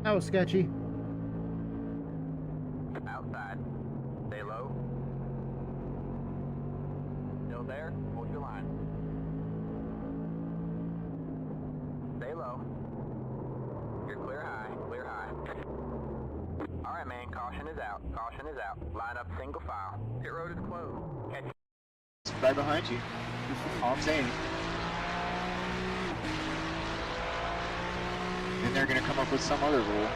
That was sketchy. Outside. Stay low. Still there? Hold your line. Stay low. You're clear high. Clear high. Alright, man. Caution is out. Caution is out. Line up single file. Pit road is closed. Catch you. It's right behind you. All I'm saying. And they're gonna come up with some other rule.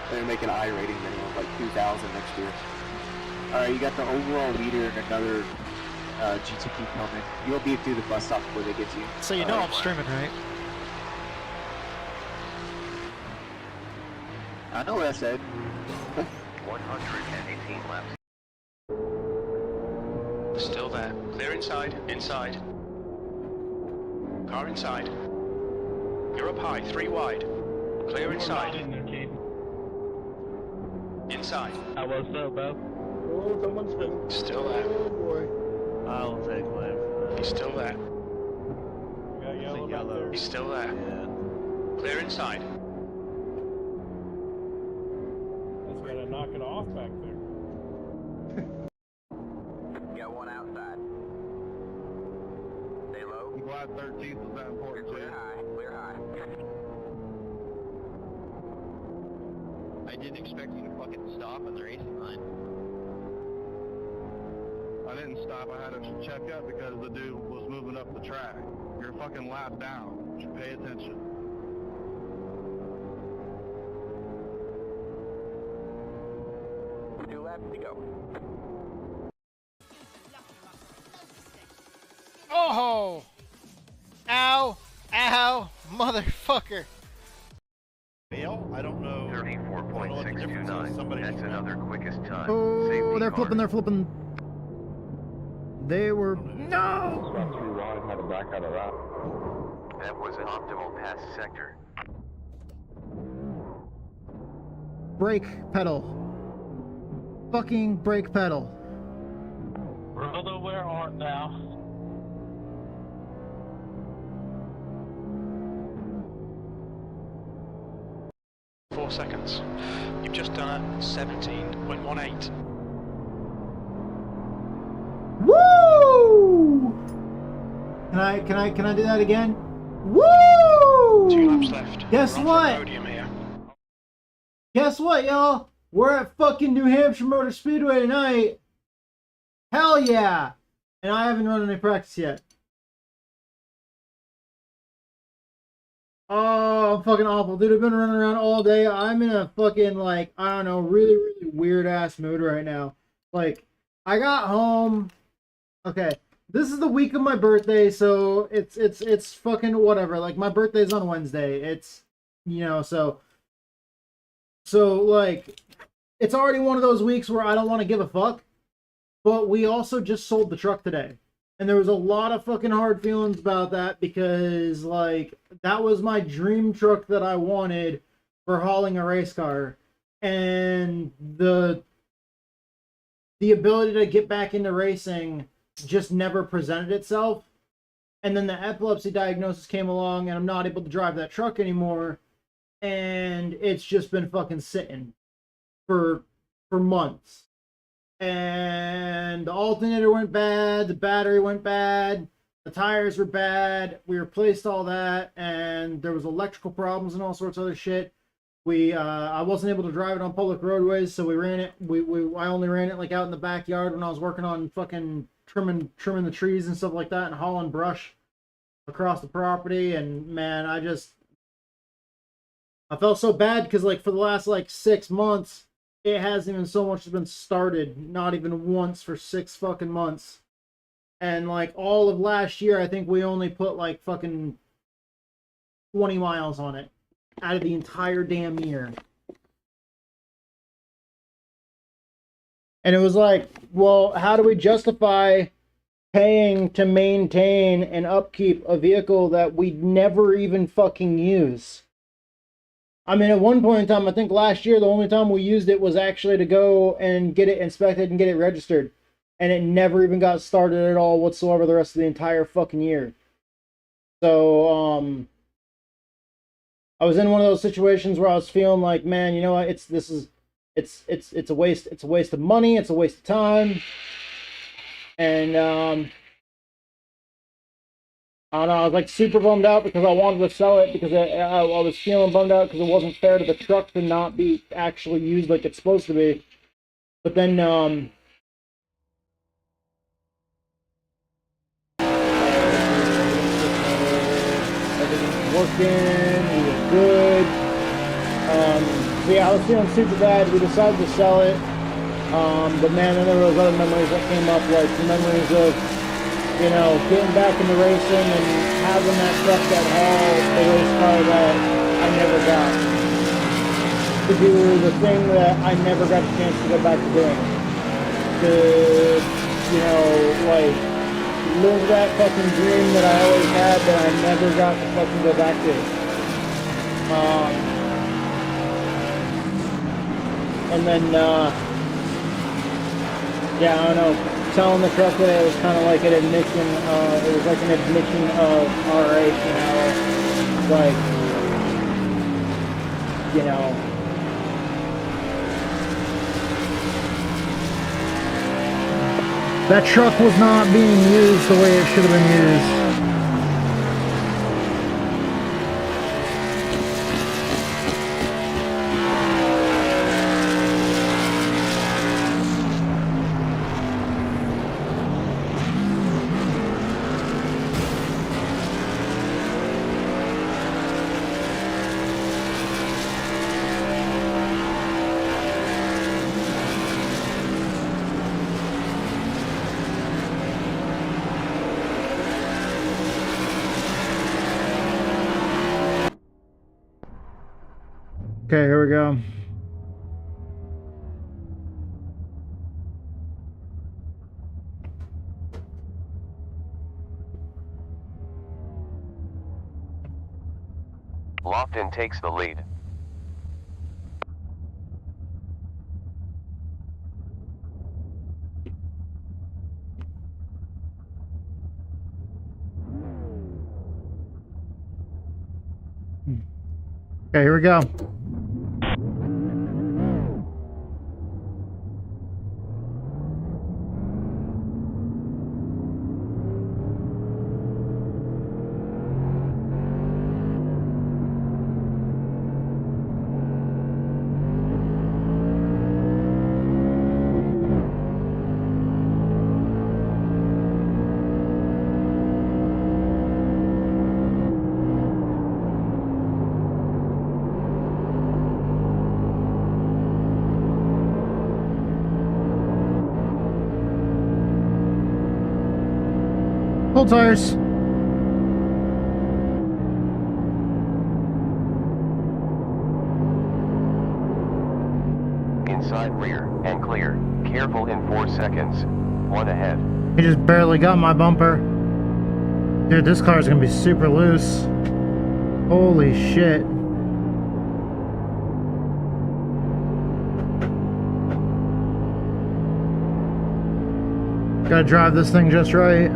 They're gonna make an I rating minimum, like 2,000 next year. Alright, you got the overall leader and another GTP coming. You'll be through the bus stop before they get to you. So you know I'm streaming, right? I know what I said. 118 laps. Still there. Clear inside. Inside. Car inside. You're up high. 3 wide. Clear inside. Inside. How was that, Bob? Oh, someone's been. Still there. Oh boy. I'll take life. He's still there. We got yellow back there. He's still there. Yeah. Clear inside. That's gotta knock it off back there. Got one outside. Stay low. I'm glad 13th was that You're important to clear you. high. Clear high. I didn't expect you to fucking stop on the racing line. I didn't stop. I had to check up because the dude was moving up the track. You're a fucking lap down. You should pay attention. Two laps to go. Oh! Ow! Ow! Motherfucker! Fail? I don't know. 34.629. That's another quickest time. Oh, Safety they're car. flipping, they're flipping. They were... No! That was an optimal pass sector. Brake pedal. Fucking brake pedal. Brother, where art thou? Four seconds. You've just done a 17.18. Woo! Can I do that again? Woo! 2 laps left. Guess We're on for a what? podium here. Guess what, y'all? We're at fucking New Hampshire Motor Speedway tonight. Hell yeah! And I haven't run any practice yet. Oh, I'm fucking awful. Dude, I've been running around all day. I'm in a fucking, like, I don't know, really, really weird-ass mood right now. Like, I got home. Okay, this is the week of my birthday, so it's fucking whatever. Like, my birthday's on Wednesday. It's, you know, so, like, it's already one of those weeks where I don't want to give a fuck. But we also just sold the truck today. And there was a lot of fucking hard feelings about that because, like, that was my dream truck that I wanted for hauling a race car. And the ability to get back into racing just never presented itself. And then the epilepsy diagnosis came along and I'm not able to drive that truck anymore. And it's just been fucking sitting for months. And the alternator went bad, the battery went bad, the tires were bad, we replaced all that, and there was electrical problems and all sorts of other shit. I wasn't able to drive it on public roadways, so we ran it, I only ran it like out in the backyard when I was working on fucking trimming the trees and stuff like that and hauling brush across the property. And man, I felt so bad because, like, for the last like 6 months, it hasn't even so much been started, not even once for 6 fucking months. And like all of last year, I think we only put like fucking 20 miles on it out of the entire damn year. And it was like, well, how do we justify paying to maintain and upkeep a vehicle that we never even fucking use? I mean, at one point in time, I think last year, the only time we used it was actually to go and get it inspected and get it registered. And it never even got started at all whatsoever the rest of the entire fucking year. So, I was in one of those situations where I was feeling like, man, you know what? It's a waste. It's a waste of money. It's a waste of time. And I don't know. I was like super bummed out because I wanted to sell it because I was feeling bummed out because it wasn't fair to the truck to not be actually used like it's supposed to be. But then everything's working. We were good. So yeah, I was feeling super bad. We decided to sell it. But man, then there was other memories that came up, like the memories of, you know, getting back into racing and having that truck that haul the race car that I never got. To do the thing that I never got the chance to go back to doing. To, you know, like, live that fucking dream that I always had that I never got to fucking go back to. And then, yeah, I don't know, telling the truck that it was kind of like an admission, it was like an admission of RH, you know, like, you know, that truck was not being used the way it should have been used. Okay, here we go. Lofton takes the lead. Okay, here we go. Full tires. Inside rear and clear. Careful in 4 seconds. 1 ahead. He just barely got my bumper. Dude, this car is gonna be super loose. Holy shit. Gotta drive this thing just right.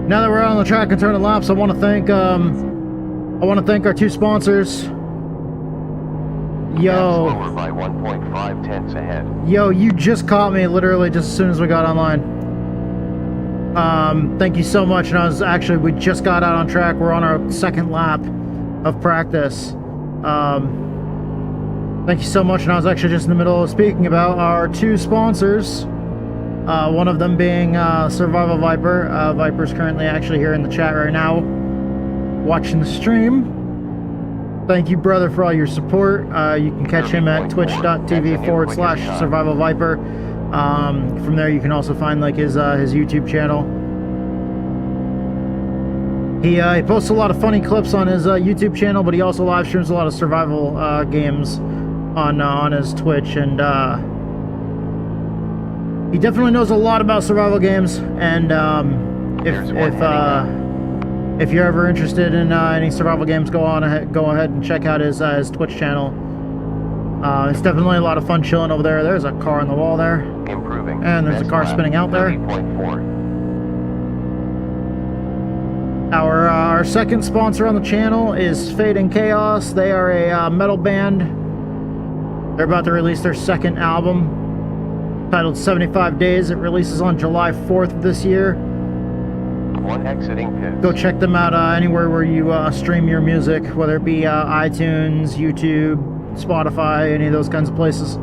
Now that we're out on the track and turning laps, I want to thank our two sponsors. Yo, Slower by 1.5 tenths ahead. yo, you just caught me literally just as soon as we got online. Thank you so much. And we just got out on track. We're on our second lap of practice. Thank you so much. And I was actually just in the middle of speaking about our two sponsors. One of them being Survival Viper. Viper's currently actually here in the chat right now, watching the stream. Thank you, brother, for all your support. You can catch him at twitch.tv/Survival Viper. From there, you can also find like his YouTube channel. He posts a lot of funny clips on his YouTube channel, but he also live streams a lot of survival games on his Twitch, and he definitely knows a lot about survival games. And if you're ever interested in any survival games, go ahead and check out his Twitch channel. It's definitely a lot of fun chilling over there. There's a car on the wall there. Improving. And there's a car spinning out there. 30.4. Our second sponsor on the channel is Fate and Chaos. They are a metal band. They're about to release their second album titled 75 Days. It releases on July 4th of this year. One exiting pit. Go check them out anywhere where you stream your music, whether it be iTunes, YouTube, Spotify, any of those kinds of places.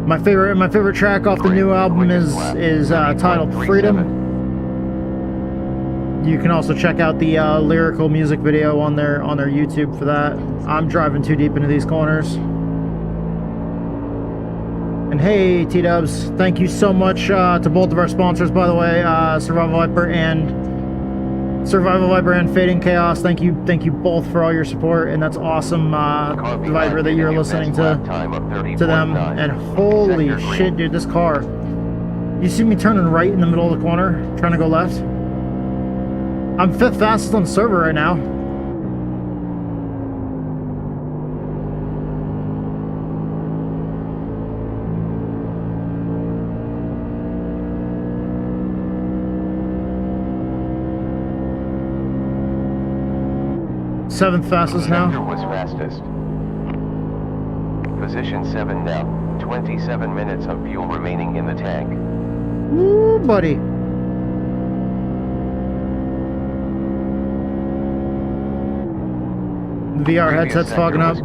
My favorite track off the new album is titled Freedom. You can also check out the lyrical music video on their YouTube for that. I'm driving too deep into these corners. And hey, T-Dubs, thank you so much to both of our sponsors, by the way, Survival Viper and Fate and Chaos. Thank you both for all your support, and that's awesome, Viper, that you're listening to them. And holy shit, dude, this car. You see me turning right in the middle of the corner, trying to go left? I'm 5th fastest on the server right now. Seventh fastest now. Sector was fastest. Position 7 now. 27 minutes of fuel remaining in the tank. Woo, buddy. The VR headset's fogging up.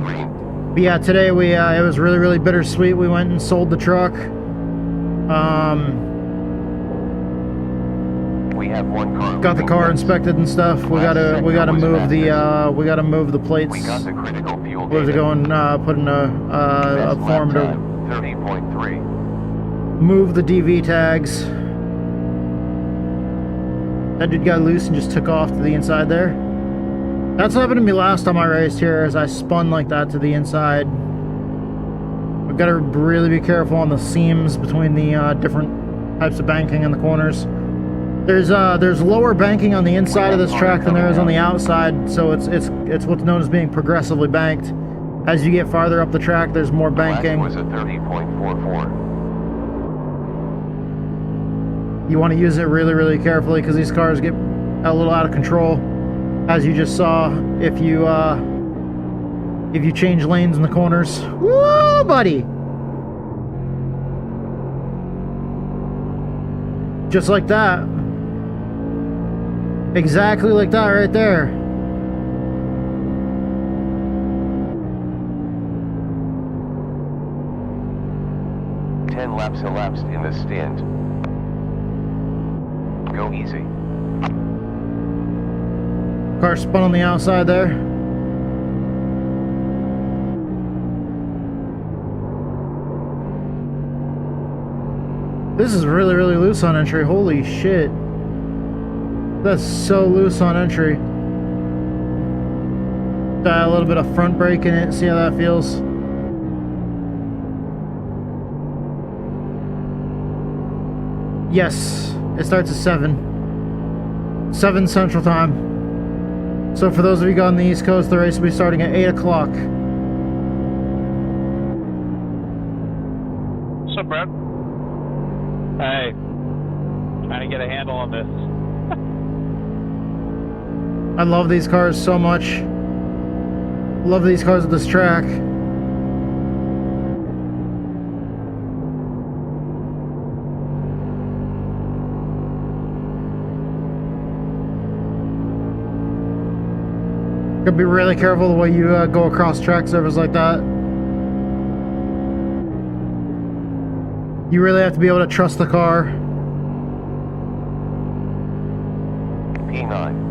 But yeah, today it was really bittersweet. We went and sold the truck. We have one car. Got the car inspected and stuff. We gotta move the plates. We got the critical fuel. We have to go and put in a form to 30.3. move the DV tags. That dude got loose and just took off to the inside there. That's what happened to me last time I raced here, as I spun like that to the inside. We've got to really be careful on the seams between the different types of banking in the corners. There's lower banking on the inside of this track than there is on the outside, so it's what's known as being progressively banked. As you get farther up the track, there's more banking. Was a 30.44. You want to use it really carefully, because these cars get a little out of control. As you just saw, if you change lanes in the corners. Woo, buddy! Just like that. Exactly like that right there. Ten laps elapsed in the stint. Go easy. Car spun on the outside there. This is really loose on entry. Holy shit. That's so loose on entry. Got a little bit of front brake in it. See how that feels? Yes, it starts at 7 Central Time. So for those of you on the East Coast, the race will be starting at 8 o'clock. What's up, Brad? Hey. Trying to get a handle on this. I love these cars so much. Love these cars at this track. Gotta be really careful the way you go across track surface like that. You really have to be able to trust the car. P9.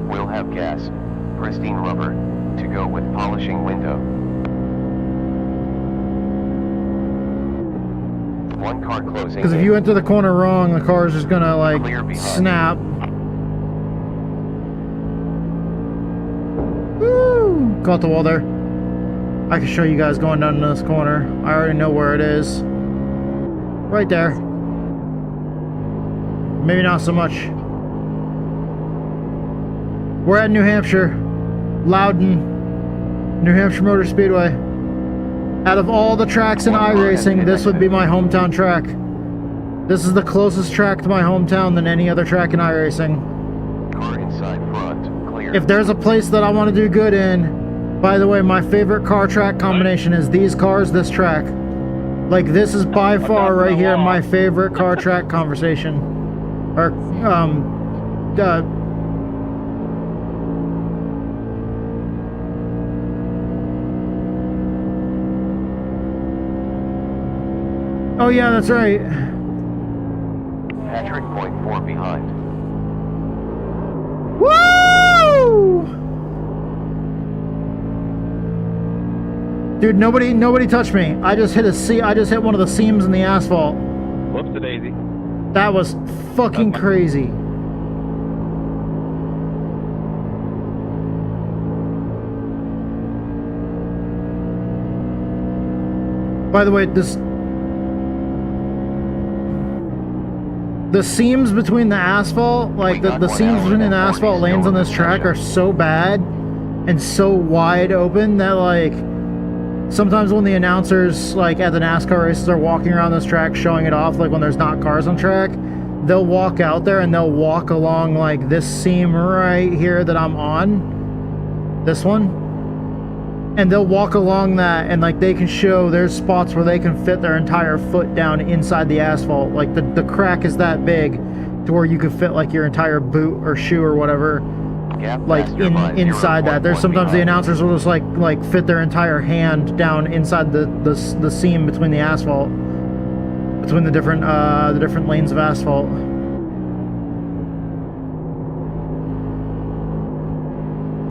We'll have gas, pristine rubber, to go with polishing window. One car closing. Because if you enter the corner wrong, the car's just gonna like snap. Woo! Caught the wall there. I can show you guys going down in this corner. I already know where it is. Right there. Maybe not so much. We're at New Hampshire, Loudon, New Hampshire Motor Speedway. Out of all the tracks in iRacing, this would be my hometown track. This is the closest track to my hometown than any other track in iRacing. Car inside front, clear. If there's a place that I want to do good in, by the way, my favorite car track combination is these cars, this track. Like, this is by far right here my favorite car track conversation. Or, oh yeah, that's right. Patrick, point 4 behind. Woo! Dude, nobody touched me. I just hit one of the seams in the asphalt. Whoops a daisy. That was fucking crazy. By the way, the seams between the asphalt, like the seams between the asphalt lanes on this track are so bad and so wide open that, like, sometimes when the announcers, like, at the NASCAR races are walking around this track showing it off, like when there's not cars on track, they'll walk out there and they'll walk along, like, this seam right here that I'm on, this one, and they'll walk along that, and, like, they can show there's spots where they can fit their entire foot down inside the asphalt. Like, the crack is that big to where you could fit, like, your entire boot or shoe or whatever, like, inside that. There's sometimes the announcers will just like fit their entire hand down inside the seam between the asphalt, between the different lanes of asphalt.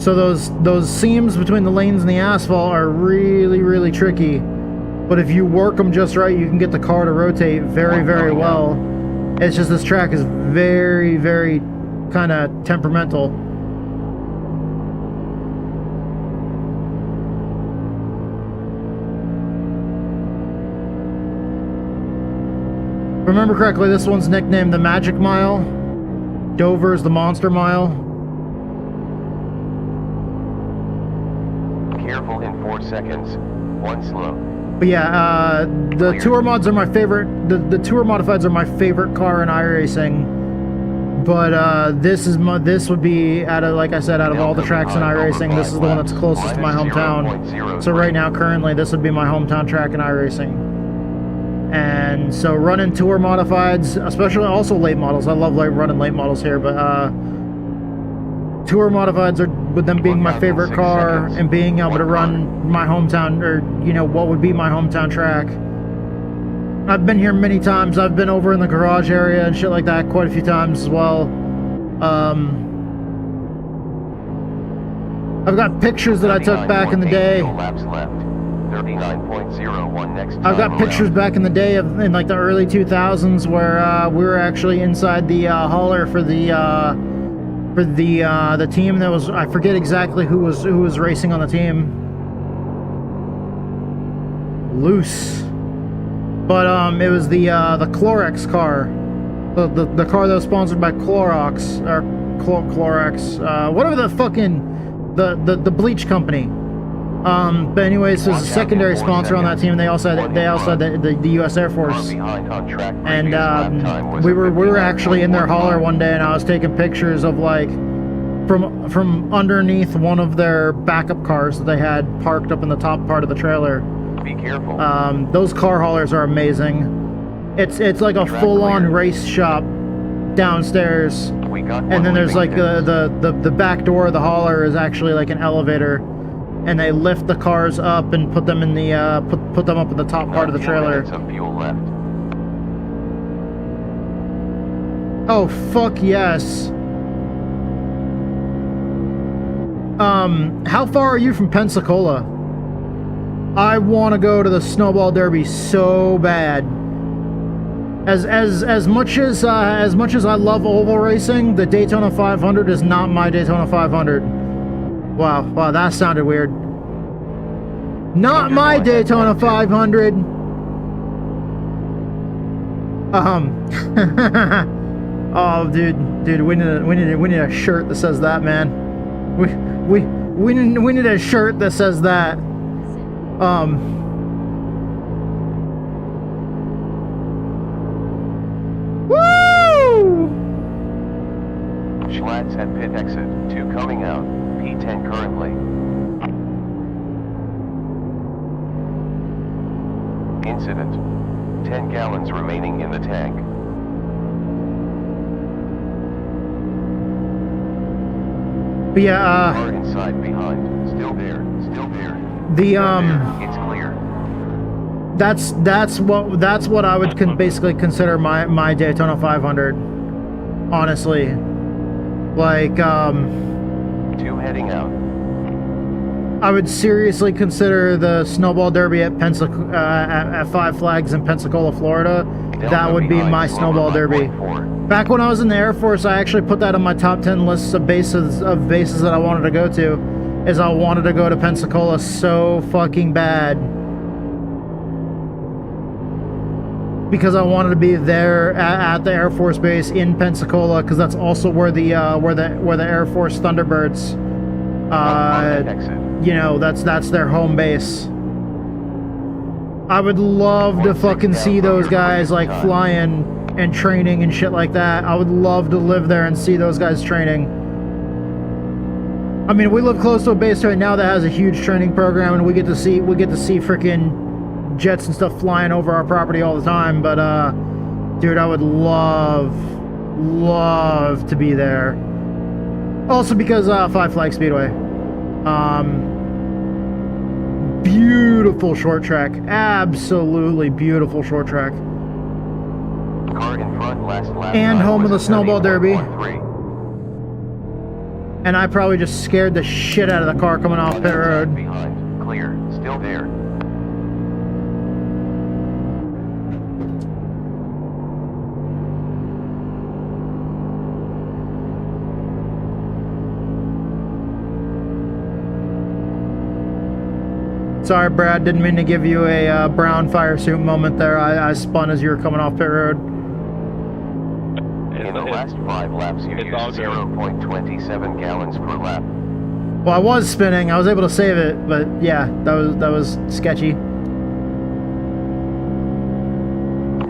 So those seams between the lanes and the asphalt are really, really tricky. But if you work them just right, you can get the car to rotate very, very well. It's just this track is very, very kind of temperamental. If I remember correctly, this one's nicknamed the Magic Mile. Dover's the Monster Mile. Careful in 4 seconds. 1 slow. But yeah, the Tour mods are my favorite. The Tour modifieds are my favorite car in iRacing. But this would be out of, like I said, out of all the tracks in iRacing, this is the one that's closest to my hometown. So right now, currently, this would be my hometown track in iRacing. And so running Tour modifieds, especially also late models. I love running late models here, but Tour modifieds are, with them being my favorite car and being able to run my hometown, or, you know, what would be my hometown track. I've been here many times. I've been over in the garage area and shit like that quite a few times as well. I've got pictures that I took back in the day. Laps left. 39.01 next. I've got pictures back in the day of, in like the early 2000s, where we were actually inside the hauler for the team that was, I forget exactly who was racing on the team. Loose. But it was the Clorox car. The car that was sponsored by Clorox, or Clorox, whatever the fucking the bleach company. But anyways, there's a secondary sponsor on that team. They also had the U.S. Air Force, and we were actually in their hauler one day, and I was taking pictures of, like, from underneath one of their backup cars that they had parked up in the top part of the trailer. Be careful. Those car haulers are amazing. It's like a full-on race shop downstairs, and then there's like the back door of the hauler is actually like an elevator. And they lift the cars up and put them in the put them up in the top part of the trailer. Of fuel left. Oh fuck yes. How far are you from Pensacola? I want to go to the Snowball Derby so bad. As much as I love oval racing, the Daytona 500 is not my Daytona 500. Wow, that sounded weird. Not my Daytona 500. Oh, dude, we need a shirt that says that, man. We need a shirt that says that. Schlats at pit exit. 2 coming out. P10 currently. Incident. 10 gallons remaining in the tank. But yeah, Car inside behind. Still there. Still there. the It's clear. that's what I would basically consider my Daytona 500. Honestly, like 2 heading out. I would seriously consider the Snowball Derby at at Five Flags in Pensacola, Florida. That would be my Snowball Derby. Back when I was in the Air Force, I actually put that on my top 10 lists of bases that I wanted to go to. Is I wanted to go to Pensacola so fucking bad because I wanted to be there at the Air Force base in Pensacola, because that's also where the Air Force Thunderbirds, you know, that's their home base. I would love to fucking see those guys like flying and training and shit like that. I would love to live there and see those guys training. I mean, we live close to a base right now that has a huge training program, and we get to see freaking jets and stuff flying over our property all the time. But dude, I would love to be there. Also because Five Flag Speedway. Beautiful short track. Absolutely beautiful short track. Car in front, last lap. And home of the was Snowball Derby. 31.3. And I probably just scared the shit out of the car coming off pit road. Behind. Clear. Still there. Sorry, Brad, didn't mean to give you a brown fire suit moment there. I spun as you were coming off pit road. In the last 5 laps, you used 0.27 gallons per lap. Well, I was spinning. I was able to save it, but yeah, that was sketchy.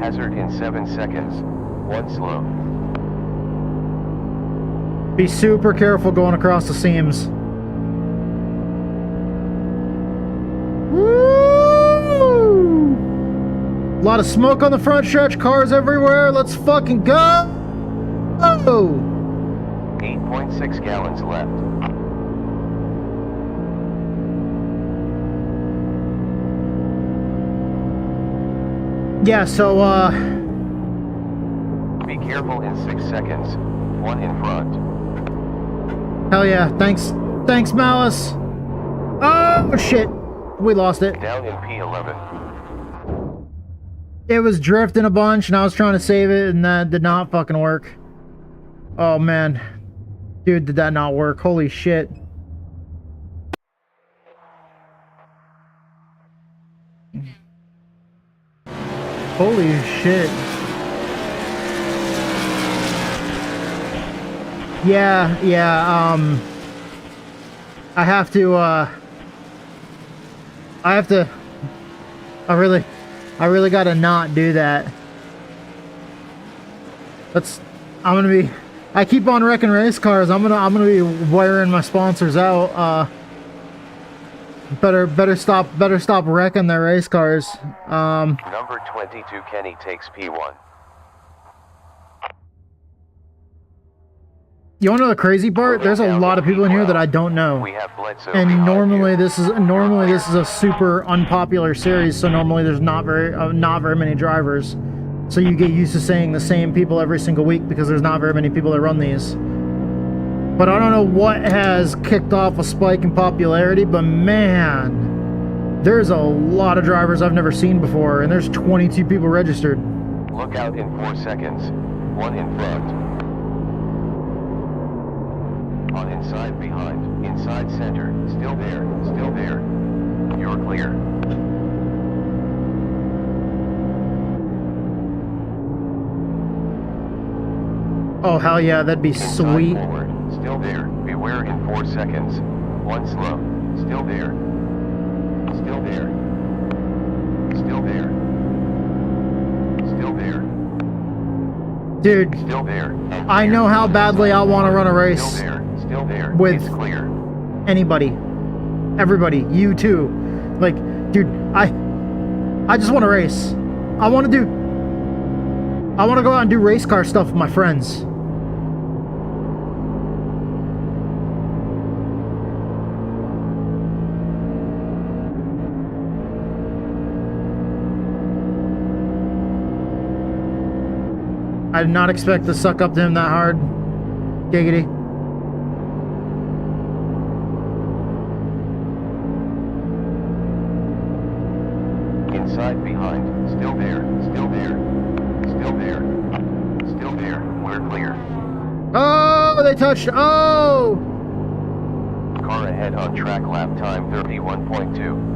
Hazard in 7 seconds. 1 slow. Be super careful going across the seams. Woo! A lot of smoke on the front stretch, cars everywhere. Let's fucking go! Oh! 8.6 gallons left. Yeah, so Be careful in 6 seconds. 1 in front. hell yeah, thanks Malice. Oh shit, we lost it. Down in P11. It was drifting a bunch and I was trying to save it and that did not fucking work. Oh man, dude, did that not work? Holy shit. Holy shit. Yeah, I have to, I really gotta not do that. I keep on wrecking race cars. I'm gonna be wearing my sponsors out. Better stop wrecking their race cars. Number 22 Kenny takes P1. You wanna know the crazy part? There's a lot of people in here that I don't know. We have Bledsoe And behind normally you. this is a super unpopular series, so normally there's not very many drivers. So you get used to saying the same people every single week because there's not very many people that run these. But I don't know what has kicked off a spike in popularity, but man, there's a lot of drivers I've never seen before, and there's 22 people registered. Look out in 4 seconds. 1 in front. On inside behind. Inside center. Still there. Still there. You're clear. Oh hell yeah, that'd be Inside sweet. forward. Still there. Beware in 4 seconds. 1 slow. Still there. Still there. Still there. Still there. Dude, Still there. And I clear. know how badly I want to run a Still race. there. Still there. With- It's clear. Anybody, everybody, you too. Like, dude, I just want to race. I want to go out and do race car stuff with my friends. I did not expect to suck up to him that hard. Giggity. Inside behind. Still there. Still there. Still there. Still there. We're clear. Oh, they touched. Oh! Car ahead on track, lap time 31.2.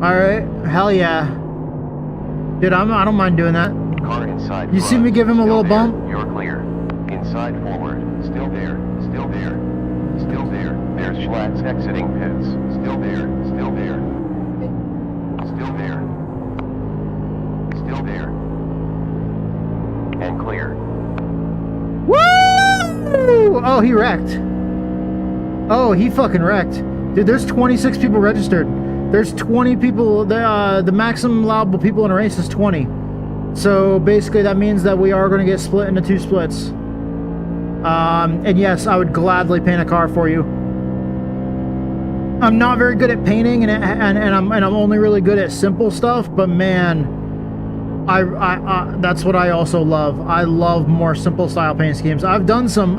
All right. Hell yeah. Dude, I don't mind doing that. Car inside. You see me give him a Still little there. bump? You're clear. Inside forward. Still there. Still there. Still there. There's Schlatt's exiting pits. Still there. Still there. Still there. Still there. And clear. Woo! Oh, he wrecked. Oh, he fucking wrecked. Dude, there's 26 people registered. There's 20 people. The maximum allowable people in a race is 20. So basically that means that we are going to get split into 2 splits. And yes, I would gladly paint a car for you. I'm not very good at painting, and I'm only really good at simple stuff. But man, I that's what I also love. I love more simple style paint schemes. I've done some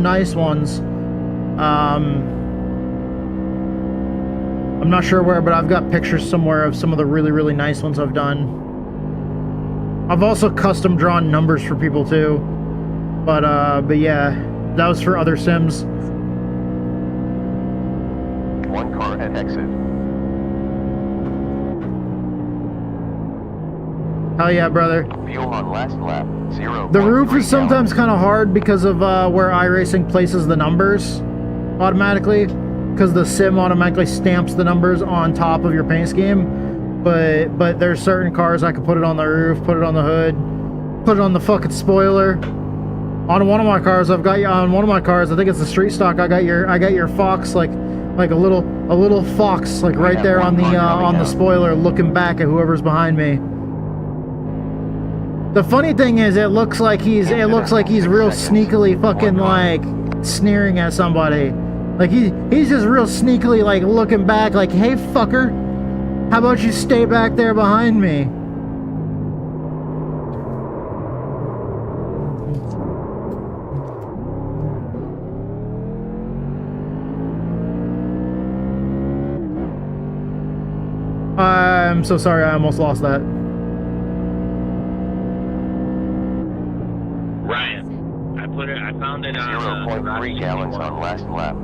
nice ones. I'm not sure where, but I've got pictures somewhere of some of the really nice ones I've done. I've also custom drawn numbers for people too. But yeah, that was for other sims. One car at exit. Hell yeah, brother. Fuel on last lap. 0. The roof is sometimes kind of hard because of where iRacing places the numbers automatically, because the sim automatically stamps the numbers on top of your paint scheme. But there's certain cars I could put it on the roof, put it on the hood, put it on the fucking spoiler. On one of my cars, I think it's the street stock. I got your fox like a little fox like right there on the spoiler, looking back at whoever's behind me. The funny thing is, it looks like he's real sneakily fucking like sneering at somebody. Like he's just real sneakily like looking back like, hey fucker, how about you stay back there behind me? I'm so sorry, I almost lost that. Ryan, I found it on 0.3 gallons on last lap.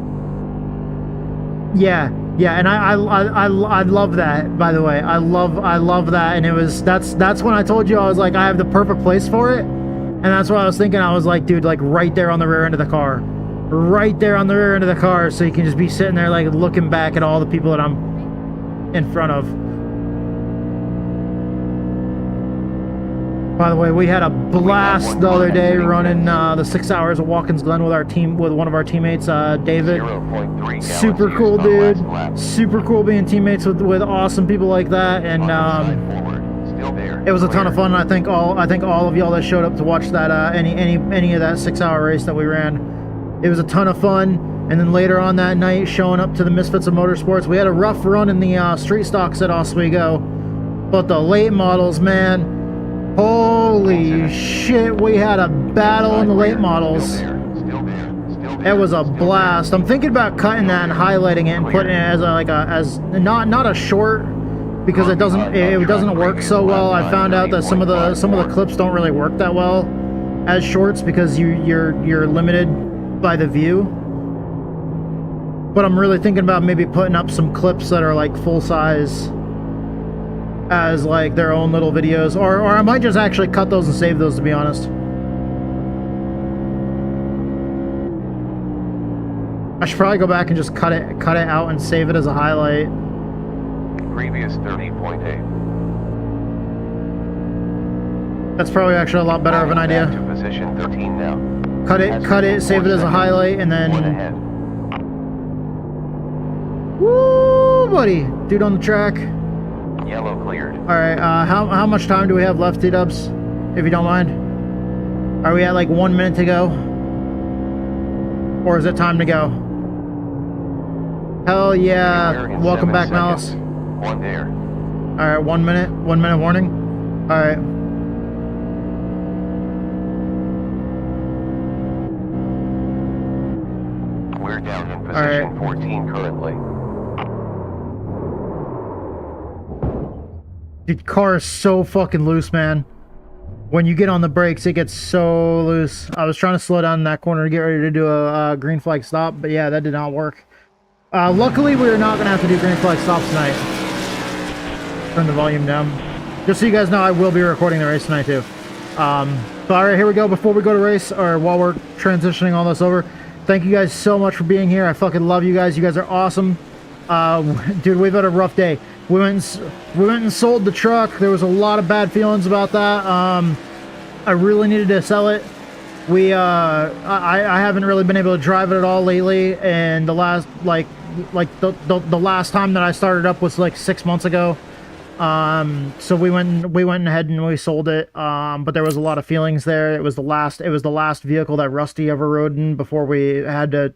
Yeah, and I love that, by the way. I love that, and that's when I told you I was like, I have the perfect place for it, and that's what I was thinking. I was like, dude, like right there on the rear end of the car, right there on the rear end of the car, so you can just be sitting there like looking back at all the people that I'm in front of. By the way, we had a blast the other day running the 6 hours of Watkins Glen with one of our teammates, David. 0.3 Super gallons cool, used on dude. last lap. Super cool being teammates with awesome people like that, and Side forward. Still there. it was a ton Clear. of fun. I think all of y'all that showed up to watch that any of that 6 hour race that we ran, it was a ton of fun. And then later on that night, showing up to the Misfits of Motorsports, we had a rough run in the street stocks at Oswego, but the late models, man. Holy shit, we had a battle in the late models. Still there. It was a blast. I'm thinking about cutting that and highlighting it and putting it as as not a short, because it doesn't work so well. I found out that some of the clips don't really work that well as shorts because you're limited by the view. But I'm really thinking about maybe putting up some clips that are like full size as like their own little videos, or I might just actually cut those and save those, to be honest. I should probably go back and just cut it out and save it as a highlight. Previous 30.8. That's probably actually a lot better of an idea. Back to position 13 now. Cut it, save it as a highlight, and then... One ahead. Woo, buddy. Dude on the track. Yellow cleared. Alright, how much time do we have left, T-dubs? If you don't mind. Are we at like 1 minute to go? Or is it time to go? Hell yeah. Welcome back, Malice. One there. Alright, 1 minute. 1 minute warning. Alright. We're down in position 14 currently. Dude, car is so fucking loose, man. When you get on the brakes, it gets so loose. I was trying to slow down in that corner to get ready to do a green flag stop, but yeah, that did not work. Luckily, we are not going to have to do green flag stops tonight. Turn the volume down. Just so you guys know, I will be recording the race tonight, too. But alright, here we go. Before we go to race, or while we're transitioning all this over, thank you guys so much for being here. I fucking love you guys. You guys are awesome. Dude, we've had a rough day. We went and sold the truck. There was a lot of bad feelings about that. I really needed to sell it. I haven't really been able to drive it at all lately, and the last the last time that I started up was like 6 months ago. So we went ahead and we sold it. But there was a lot of feelings there. It was the last vehicle that Rusty ever rode in before we had to,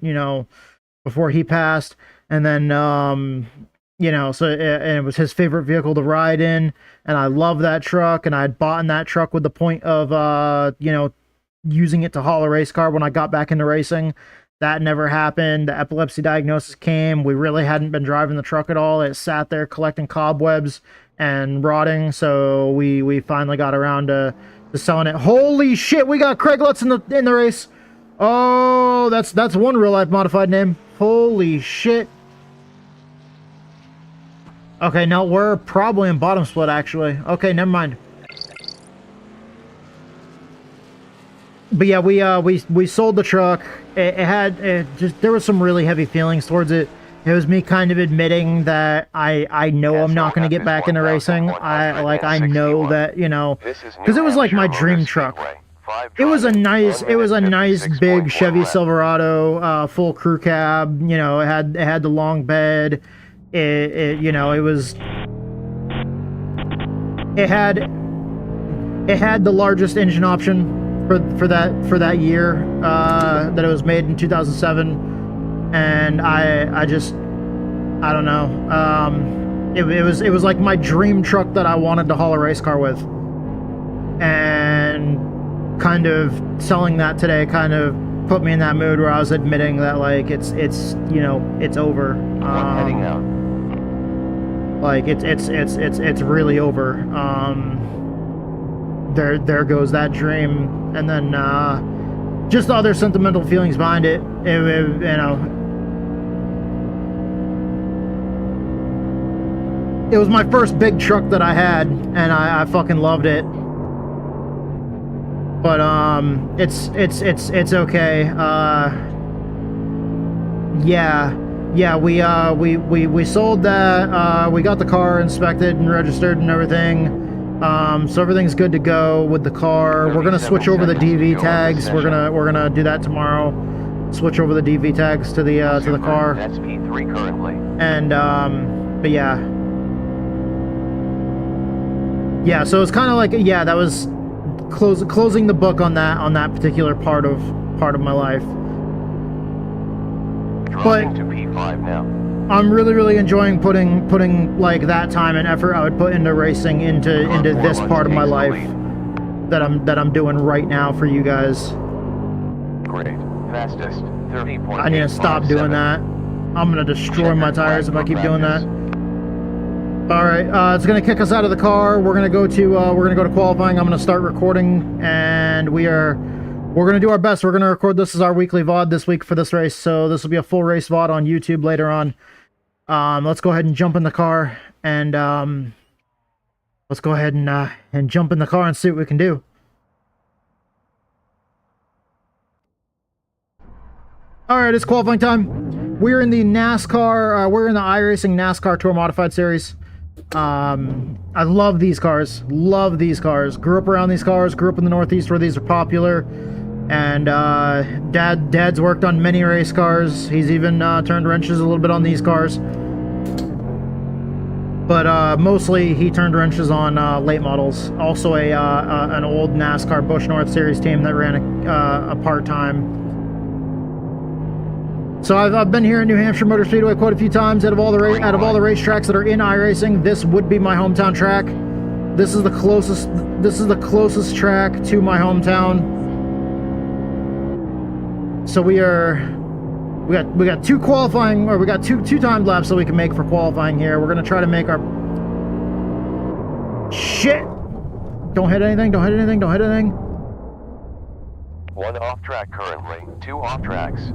before he passed. And then, so it was his favorite vehicle to ride in, and I love that truck, and I had bought in that truck with the point of, using it to haul a race car when I got back into racing. That never happened. The epilepsy diagnosis came. We really hadn't been driving the truck at all. It sat there collecting cobwebs and rotting, so we finally got around to selling it. Holy shit, we got Craig Lutz in the race. Oh, that's one real life modified name. Holy shit. Okay, no, we're probably in bottom split, actually. Okay, never mind. But yeah, we sold the truck. There was some really heavy feelings towards it. It was me kind of admitting that I know I'm not going to get back into racing. I know that, because it was like my dream truck. It was a nice big Chevy Silverado, full crew cab. It had the long bed. It had the largest engine option for that year that it was made in 2007, and I don't know. It was like my dream truck that I wanted to haul a race car with, and kind of selling that today kind of put me in that mood where I was admitting that like it's over. Heading out. Like it's really over. There goes that dream, and then just the other sentimental feelings behind it. It was my first big truck that I had, and I fucking loved it. But it's okay. Yeah, we sold that. We got the car inspected and registered and everything. So everything's good to go with the car. We're gonna switch over the DV tags. We're gonna do that tomorrow. Switch over the DV tags to the car. That's P3 currently. And but yeah. So it's kind of like that was closing the book on that particular part of my life. Dropping to P5 now. I'm really enjoying putting like that time and effort I would put into racing into this part of my life that I'm doing right now for you guys. Great. Fastest 30.8. I need to stop doing that. I'm gonna destroy my tires if I keep doing that. All right, it's gonna kick us out of the car. We're gonna go to qualifying. I'm gonna start recording, and we're gonna do our best. We're gonna record this as our weekly VOD this week for this race, so this will be a full race VOD on YouTube later on. Let's go ahead and jump in the car, and let's go ahead and jump in the car and see what we can do. All right, it's qualifying time. We're in the NASCAR. We're in the iRacing NASCAR Tour Modified Series. I love these cars. Love these cars. Grew up around these cars. Grew up in the Northeast where these are popular. And Dad's worked on many race cars. He's even turned wrenches a little bit on these cars. But mostly he turned wrenches on late models. Also an old NASCAR Busch North Series team that ran a part-time. So I've been here at New Hampshire Motor Speedway quite a few times. Out of all the racetracks that are in iRacing, this would be my hometown track. This is the closest track to my hometown. So we got two qualifying, or we got two time laps that we can make for qualifying here. We're gonna try to make our shit. Don't hit anything. Don't hit anything. Don't hit anything. 1 off track currently. 2 off tracks.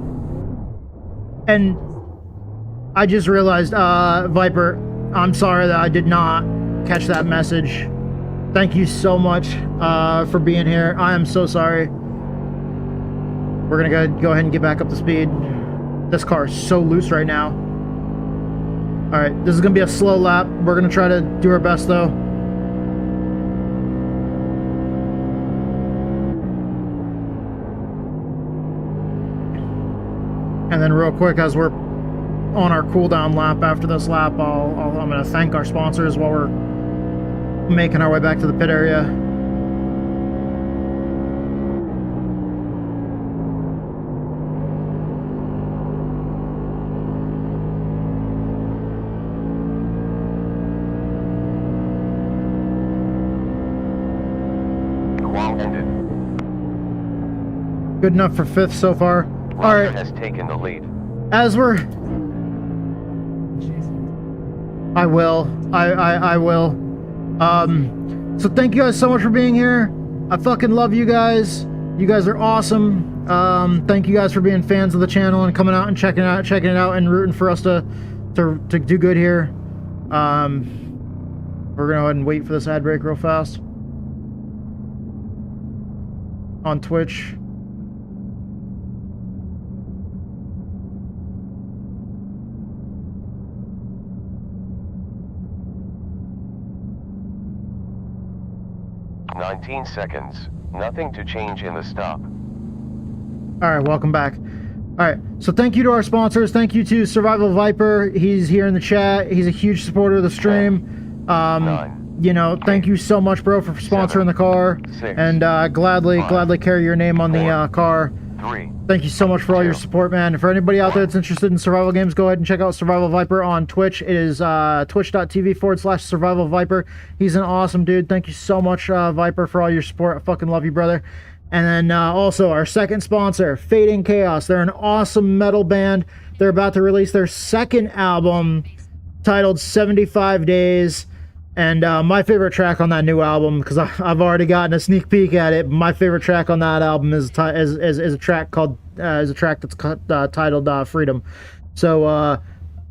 And I just realized, Viper, I'm sorry that I did not catch that message. Thank you so much for being here. I am so sorry. We're gonna go ahead and get back up to speed. This car is so loose right now. All right, this is gonna be a slow lap. We're gonna try to do our best though. And then real quick, as we're on our cooldown lap after this lap, I'm gonna thank our sponsors while we're making our way back to the pit area. Good enough for 5th so far. All right. Has taken the lead. As we're, I will. So thank you guys so much for being here. I fucking love you guys. You guys are awesome. Thank you guys for being fans of the channel and coming out and checking it out and rooting for us to do good here. We're gonna go ahead and wait for this ad break real fast on Twitch. "19 seconds. Nothing to change in the stop." All right, welcome back. All right, so thank you to our sponsors. Thank you to Survival Viper. He's here in the chat. He's a huge supporter of the stream. 9, you know, thank you so much, bro, for sponsoring 7, the car. 6, and gladly 5, carry your name on 4, the car. 3. Thank you so much for all your 2, support, man. And for anybody out there that's interested in survival games, go ahead and check out Survival Viper on Twitch. It is twitch.tv/Survival Viper. He's an awesome dude. Thank you so much, Viper, for all your support. I fucking love you, brother. And then also our second sponsor, Fading Chaos. They're an awesome metal band. They're about to release their second album titled 75 Days. And my favorite track on that new album, because I've already gotten a sneak peek at it, my favorite track on that album is a track called that's titled Freedom. So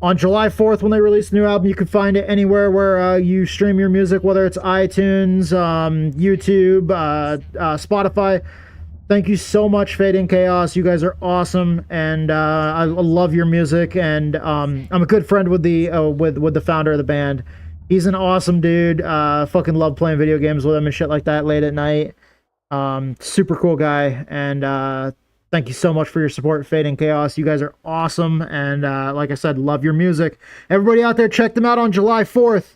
on July 4th, when they release the new album, you can find it anywhere where you stream your music, whether it's iTunes, YouTube, Spotify. Thank you so much, Fading Chaos. You guys are awesome, and I love your music. And I'm a good friend with the founder of the band. He's an awesome dude. Fucking love playing video games with him and shit like that late at night. Super cool guy. And thank you so much for your support, Fading Chaos. You guys are awesome. And like I said, love your music. Everybody out there, check them out on July 4th.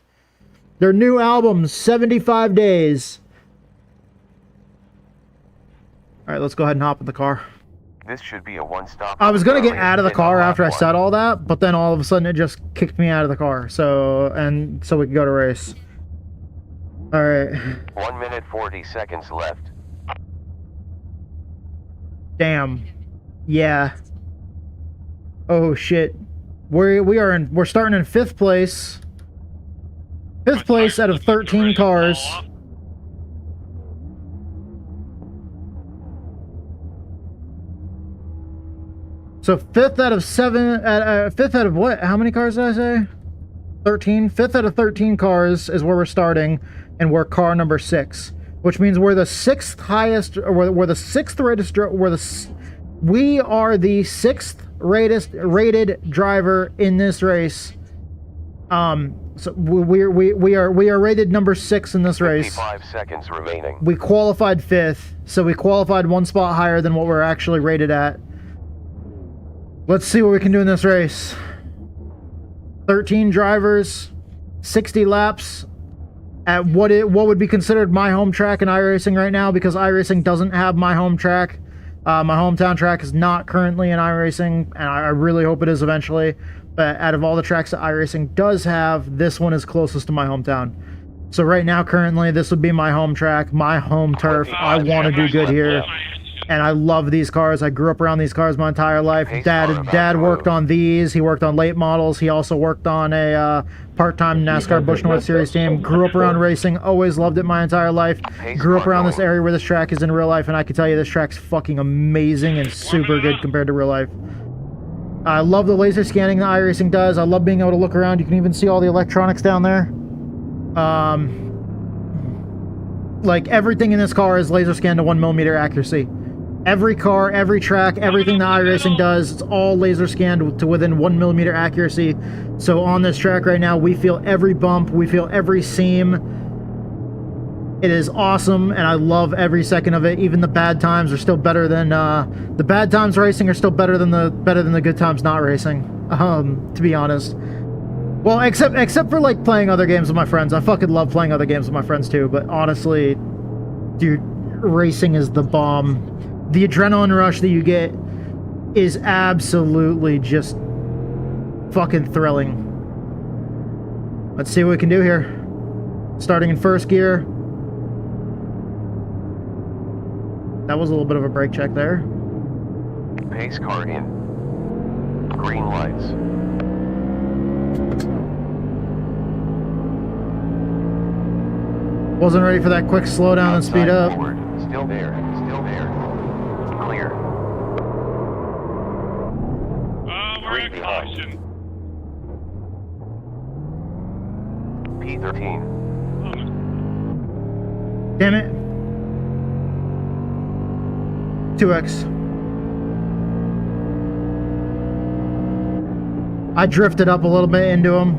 Their new album, 75 Days. All right, let's go ahead and hop in the car. This should be a one-stop. I was gonna get out of the car after I said all that, but then all of a sudden it just kicked me out of the car. So we could go to race. All right. 1 minute 40 seconds left. Damn. Yeah. Oh shit. We're starting in 5th place. 5th place out of 13 cars. So 5th out of 7, 5th out of what? How many cars did I say? 13? 5th out of 13 cars is where we're starting, and we're car number 6, which means we're the 6th highest, or we're the 6th We are the 6th rated driver in this race. So we are rated number 6 in this race. 55 seconds remaining. We qualified 5th, so we qualified 1 spot higher than what we're actually rated at. Let's see what we can do in this race. 13 drivers, 60 laps at what would be considered my home track in iRacing right now, because iRacing doesn't have my home track. My hometown track is not currently in iRacing, and I really hope it is eventually. But out of all the tracks that iRacing does have, this one is closest to my hometown. So right now, currently, this would be my home track, my home turf. I want to do good here, and I love these cars. I grew up around these cars my entire life. Dad worked on these. He worked on late models. He also worked on a part-time NASCAR Busch North Series team. Grew up around racing. Always loved it my entire life. Grew up around this area where this track is in real life, and I can tell you this track's fucking amazing and super good compared to real life. I love the laser scanning that iRacing does. I love being able to look around. You can even see all the electronics down there. Like everything in this car is laser scanned to 1mm accuracy. Every car, every track, everything that iRacing does, it's all laser scanned to within 1mm accuracy. So on this track right now, we feel every bump, we feel every seam. It is awesome, and I love every second of it. Even the bad times are still better than the bad times racing are still better than the good times not racing. To be honest, well, except for like playing other games with my friends. I fucking love playing other games with my friends too. But honestly, dude, racing is the bomb. The adrenaline rush that you get is absolutely just fucking thrilling. Let's see what we can do here. Starting in first gear. That was a little bit of a brake check there. Pace car in. Green lights. Wasn't ready for that quick slowdown and speed up. Forward. Still there. Still there. Clear. We're in caution. P13. Damn it. 2x. I drifted up a little bit into him.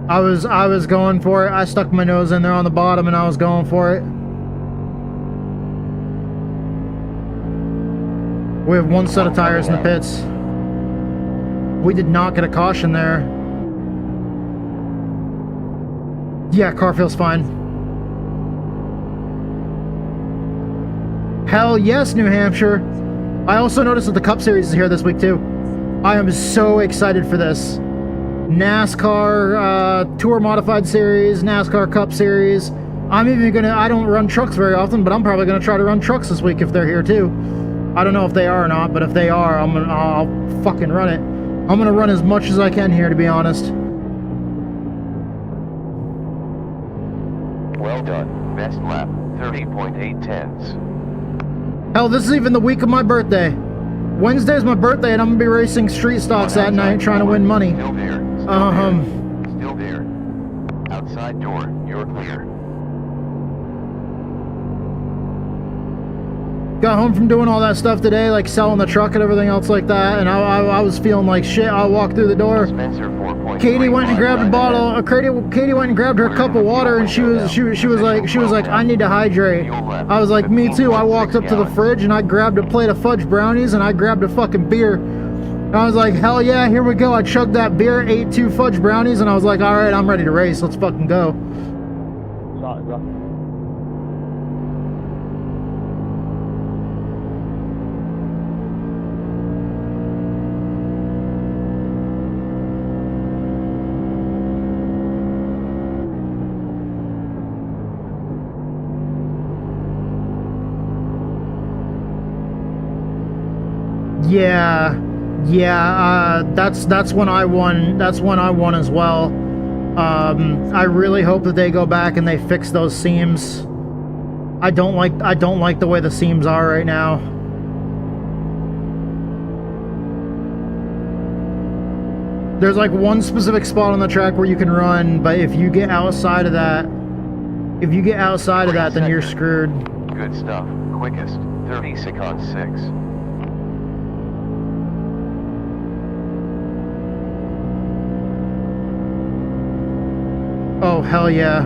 I was going for it. I stuck my nose in there on the bottom and I was going for it. We have 1 set of tires in the pits. We did not get a caution there. Yeah, car feels fine. Hell yes, New Hampshire. I also noticed that the Cup Series is here this week too. I am so excited for this. NASCAR Tour Modified Series, NASCAR Cup Series. I'm even gonna, I don't run trucks very often, but I'm probably gonna try to run trucks this week if they're here too. I don't know if they are or not, but if they are, I'll fucking run it. I'm gonna run as much as I can here, to be honest. Well done. Best lap. 30.8 tenths. Hell, this is even the week of my birthday. Wednesday's my birthday, and I'm gonna be racing street stocks that night, trying to win money. Still there. Still there. Still there. Outside door. You're clear. Got home from doing all that stuff today, like selling the truck and everything else like that, and I was feeling like shit. I walked through the door. Spencer 4.3. Katie went and grabbed a bottle. Katie went and grabbed her cup of water, and she was like, I need to hydrate. I was like, me too. I walked up to the fridge and I grabbed a plate of fudge brownies and I grabbed a fucking beer. And I was like, hell yeah, here we go. I chugged that beer, ate 2 fudge brownies, and I was like, all right, I'm ready to race. Let's fucking go. Yeah, that's when I won. That's when I won as well. I really hope that they go back and they fix those seams. I don't like the way the seams are right now. There's like one specific spot on the track where you can run, but if you get outside of that, then you're screwed. Good stuff. Quickest. 30 seconds 6. Oh, hell yeah.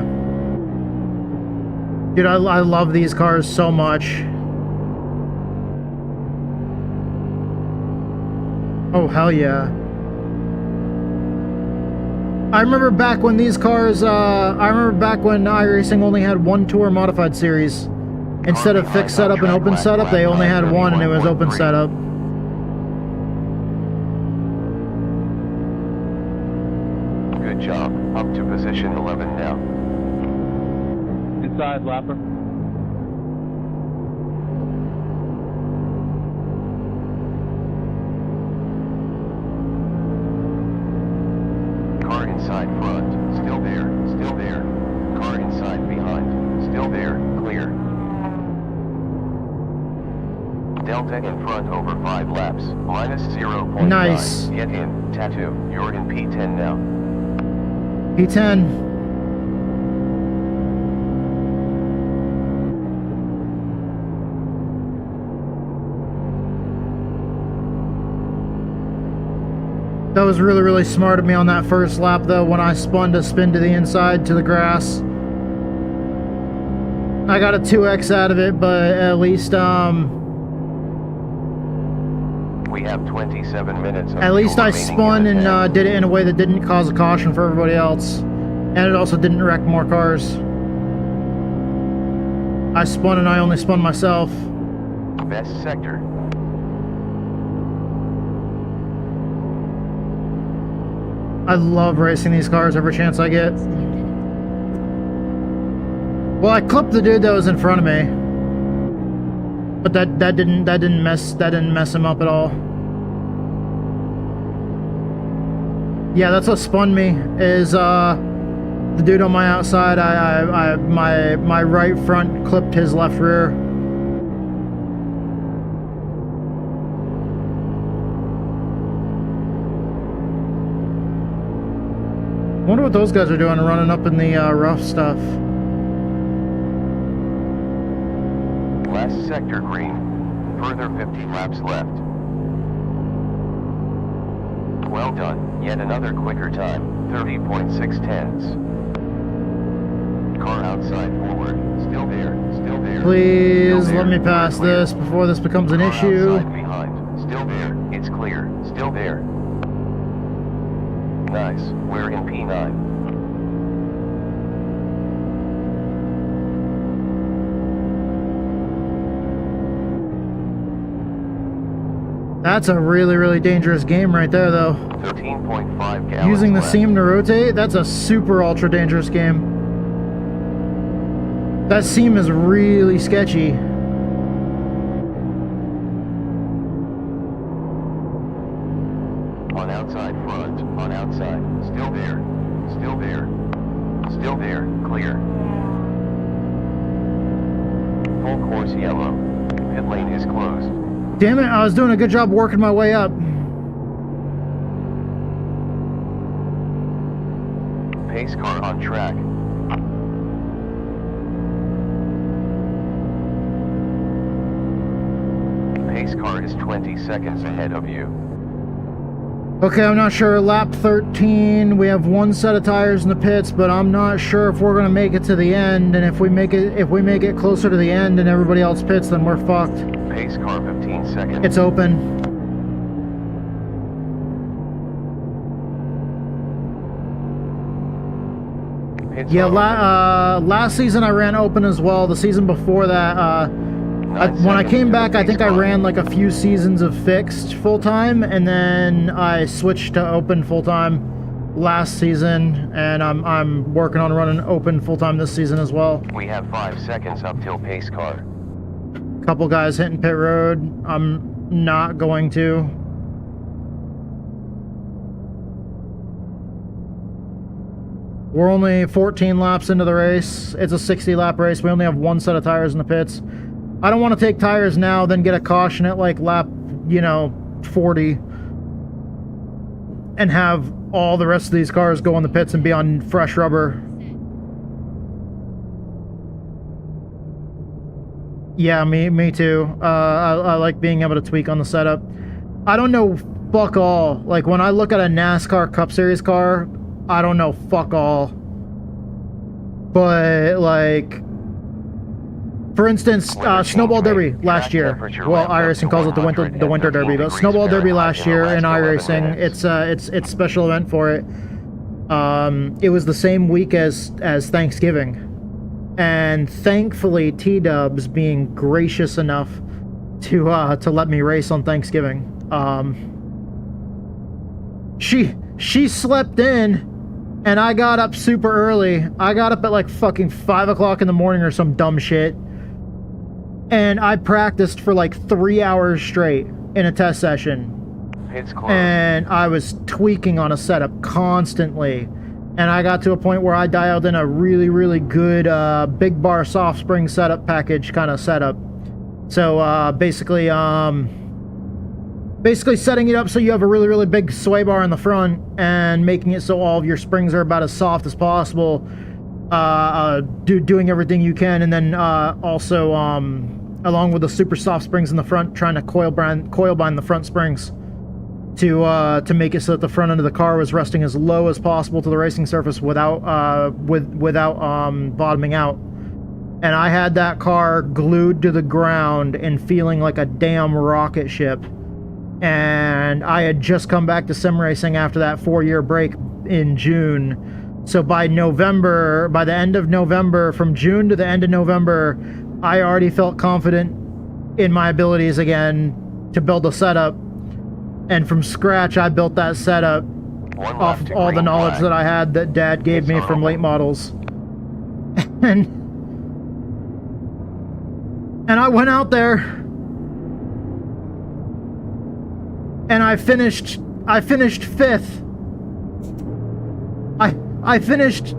Dude, I love these cars so much. Oh, hell yeah. I remember back when these cars, I remember back when iRacing only had one tour modified series. Instead of fixed setup and open setup, they only had one and it was open setup. Good job. Up to position 11 now. Inside, Lapper. Car inside front, still there, still there. Car inside behind, still there, clear. Delta in front over 5 laps, minus 0.5. Nice. Get in, Tattoo, you're in P10 now. P10. That was really, really smart of me on that first lap, though, when I spun to spin to the inside, to the grass. I got a 2x out of it, but at least, We have 27 minutes. at least I spun and did it in a way that didn't cause a caution for everybody else. And it also didn't wreck more cars. I spun and I only spun myself. Best sector. I love racing these cars every chance I get. Well, I clipped the dude that was in front of me, but that didn't mess him up at all. Yeah, that's what spun me. Is the dude on my outside? My right front clipped his left rear. I wonder what those guys are doing running up in the rough stuff. Last sector green. Further 50 laps left. Well done. Yet another quicker time. 30.6 tenths. Car outside forward. Still there. Still there. Please Still there. let me pass Clear. this before this becomes an Car issue. outside behind. Still there. It's clear. Still there. Nice. We're in P9. That's a really, really dangerous game right there, though. 13.5 gallons Using the left. seam to rotate, that's a super ultra dangerous game. That seam is really sketchy. On outside front, on outside, still there, still there, still there, clear. Full course yellow. Pit lane is closed. Damn it, I was doing a good job working my way up. Pace car on track. Pace car is 20 seconds ahead of you. Okay, I'm not sure. Lap 13, we have one set of tires in the pits, but I'm not sure if we're gonna make it to the end. And if we make it closer to the end and everybody else pits, then we're fucked. Pace car 15 seconds. It's open. Pits Yeah, are open. last season I ran open as well. The season before that, when I came back, I think I ran like a few seasons of fixed full-time, and then I switched to open full-time last season, and I'm working on running open full-time this season as well. We have 5 seconds up till pace car. Couple guys hitting pit road. I'm not going to. We're only 14 laps into the race. It's a 60-lap race. We only have one set of tires in the pits. I don't want to take tires now, then get a caution at like lap, 40, and have all the rest of these cars go in the pits and be on fresh rubber. Yeah, me too. I like being able to tweak on the setup. I don't know fuck all. Like when I look at a NASCAR Cup Series car, I don't know fuck all. But like, for instance, Snowball Derby last year. Well, iRacing calls it the winter derby, but Snowball Derby last year in iRacing, it's special event for it. It was the same week as Thanksgiving, and thankfully T-Dubs being gracious enough to let me race on Thanksgiving. She slept in, and I got up super early. I got up at like fucking 5 o'clock in the morning or some dumb shit. And I practiced for like 3 hours straight in a test session. And I was tweaking on a setup constantly. And I got to a point where I dialed in a really, really good big bar soft spring setup package kind of setup. So basically setting it up so you have a really, really big sway bar in the front and making it so all of your springs are about as soft as possible. Doing everything you can, and then also along with the super soft springs in the front, trying to coil bind the front springs to make it so that the front end of the car was resting as low as possible to the racing surface without bottoming out. And I had that car glued to the ground and feeling like a damn rocket ship. And I had just come back to sim racing after that 4-year break in June. So by the end of November, from June to the end of November, I already felt confident in my abilities again to build a setup. And from scratch, I built that setup off of all the knowledge that I had that Dad gave me from late models. And I went out there and I finished fifth. I finished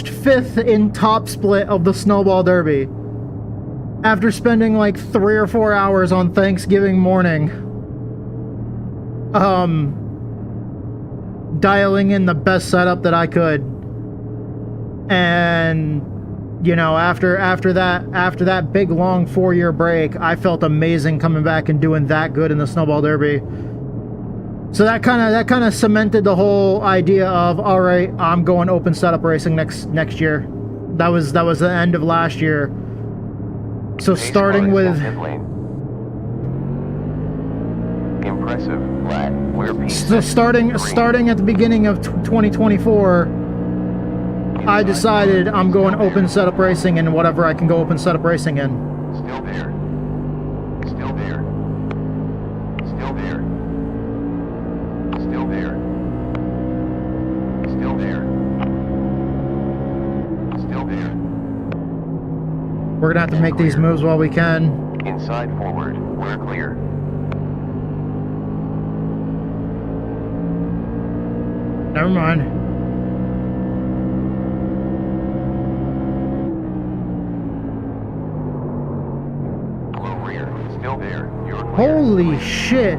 fifth in top split of the Snowball Derby after spending like 3 or 4 hours on Thanksgiving morning dialing in the best setup that I could. And you know, after that big long 4-year break, I felt amazing coming back and doing that good in the Snowball Derby. So that kind of cemented the whole idea of, all right, I'm going open setup racing next year. That was the end of last year. So starting with impressive flat where starting at the beginning of 2024, I decided I'm going open setup racing in whatever I can go open setup racing in. Still there. Still there. Still there. Still there. Still there. Still there. We're gonna have to make these moves while we can. Inside forward, we're clear. Never mind. Still there. You're clear. Holy shit.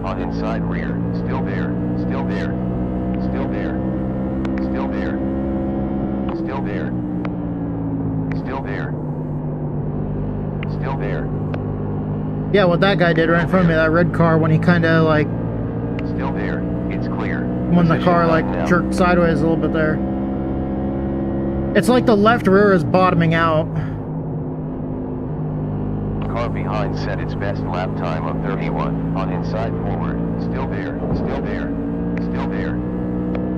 On inside rear. Still there. Still there. Still there. Still there. Still there. Still there. Still there. Yeah, what that guy did right in front of me, that red car, when he kind of like... Still there. It's clear. When the car like jerked sideways a little bit there. It's like the left rear is bottoming out. Car behind set its best lap time of 31 on inside forward. Still there. Still there. Still there.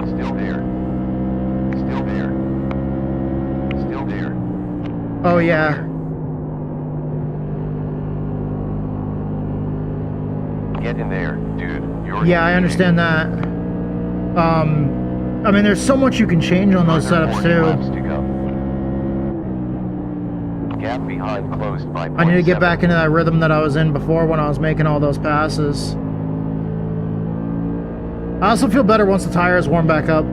Still there. Still there. Still there. Oh yeah. Get in there, dude. Yeah, I understand that. I mean, there's so much you can change on those setups too. Gap behind closed by I need to get back into that rhythm that I was in before when I was making all those passes. I also feel better once the tires warm back up.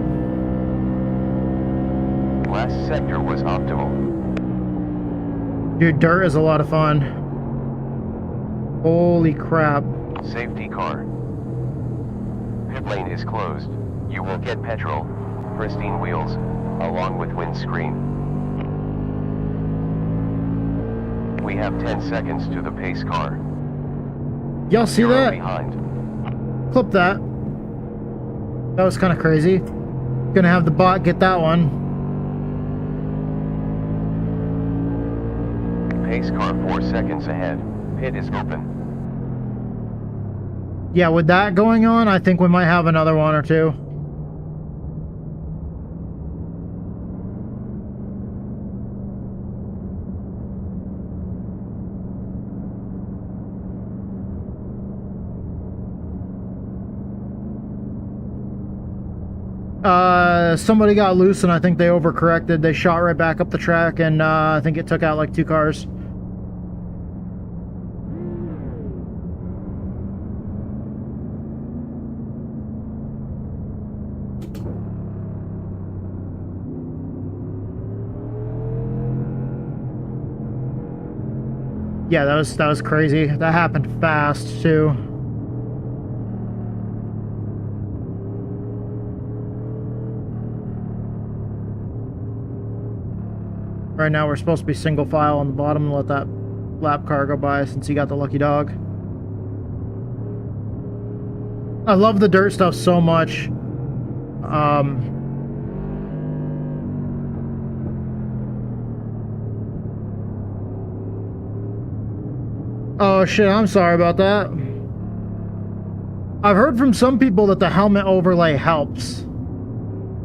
Last sector was optimal. Dude, dirt is a lot of fun. Holy crap. Safety car. Pit lane is closed. You will get petrol, pristine wheels, along with windscreen. We have 10 seconds to the pace car. Y'all see Zero that? Behind. Clip that. That was kind of crazy. Gonna have the bot get that one. Pace car 4 seconds ahead. Pit is open. Yeah, with that going on, I think we might have another one or two. Somebody got loose and I think they overcorrected. They shot right back up the track and I think it took out like 2 cars. Yeah, that was crazy. That happened fast too. Right now we're supposed to be single file on the bottom and let that lap car go by since he got the lucky dog. I love the dirt stuff so much. Oh shit, I'm sorry about that. I've heard from some people that the helmet overlay helps.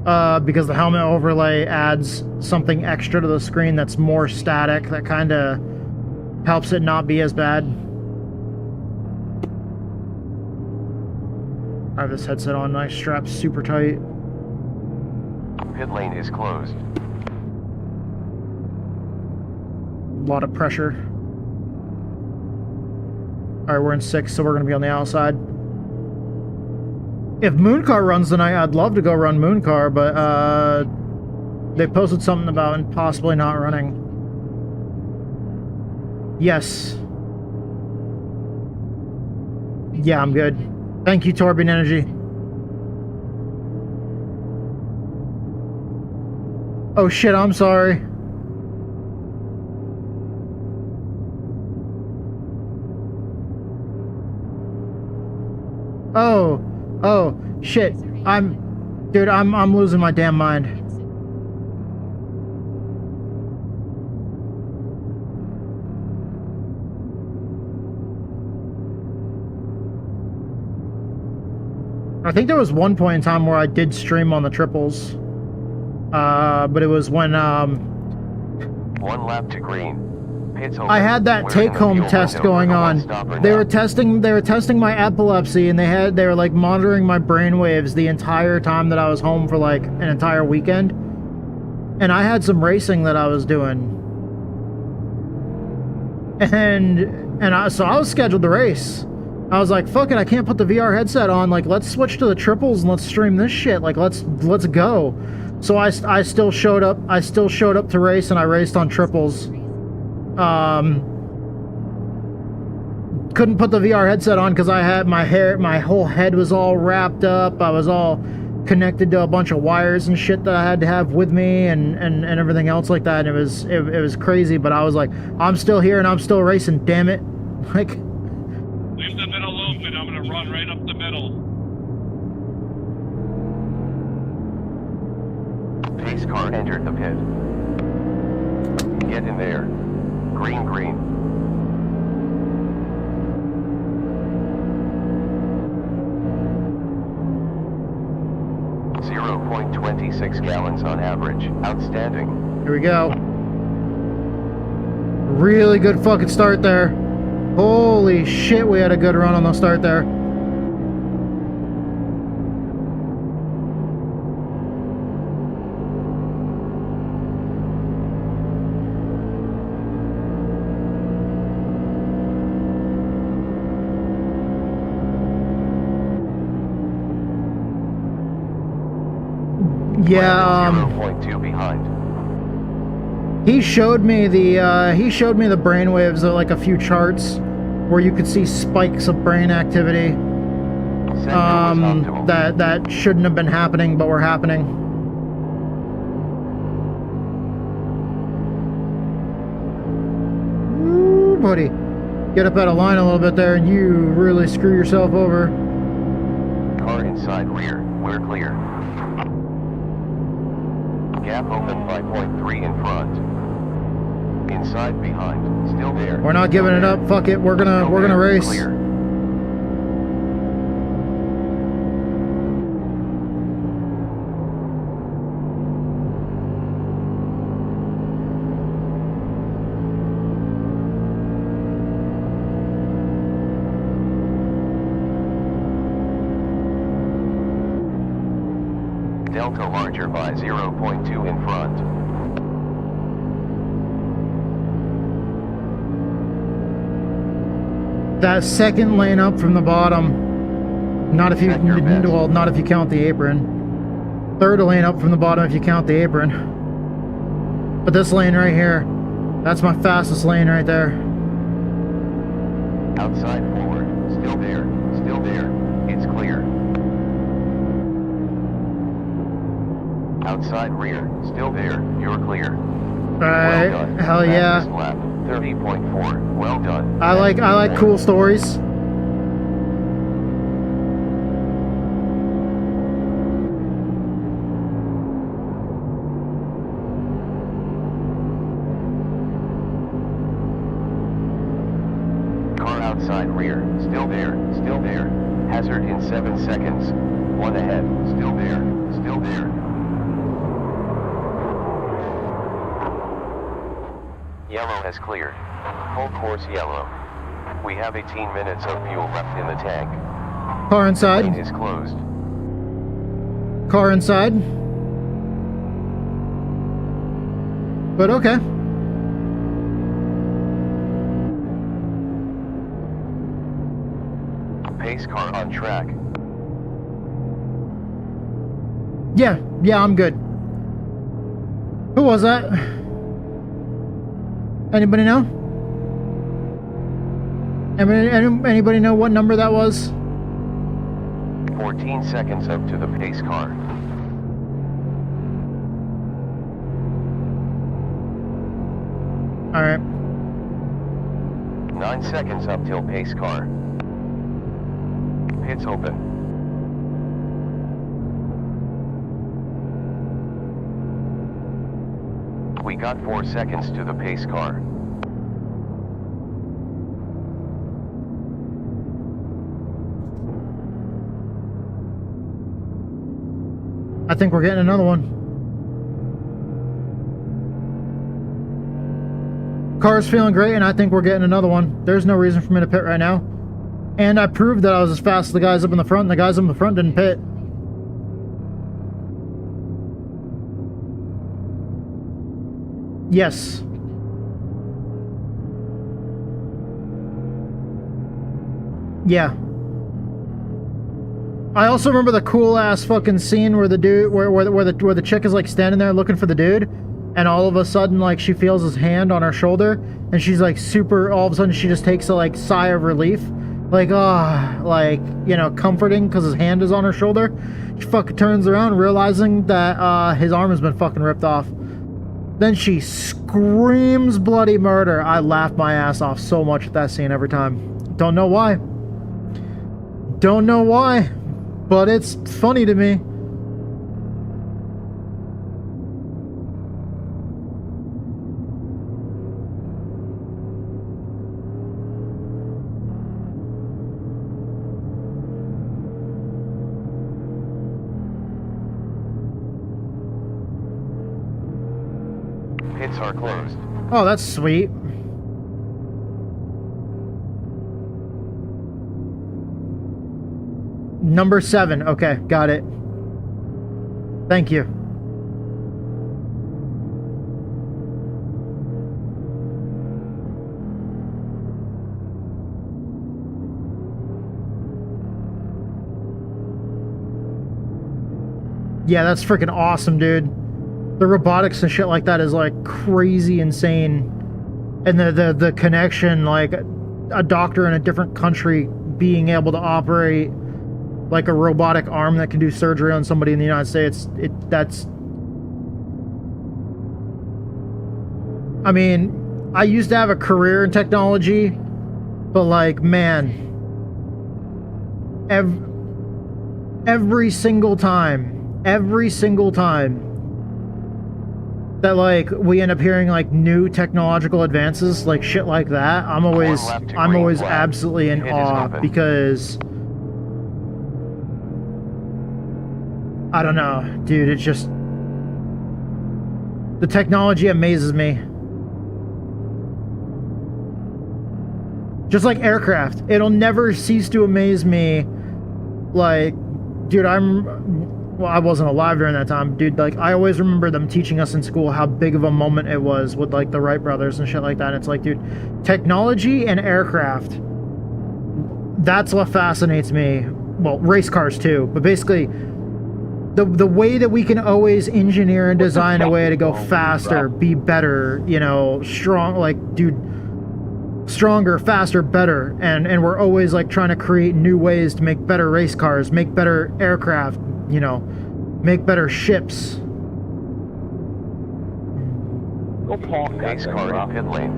Because the helmet overlay adds something extra to the screen that's more static, that kind of helps it not be as bad. I have this headset on, nice strap, super tight. Pit lane is closed. A lot of pressure. Alright, we're in 6th, so we're going to be on the outside. If MOONCAR runs tonight, I'd love to go run MOONCAR, but they posted something about possibly not running. Yes. Yeah, I'm good. Thank you, Torbian Energy. Oh shit, I'm sorry. Oh, shit. Dude, I'm losing my damn mind. I think there was one point in time where I did stream on the triples. But it was when, 1 lap to green. Pits open. I had that take-home test going on. They were testing my epilepsy, and they were like monitoring my brain waves the entire time that I was home for like an entire weekend. And I had some racing that I was doing. So I was scheduled to race. I was like, fuck it, I can't put the VR headset on. Like, let's switch to the triples and let's stream this shit. Like, let's go. So I still showed up. I still showed up to race, and I raced on triples. Couldn't put the VR headset on because I had my whole head was all wrapped up. I was all connected to a bunch of wires and shit that I had to have with me and everything else like that. And it was crazy, but I was like, I'm still here and I'm still racing, damn it. Like, Leave the middle open, I'm gonna run right up the middle. Pace car entered the pit. Get in there. Green, green. .26 gallons on average. Outstanding. here we go. Really good fucking start there. Holy shit, we had a good run on the start there. Yeah, 0.2 behind. he showed me the brainwaves of like a few charts where you could see spikes of brain activity that shouldn't have been happening but were happening. Ooh, buddy, get up out of line a little bit there and you really screw yourself over. Car inside rear, we're clear. Gap open 5.3 in front. Inside behind, still there. We're not giving it up. Fuck it. We're gonna race. Clear. Delta larger by 0.2 in front. That second lane up from the bottom. Not if you well, not if you count the apron. Third lane up from the bottom if you count the apron. But this lane right here, that's my fastest lane right there. Outside forward, still there, still there. It's clear. Outside rear, still there, you're clear. Alright, Well done. hell yeah. Fastest lap, 30.4, well done. I like cool stories. Car outside rear, still there, still there. Hazard in 7 seconds. One ahead, still there, still there. Yellow has cleared. Full course yellow. We have 18 minutes of fuel left in the tank. Car inside. Lane is closed. Car inside. But okay. Pace car on track. Yeah, I'm good. Who was that? Anybody know? Anybody know what number that was? 14 seconds up to the pace car. Alright. 9 seconds up till pace car. Pits open. We got 4 seconds to the pace car. I think we're getting another one. Car's feeling great, and I think we're getting another one. There's no reason for me to pit right now. And I proved that I was as fast as the guys up in the front, and the guys up in the front didn't pit. Yes. Yeah. I also remember the cool ass fucking scene where the dude, where the chick is like standing there looking for the dude, and all of a sudden like she feels his hand on her shoulder, and she's like super. All of a sudden she just takes a like sigh of relief, like like you know, comforting because his hand is on her shoulder. She fucking turns around realizing that his arm has been fucking ripped off. Then she screams bloody murder. I laughed my ass off so much at that scene every time. Don't know why. Don't know why. But it's funny to me. Pits are closed. Oh, that's sweet. Number 7. Okay, got it. Thank you. Yeah, that's freaking awesome, dude. The robotics and shit like that is like crazy insane. And the connection, like a doctor in a different country being able to operate like a robotic arm that can do surgery on somebody in the United States, that's... I mean, I used to have a career in technology, but like, man, every single time that like we end up hearing like new technological advances, like shit like that, I'm always absolutely in awe, because I don't know, dude, it's just, the technology amazes me. Just like aircraft, it'll never cease to amaze me. Like, dude, well, I wasn't alive during that time, dude. Like, I always remember them teaching us in school how big of a moment it was with like the Wright brothers and shit like that. It's like, dude, technology and aircraft, that's what fascinates me. Well, race cars too, but basically the way that we can always engineer and design a way to go faster, be better, you know, strong, like, dude, stronger, faster, better, and we're always like trying to create new ways to make better race cars, make better aircraft, you know, make better ships. Go park pace car in pit lane.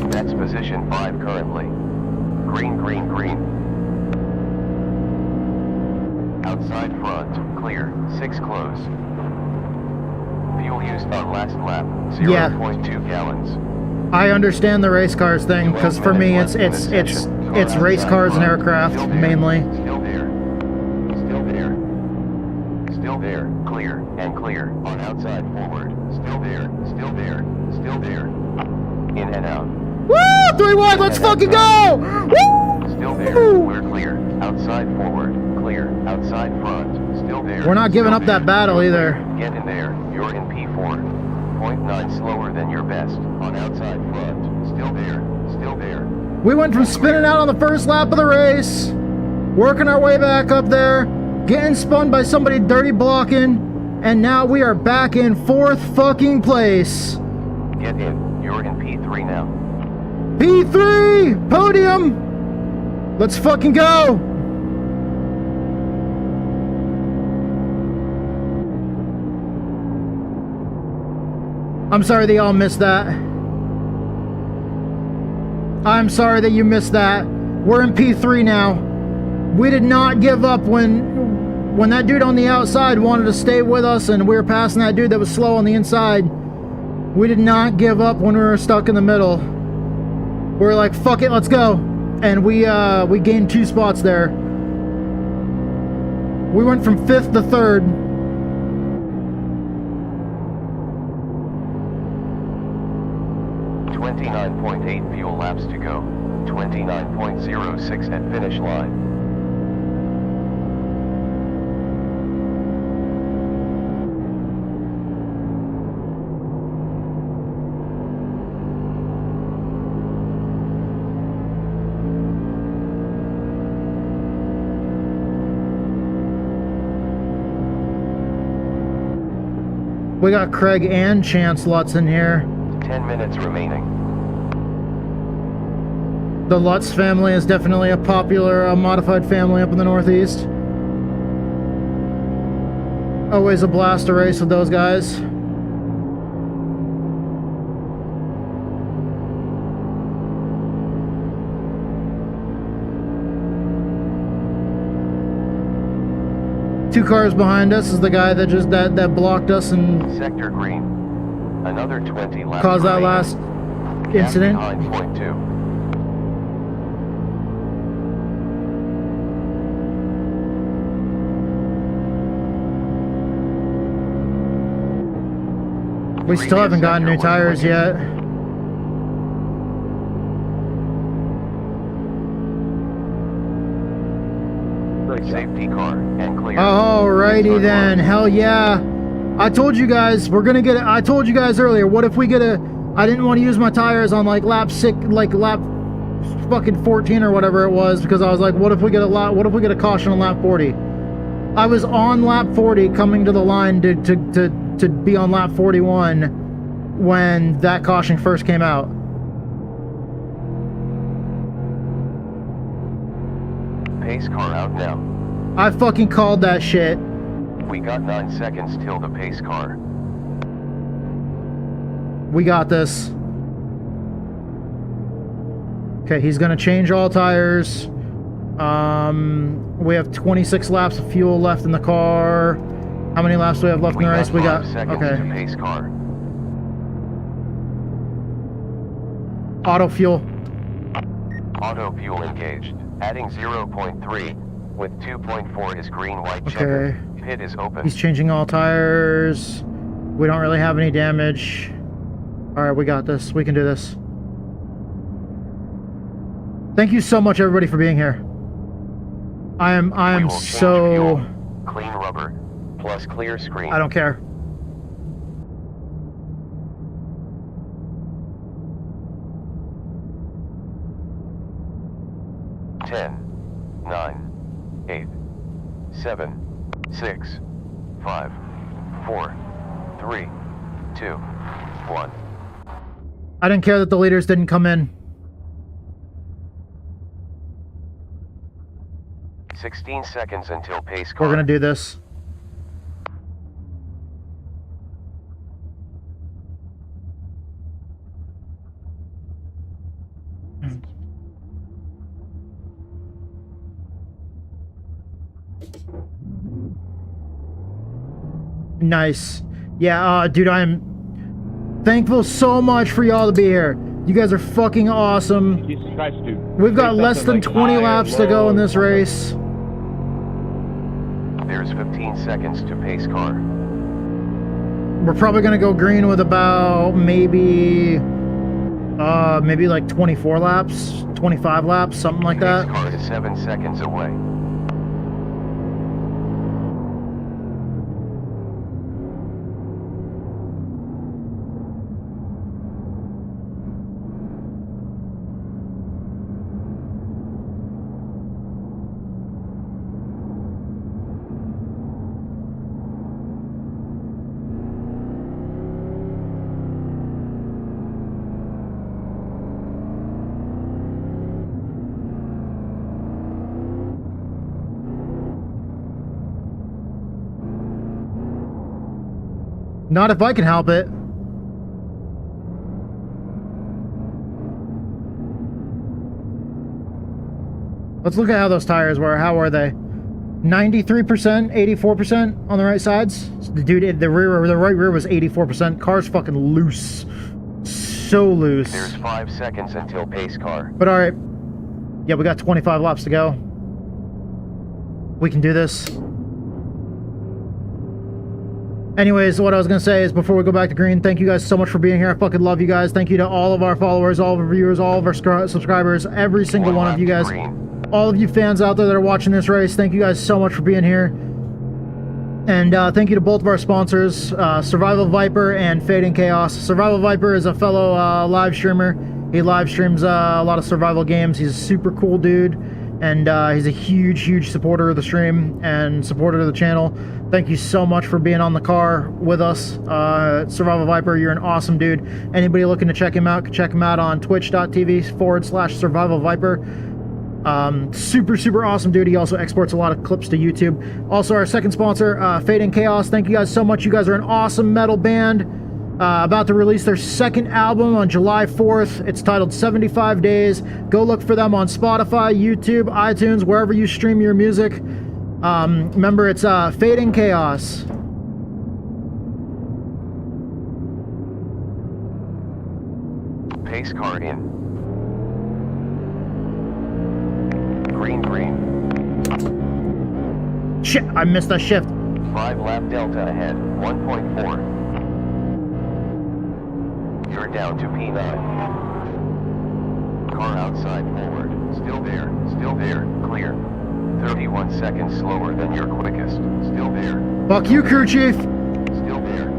That's position 5 currently. Green, green, green. Outside front, clear, 6 close. Fuel used on last lap, 0.2 gallons. I understand the race cars thing, because for me it's race cars and aircraft mainly. Still there, clear and clear, on outside forward, still there, in and out. Woo! 3 wide, let's fucking go! Woo! Still there, we're clear, outside forward, clear, outside front, still there. We're not giving up that battle either. Get in there, you're in P4. 0.9 slower than your best, on outside front, still there. We went from spinning out on the first lap of the race, working our way back up there, getting spun by somebody dirty blocking, and now we are back in 4th fucking place. Get in, you're in P3 now. P3! Podium! Let's fucking go! I'm sorry that y'all missed that. I'm sorry that you missed that. We're in P3 now. We did not give up when that dude on the outside wanted to stay with us and we were passing that dude that was slow on the inside. We did not give up when we were stuck in the middle. We were like, fuck it, let's go. And we gained 2 spots there. We went from 5th to 3rd. 29.8 fuel laps to go. 29.06 at finish line. We got Craig and Chance Lutz in here. 10 minutes remaining. The Lutz family is definitely a popular modified family up in the Northeast. Always a blast to race with those guys. Two cars behind us is the guy that just that blocked us and sector green. Another 20 laps caused that last incident. Behind point 2. We still haven't gotten new tires yet. Safety car and clear. Alrighty then, hell yeah. I told you guys we're gonna get it. I told you guys earlier, what if we get a, I didn't want to use my tires on like lap 6, like lap fucking 14 or whatever it was, because I was like, what if we get a caution on lap 40? I was on lap 40 coming to the line to be on lap 41 when that caution first came out. Pace car out now. I fucking called that shit. We got 9 seconds till the pace car. We got this. Okay, he's gonna change all tires. We have 26 laps of fuel left in the car. How many laps do we have left in the race? We got 5 seconds okay. to pace car. Auto fuel. Auto fuel engaged. Adding 0.3 with 2.4 is green, white checker. Okay. Pit is open. He's changing all tires. We don't really have any damage. All right, we got this. We can do this. Thank you so much, everybody, for being here. I am We will change so... fuel, clean rubber, plus clear screen. I don't care. Ten, 9, 8, 7, 6, 5, 4, 3, 2, 1. I didn't care that the leaders didn't come in. 16 seconds until pace car. We're gonna do this. Nice. Yeah, dude, I'm thankful so much for y'all to be here. You guys are fucking awesome. Jesus Christ, dude. We've got Say less than something 20 like high, laps to go low, in this race. There's 15 seconds to pace car. We're probably gonna go green with about maybe like 24 laps, 25 laps, something like that. Pace car is 7 seconds away. Not if I can help it. Let's look at how those tires were. How were they? 93%, 84% on the right sides. Dude, the right rear was 84%. Car's fucking loose. So loose. There's 5 seconds until pace car. But alright. Yeah, we got 25 laps to go. We can do this. Anyways, what I was going to say is before we go back to green, thank you guys so much for being here. I fucking love you guys. Thank you to all of our followers, all of our viewers, all of our subscribers, every single one of you guys. All of you fans out there that are watching this race, thank you guys so much for being here. And thank you to both of our sponsors, Survival Viper and Fading Chaos. Survival Viper is a fellow live streamer. He live streams a lot of survival games. He's a super cool dude. And he's a huge supporter of the stream and supporter of the channel. Thank you so much for being on the car with us. Survival Viper, you're an awesome dude. Anybody looking to check him out, can check him out on twitch.tv/Survival Viper. Super awesome dude. He also exports a lot of clips to YouTube. Also, our second sponsor, Fading Chaos. Thank you guys so much. You guys are an awesome metal band. About to release their second album on July 4th. It's titled 75 Days. Go look for them on Spotify, YouTube, iTunes, wherever you stream your music. Remember, it's Fading Chaos. Pace car in. Green. Shit, I missed that shift. 5 lap delta ahead. 1.4. You're down to P9. Car outside forward. Still there. Clear. 31 seconds slower than your quickest. Still there. Fuck you, crew chief. Still there.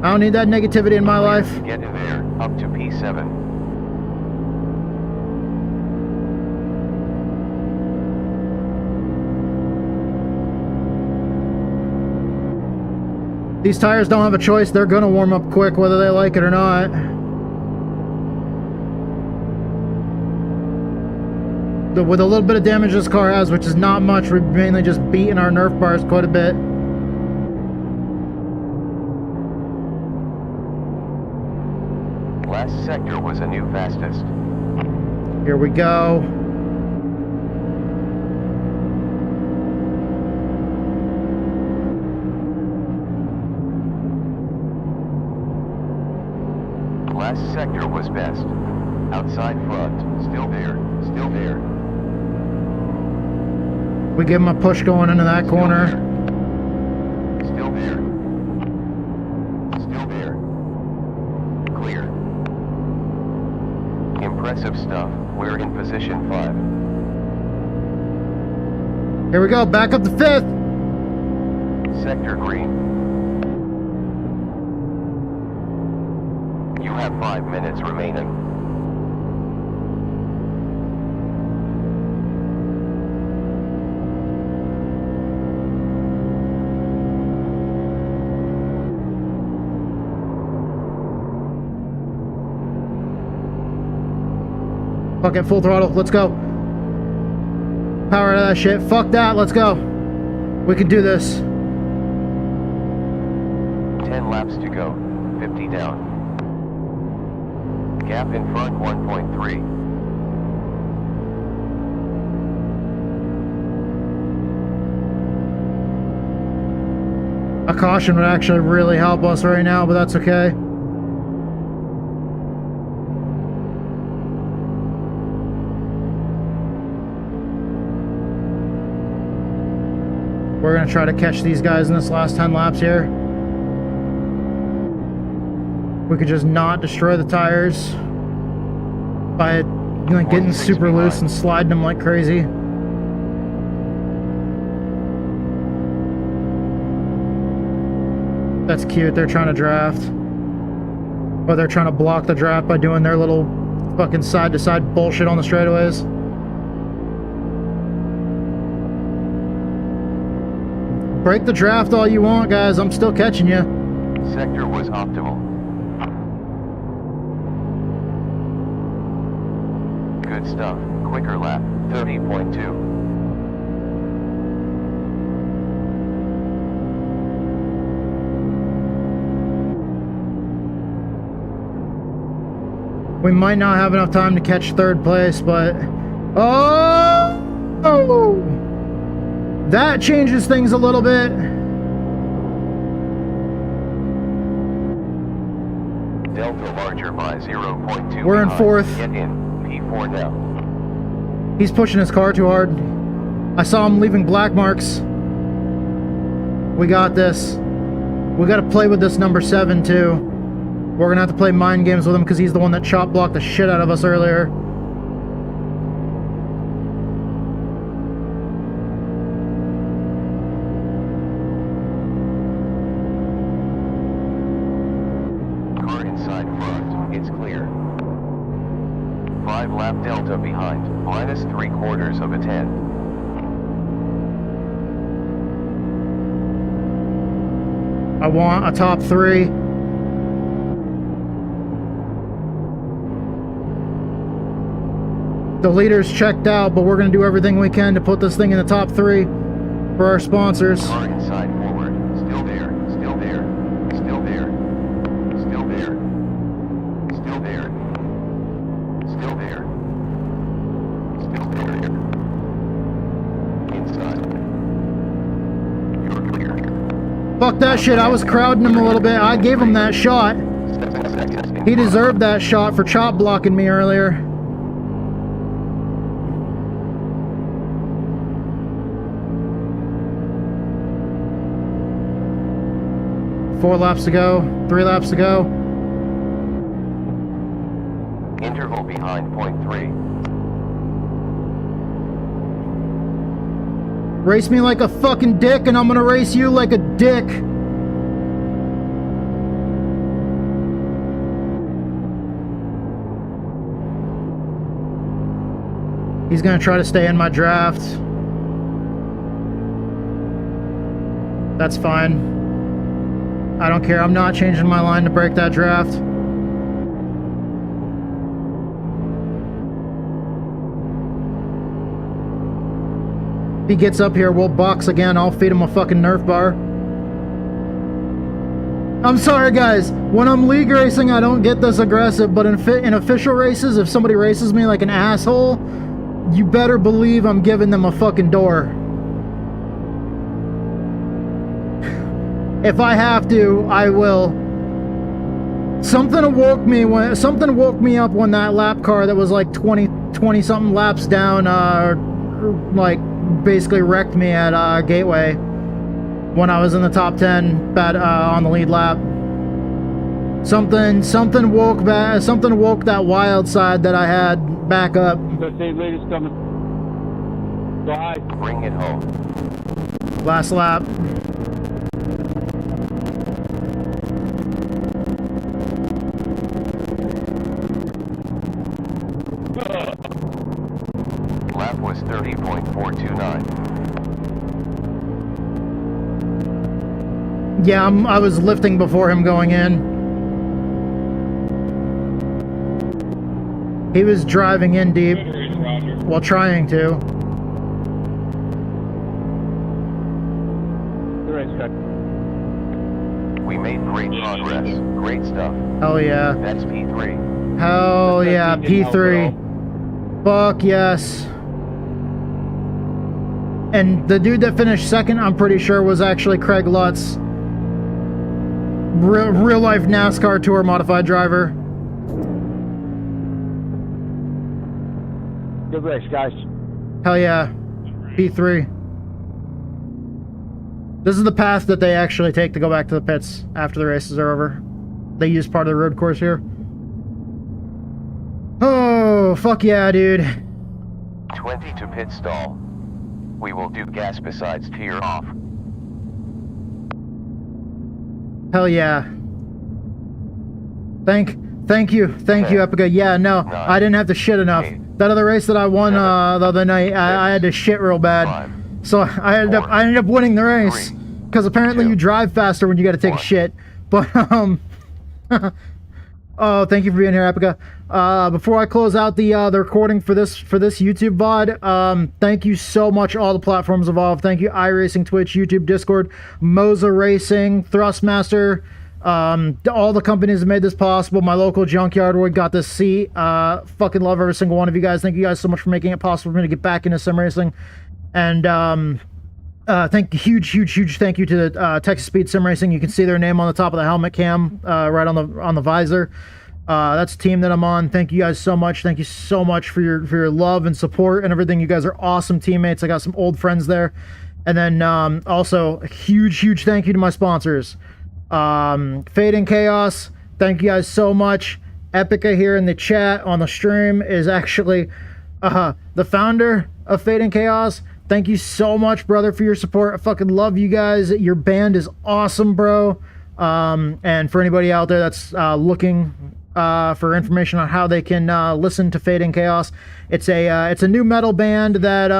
I don't need that negativity in my life. Get in there. Up to P7. These tires don't have a choice. They're gonna warm up quick whether they like it or not. With a little bit of damage this car has, which is not much, we're mainly just beating our Nerf bars quite a bit. Last sector was a new fastest. Here we go. Last sector was best. Outside front, still there, still there. We give him a push going into that corner. Still there. Still there. Clear. Impressive stuff. We're in position 5. Here we go, back up to 5th. Sector green. You have 5 minutes remaining. Fuck it, full throttle, let's go. Power out of that shit, fuck that, let's go. We can do this. 10 laps to go. 50 down. Gap in front 1.3. A caution would actually really help us right now, but that's okay. We're gonna try to catch these guys in this last 10 laps here. We could just not destroy the tires by like getting super loose and sliding them like crazy. That's cute, they're trying to draft. Or they're trying to block the draft by doing their little fucking side-to-side bullshit on the straightaways. Break the draft all you want, guys. I'm still catching you. Sector was optimal. Good stuff. Quicker lap. 30.2. We might not have enough time to catch 3rd place, but... Oh! That changes things a little bit. Delta larger by 0.2. We're in 4th. Get in. P4 now. He's pushing his car too hard. I saw him leaving black marks. We got this. We got to play with this number 7 too. We're going to have to play mind games with him because he's the one that chop blocked the shit out of us earlier. Car inside front. It's clear. 5 lap delta behind. Minus 3/4 of a 10. I want a top 3. The leader's checked out, but we're going to do everything we can to put this thing in the top 3 for our sponsors. Car inside forward. Still there. Still there. Still there. Still there. Still there. Still there. Still there. Inside. You're clear. Fuck that shit, I was crowding him a little bit. I gave him that shot. 7 seconds. He deserved that shot for chop blocking me earlier. Four laps to go, 3 laps to go. Interval behind .3. Race me like a fucking dick and I'm gonna race you like a dick. He's gonna try to stay in my draft. That's fine. I don't care, I'm not changing my line to break that draft. If he gets up here, we'll box again. I'll feed him a fucking Nerf bar. I'm sorry, guys. When I'm league racing, I don't get this aggressive, but in official races, if somebody races me like an asshole, you better believe I'm giving them a fucking door. If I have to, I will. Something woke me up when that lap car that was like 20 something laps down, like basically wrecked me at Gateway when I was in the top 10 on the lead lap. Something woke that wild side that I had back up. The same lady's coming. Go high. Bring it home. Last lap. Lap was 30.429. Yeah, I was lifting before him going in. He was driving in deep while trying to. We made great progress. Great stuff. Hell yeah. That's P3. Hell yeah, P3. Fuck yes. And the dude that finished second, I'm pretty sure, was actually Craig Lutz. Real life NASCAR Tour modified driver. Good race, guys. Hell yeah. P3. This is the path that they actually take to go back to the pits after the races are over. They use part of the road course here. Oh, fuck yeah, dude. 20 to pit stall. We will do gas besides tear off. Hell yeah. Thank you, Epica. Yeah, no, I didn't have to shit enough. That other race that I won the other night, I had to shit real bad. So I ended up winning the race because apparently you drive faster when you got to take a shit. But oh, thank you for being here, Epica. Before I close out the recording for this YouTube VOD, thank you so much, all the platforms involved. Thank you, iRacing, Twitch, YouTube, Discord, Moza Racing, Thrustmaster, all the companies that made this possible. My local junkyard where we got this seat. Fucking love every single one of you guys. Thank you guys so much for making it possible for me to get back into sim racing. And huge thank you to the Texas Speed Sim Racing. You can see their name on the top of the helmet cam, right on the visor. That's the team that I'm on. Thank you guys so much. Thank you so much for your love and support and everything. You guys are awesome teammates. I got some old friends there. And then also a huge thank you to my sponsors. Fade and Chaos, thank you guys so much. Epica here in the chat on the stream is actually the founder of Fade and Chaos. Thank you so much, brother, for your support. I fucking love you guys. Your band is awesome, bro. And for anybody out there that's looking for information on how they can listen to Fade and Chaos, it's a new metal band that's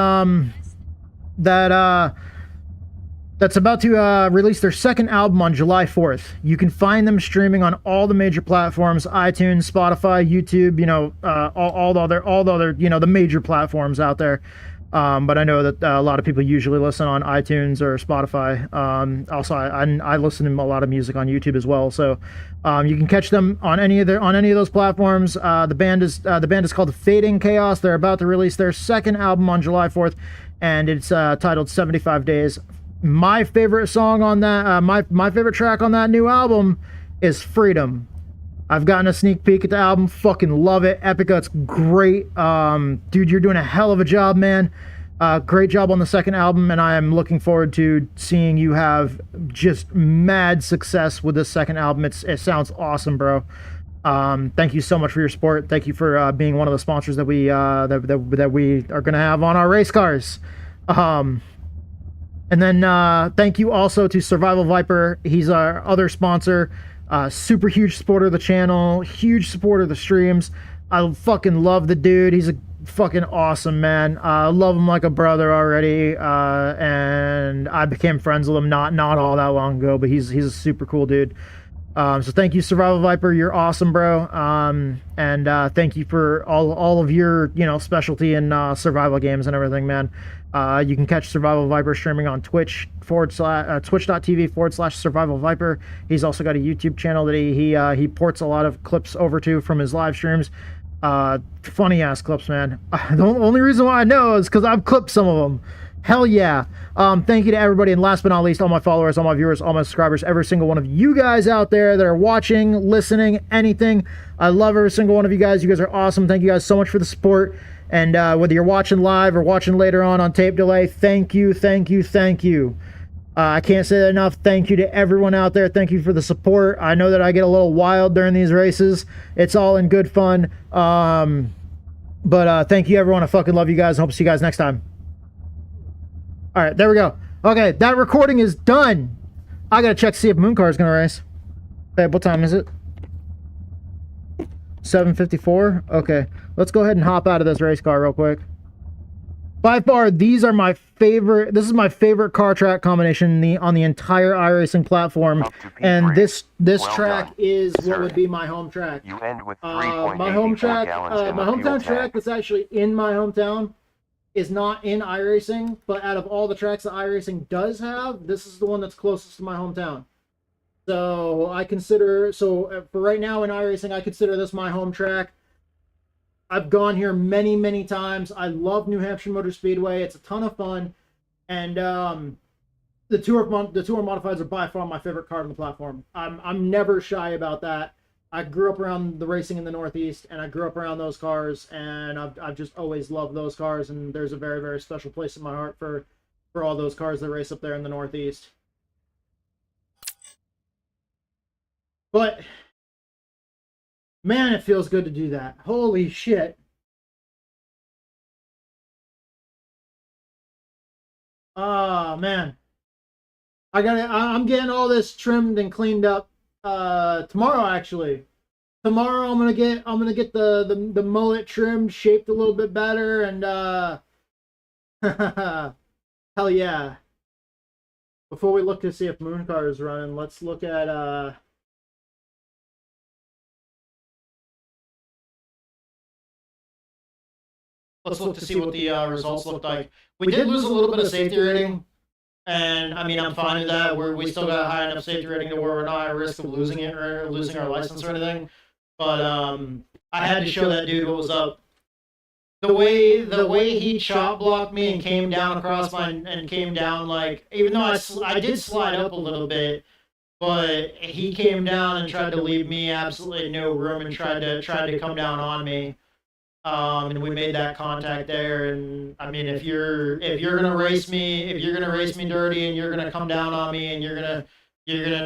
about to release their second album on July 4th. You can find them streaming on all the major platforms: iTunes, Spotify, YouTube. You know, all the other the major platforms out there. But I know that a lot of people usually listen on iTunes or Spotify. Also, I listen to a lot of music on YouTube as well. So you can catch them on any of those platforms. The band is called Fading Chaos. They're about to release their second album on July 4th, and it's titled 75 Days. My favorite song on that, my favorite track on that new album is Freedom. I've gotten a sneak peek at the album. Fucking love it. Epica, it's great. Dude, you're doing a hell of a job, man. Great job on the second album, and I am looking forward to seeing you have just mad success with this second album. It sounds awesome, bro. Thank you so much for your support. Thank you for being one of the sponsors that we that we are gonna have on our race cars. And then thank you also to Survival Viper. He's our other sponsor. Super huge supporter of the channel, huge supporter of the streams. I fucking love the dude. He's a fucking awesome man. I love him like a brother already, and I became friends with him not all that long ago, but he's a super cool dude. So thank you, Survival Viper. You're awesome, bro. And thank you for all of your, you know, specialty in survival games and everything, man. You can catch Survival Viper streaming on Twitch twitch.tv/Survival Viper. He's also got a YouTube channel that he ports a lot of clips over to from his live streams. Funny ass clips, man. The only reason why I know is because I've clipped some of them. Hell yeah. Thank you to everybody, and last but not least, all my followers, all my viewers, all my subscribers, every single one of you guys out there that are watching, listening, anything. I love every single one of you guys. You guys are awesome. Thank you guys so much for the support. And whether you're watching live or watching later on tape delay, thank you, thank you, thank you. I can't say that enough. Thank you to everyone out there. Thank you for the support. I know that I get a little wild during these races. It's all in good fun. But thank you, everyone. I fucking love you guys. I hope to see you guys next time. All right, there we go. Okay, that recording is done. I gotta check to see if MOONCAR is gonna race. Okay, what time is it? 7:54. Okay, let's go ahead and hop out of this race car real quick. By far, these are my favorite. This is my favorite car track combination on the entire iRacing platform. And this track is what would be my home track. You end with My home track, my hometown track that's actually in my hometown is not in iRacing, but out of all the tracks that iRacing does have, this is the one that's closest to my hometown. So I consider, for right now in iRacing, I consider this my home track. I've gone here many, many times. I love New Hampshire Motor Speedway. It's a ton of fun. And the Tour Modifieds are by far my favorite car on the platform. I'm never shy about that. I grew up around the racing in the Northeast, and I grew up around those cars, and I've just always loved those cars, and there's a very, very special place in my heart for all those cars that race up there in the Northeast. But, man, it feels good to do that. Holy shit. Oh, man. I'm getting all this trimmed and cleaned up tomorrow, actually. Tomorrow I'm gonna get the mullet trimmed, shaped a little bit better, and hell yeah. Before we look to see if MOONCAR is running, let's look at let's look to see what the results look like. We did lose a little bit of safety rating. And I mean, I'm fine with that. We still got a high enough safety rating to where we're not at risk of losing it or losing our license or anything. But I had to show that dude what was up. The way he chop blocked me and came down across and came down, like, even though I did slide up a little bit, but he came down and tried to leave me absolutely no room and tried to come down on me. And we made that contact there, and I mean, if you're gonna race me dirty, and you're gonna come down on me, and you're gonna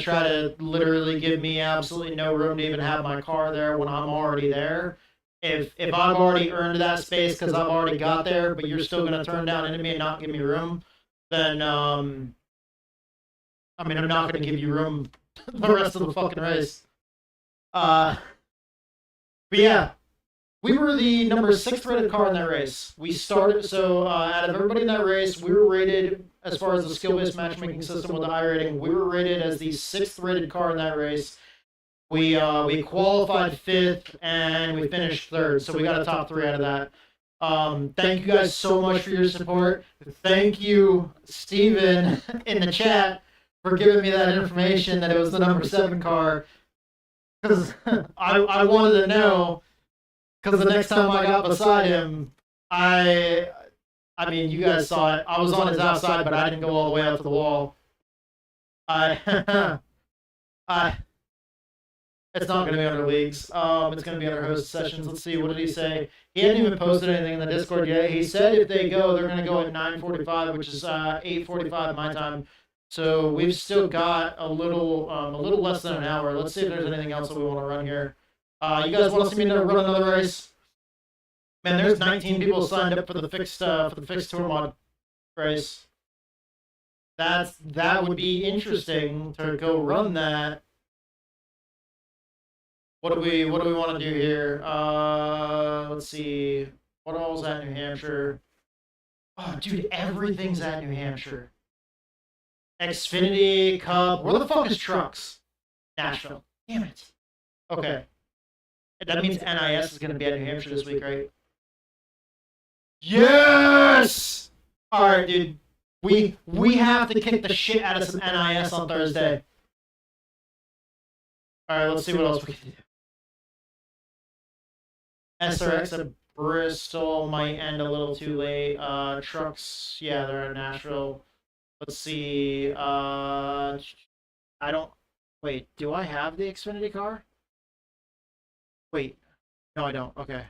try to literally give me absolutely no room to even have my car there when I'm already there. If I've already earned that space because I've already got there, but you're still gonna turn down into me and not give me room, then I mean, I'm not gonna give you room the rest of the fucking race. But yeah. We were the number 6 rated car in that race. We started, so out of everybody in that race, we were rated, as far as the skill-based matchmaking system with the iRating, we were rated as the 6th rated car in that race. We qualified 5th, and we finished 3rd, so we got a top 3 out of that. Thank you guys so much for your support. Thank you, Steven, in the chat, for giving me that information that it was the number 7 car, because I wanted to know. Because the next time I got beside him, I mean, you guys saw it. I was on his outside, but I didn't go all the way out to the wall. It's not going to be under leagues. It's going to be under host sessions. Let's see, what did he say? He hadn't even posted anything in the Discord yet. He said if they go, they're going to go at 9:45, which is 8:45 my time. So we've still got a little less than an hour. Let's see if there's anything else that we want to run here. You guys want to see me run another race? Man, there's 19 people signed up for the fixed tour mod race. That would be interesting to go run that. What do we want to do here? Let's see. What all's at New Hampshire? Oh, dude, everything's at New Hampshire. Xfinity, Cup. Where the fuck is Trucks? Nashville. Damn it. Okay. That means NIS is going to be at New Hampshire this week, right? Yes! Alright, dude. We have to kick the shit out of some NIS on Thursday. Alright, let's see what else we can do. SRX at Bristol might end a little too late. Trucks, yeah, they're at Nashville. Let's see. I don't. Wait, do I have the Xfinity car? Wait. No, I don't. Okay.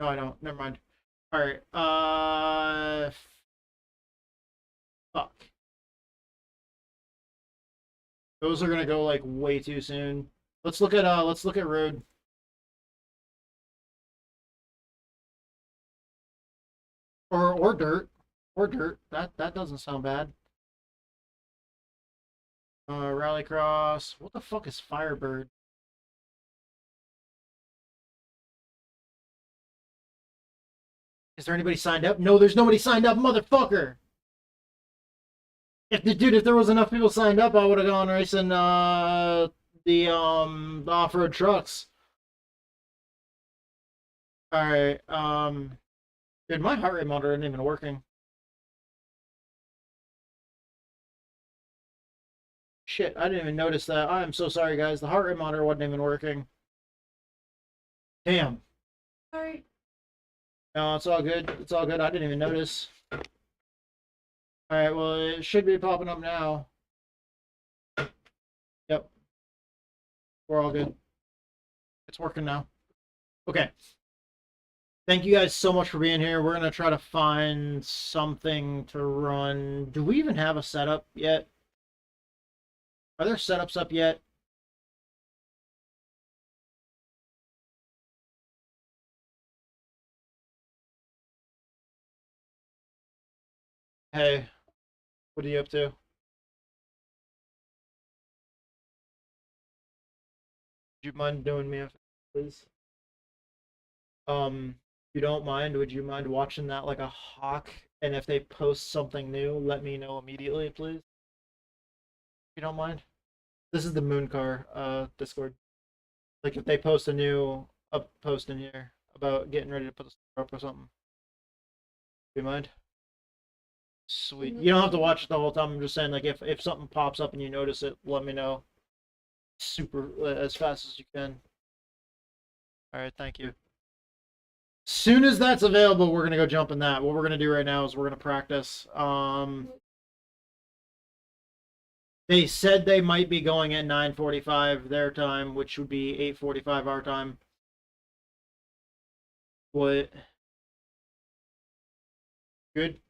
No, I don't. Never mind. Alright. Fuck. Those are gonna go like way too soon. Let's look at road. Or dirt. Or dirt. That doesn't sound bad. Rallycross. What the fuck is Firebird? Is there anybody signed up? No, there's nobody signed up, motherfucker! If there was enough people signed up, I would have gone racing the off-road trucks. Alright, dude, my heart rate monitor isn't even working. Shit, I didn't even notice that. I am so sorry, guys. The heart rate monitor wasn't even working. Damn. Sorry. No, it's all good. It's all good. I didn't even notice. Alright, well, it should be popping up now. Yep. We're all good. It's working now. Okay. Thank you guys so much for being here. We're going to try to find something to run. Do we even have a setup yet? Are there setups up yet? Hey, what are you up to? Would you mind doing me a favor, please? If you don't mind, would you mind watching that like a hawk? And if they post something new, let me know immediately, please. If you don't mind. This is the MOONCAR Discord. Like if they post a new post in here about getting ready to put the store up or something. Do you mind? Sweet. You don't have to watch it the whole time. I'm just saying, like, if something pops up and you notice it, let me know. Super as fast as you can. All right, thank you. Soon as that's available, we're gonna go jump in that. What we're gonna do right now is we're gonna practice. They said they might be going at 9:45 their time, which would be 8:45 our time. What? Good.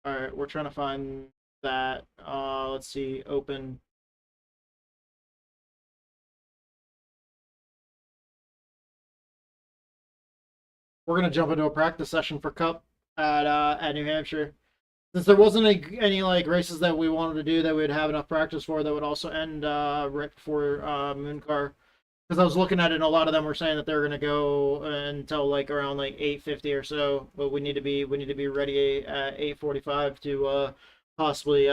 All right, we're trying to find that. Let's see, open. We're gonna jump into a practice session for Cup at New Hampshire. Since there wasn't any like races that we wanted to do that we'd have enough practice for, that would also end right before MOONCAR. Because I was looking at it, and a lot of them were saying that they're gonna go until like around like 8:50 or so. But we need to be ready at 8:45 to possibly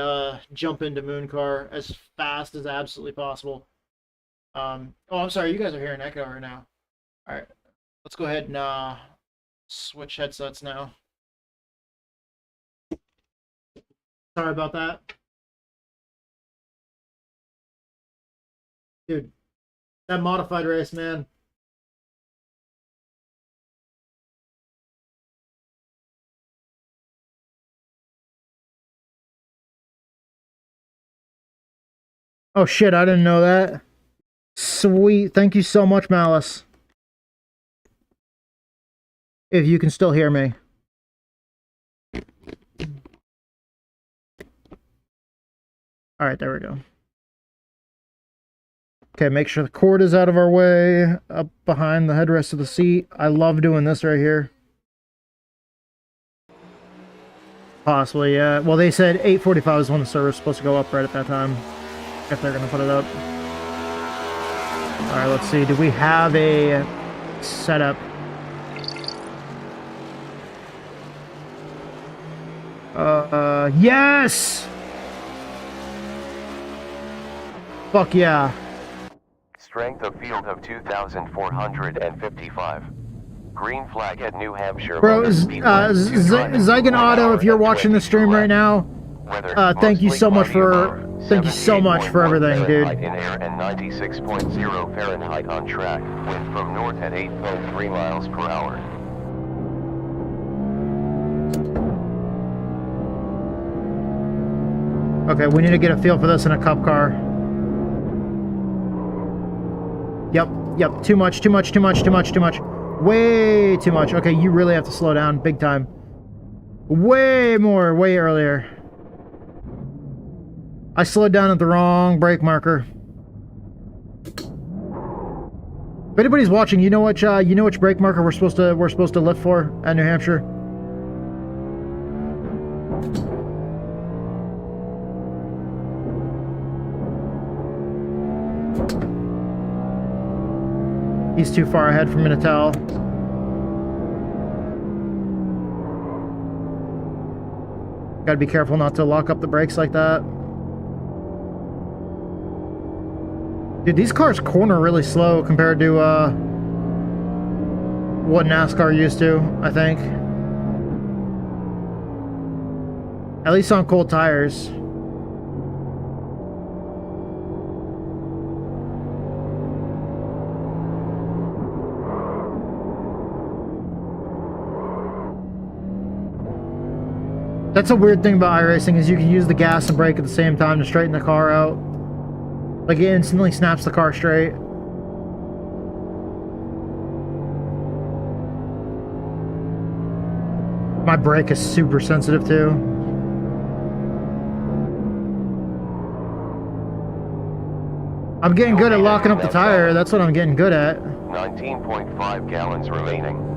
jump into MOONCAR as fast as absolutely possible. Oh, I'm sorry, you guys are hearing echo right now. All right, let's go ahead and switch headsets now. Sorry about that. Dude, that modified race, man. Oh shit, I didn't know that. Sweet. Thank you so much, Malice. If you can still hear me. All right, there we go. Okay, make sure the cord is out of our way, up behind the headrest of the seat. I love doing this right here. Possibly, yeah. Well, they said 8:45 is when the server's supposed to go up right at that time, if they're going to put it up. All right, let's see. Do we have a setup? Yes! Fuck yeah. Strength of field of 2,455. Green flag at New Hampshire. Bro, Zygon Auto, if you're watching the stream right now, thank you so much for everything, dude. In air and 96.0 Fahrenheit on track. Wind from north at 8.3 miles per hour. Okay, we need to get a feel for this in a cup car. Yep, too much. Way too much. Okay, you really have to slow down, big time. Way earlier. I slowed down at the wrong brake marker. If anybody's watching, you know which brake marker we're supposed to lift for at New Hampshire? He's too far ahead for me to tell. Gotta be careful not to lock up the brakes like that. Dude, these cars corner really slow compared to what NASCAR used to, I think. At least on cold tires. That's a weird thing about iRacing, is you can use the gas and brake at the same time to straighten the car out. Like, it instantly snaps the car straight. My brake is super sensitive too. I'm getting good at locking up the tire. That's what I'm getting good at. 19.5 gallons remaining.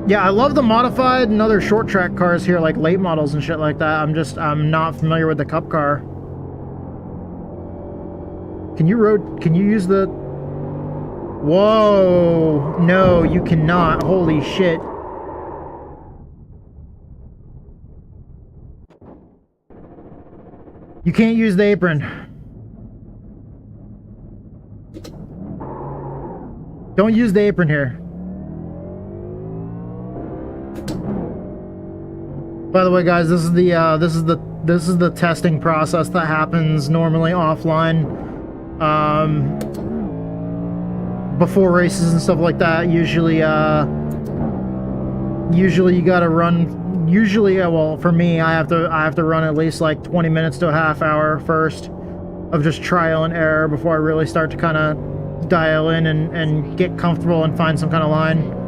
Yeah, I love the modified and other short track cars here, like late models and shit like that. I'm not familiar with the cup car. Can you use the... Whoa, no, you cannot. Holy shit. You can't use the apron. Don't use the apron here. By the way, guys, this is the testing process that happens normally offline, before races and stuff like that. Usually you gotta run. Well, for me, I have to run at least like 20 minutes to a half hour first of just trial and error before I really start to kind of dial in and get comfortable and find some kind of line.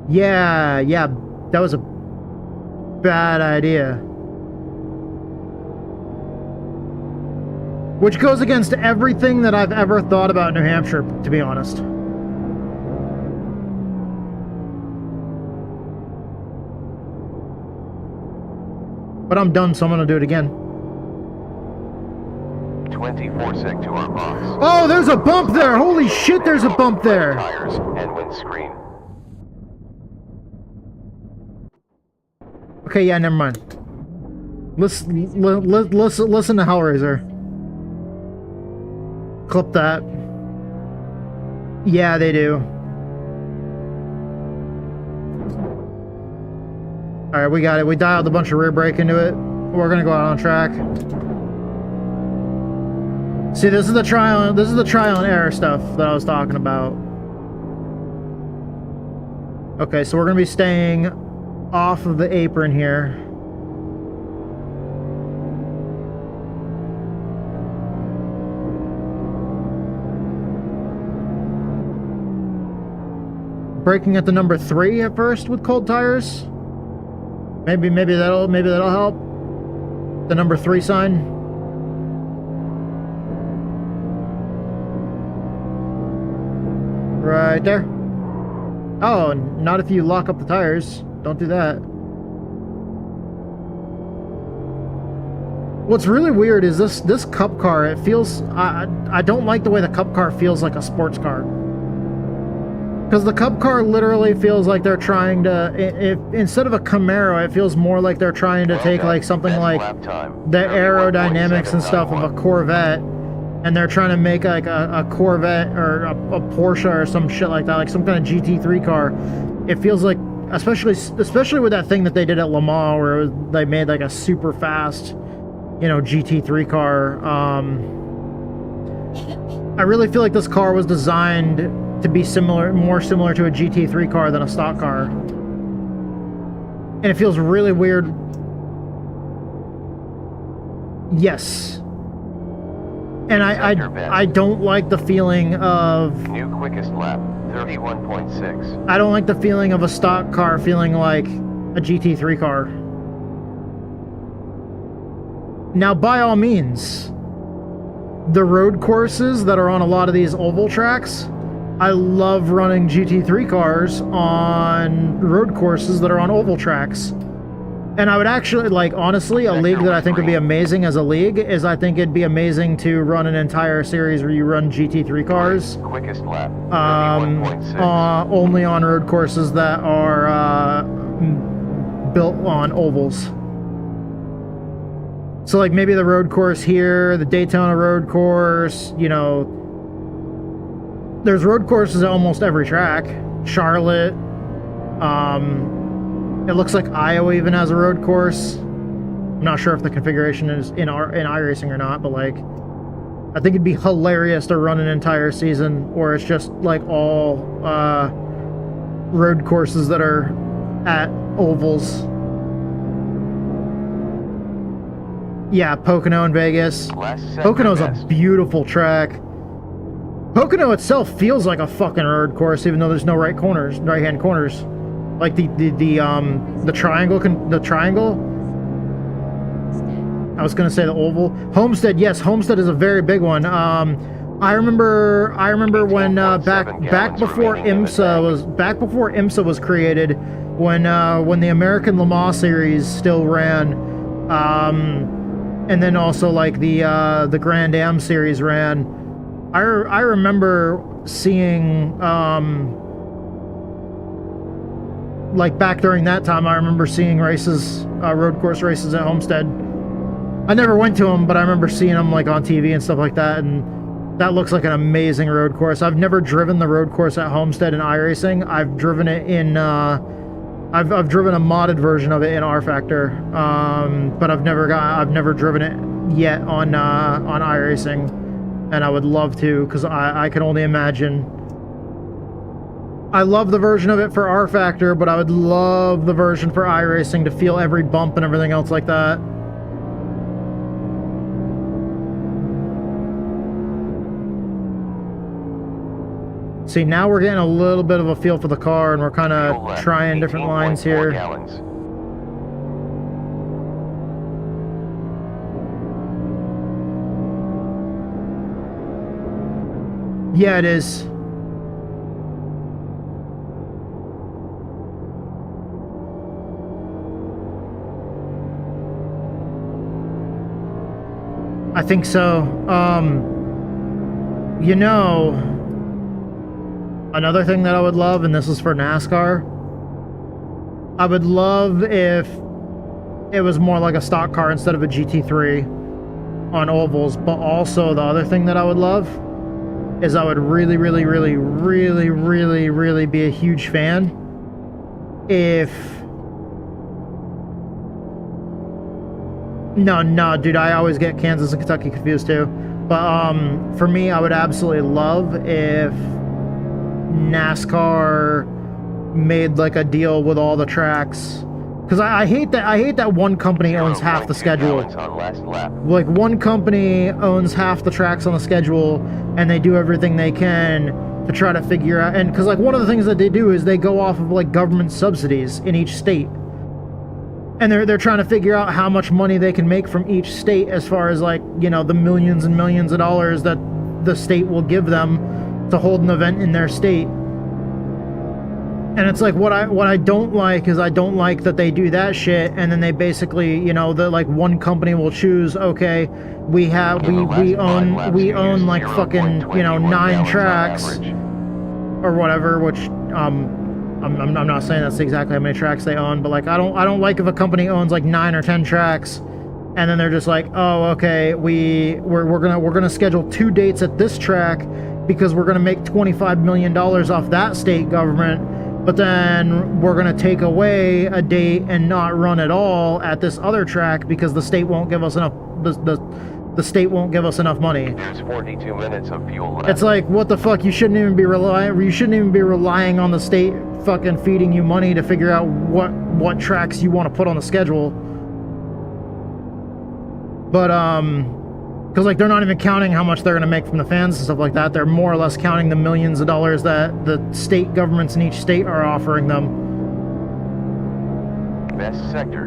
Yeah, that was a bad idea. Which goes against everything that I've ever thought about New Hampshire, to be honest. But I'm done, so I'm gonna do it again. 24 sec to our box. Oh, there's a bump there! Holy shit, there's a bump there! Tires and windscreen. Okay, yeah, never mind. Listen to Hellraiser. Clip that. Yeah, they do. Alright, we got it. We dialed a bunch of rear brake into it. We're gonna go out on track. See, this is the trial and error stuff that I was talking about. Okay, so we're gonna be staying off of the apron here. Braking at the number 3 at first with cold tires. Maybe that'll help. The number 3 sign. Right there. Oh, not if you lock up the tires. Don't do that. What's really weird is this Cup car. It feels I don't like the way the Cup car feels like a sports car. Because the Cup car literally feels like they're trying to, instead of a Camaro, it feels more like they're trying to take like something like the aerodynamics and stuff of a Corvette, and they're trying to make like a Corvette or a Porsche or some shit like that, like some kind of GT3 car. It feels like, especially with that thing that they did at Le Mans, where they made like a super fast, you know, GT3 car. I really feel like this car was designed to be more similar to a GT3 car than a stock car. And it feels really weird. Yes. And I don't like the feeling of... New quickest lap, 31.6. I don't like the feeling of a stock car feeling like a GT3 car. Now, by all means, the road courses that are on a lot of these oval tracks, I love running GT3 cars on road courses that are on oval tracks. And I would actually, like, honestly, a league that I think would be amazing as a league is I think it'd be amazing to run an entire series where you run GT3 cars. Quickest lap, only on road courses that are built on ovals. So, like, maybe the road course here, the Daytona road course, you know... There's road courses at almost every track. Charlotte. It looks like Iowa even has a road course. I'm not sure if the configuration is in iRacing or not, but like, I think it'd be hilarious to run an entire season, or it's just like all road courses that are at ovals. Yeah, Pocono in Vegas. Pocono's a beautiful track. Pocono itself feels like a fucking road course, even though there's no right-hand corners. Like the triangle. I was gonna say the oval. Homestead, yes, Homestead is a very big one. I remember when back before IMSA was created, when the American Le Mans series still ran, and then also like the Grand Am series ran. I remember seeing, like back during that time, I remember seeing races, road course races at Homestead. I never went to them, but I remember seeing them like on TV and stuff like that, and that looks like an amazing road course. I've never driven the road course at Homestead in iRacing. I've driven it in, I've driven a modded version of it in R Factor, but I've never driven it yet on iRacing. And I would love to, because I can only imagine. I love the version of it for R Factor, but I would love the version for iRacing to feel every bump and everything else like that. See, now we're getting a little bit of a feel for the car, and we're kind of trying different lines here. Gallons. Yeah, it is. I think so. You know, another thing that I would love, and this is for NASCAR, I would love if it was more like a stock car instead of a GT3 on ovals. But also the other thing that I would love is I would really be a huge fan if... No, dude, I always get Kansas and Kentucky confused too. But for me, I would absolutely love if NASCAR made like a deal with all the tracks. Because I hate that one company owns half the schedule. Like, one company owns half the tracks on the schedule, and they do everything they can to try to figure out. And because like one of the things that they do is they go off of like government subsidies in each state, and they're trying to figure out how much money they can make from each state, as far as like, you know, the millions and millions of dollars that the state will give them to hold an event in their state. And it's like what I don't like is I don't like that they do that shit, and then they basically, you know, the like one company will choose, okay, we own like fucking, you know, 9 tracks or whatever, which I'm not saying that's exactly how many tracks they own, but like I don't like if a company owns like 9 or 10 tracks, and then they're just like, oh, okay, we're gonna schedule 2 dates at this track because we're gonna make $25 million off that state government. But then we're going to take away a date and not run at all at this other track because the state won't give us enough. The state won't give us enough money. There's 42 minutes of fuel left. It's like, what the fuck? You shouldn't even be relying on the state fucking feeding you money to figure out what tracks you want to put on the schedule. But because like they're not even counting how much they're going to make from the fans and stuff like that. They're more or less counting the millions of dollars that the state governments in each state are offering them. Best sector.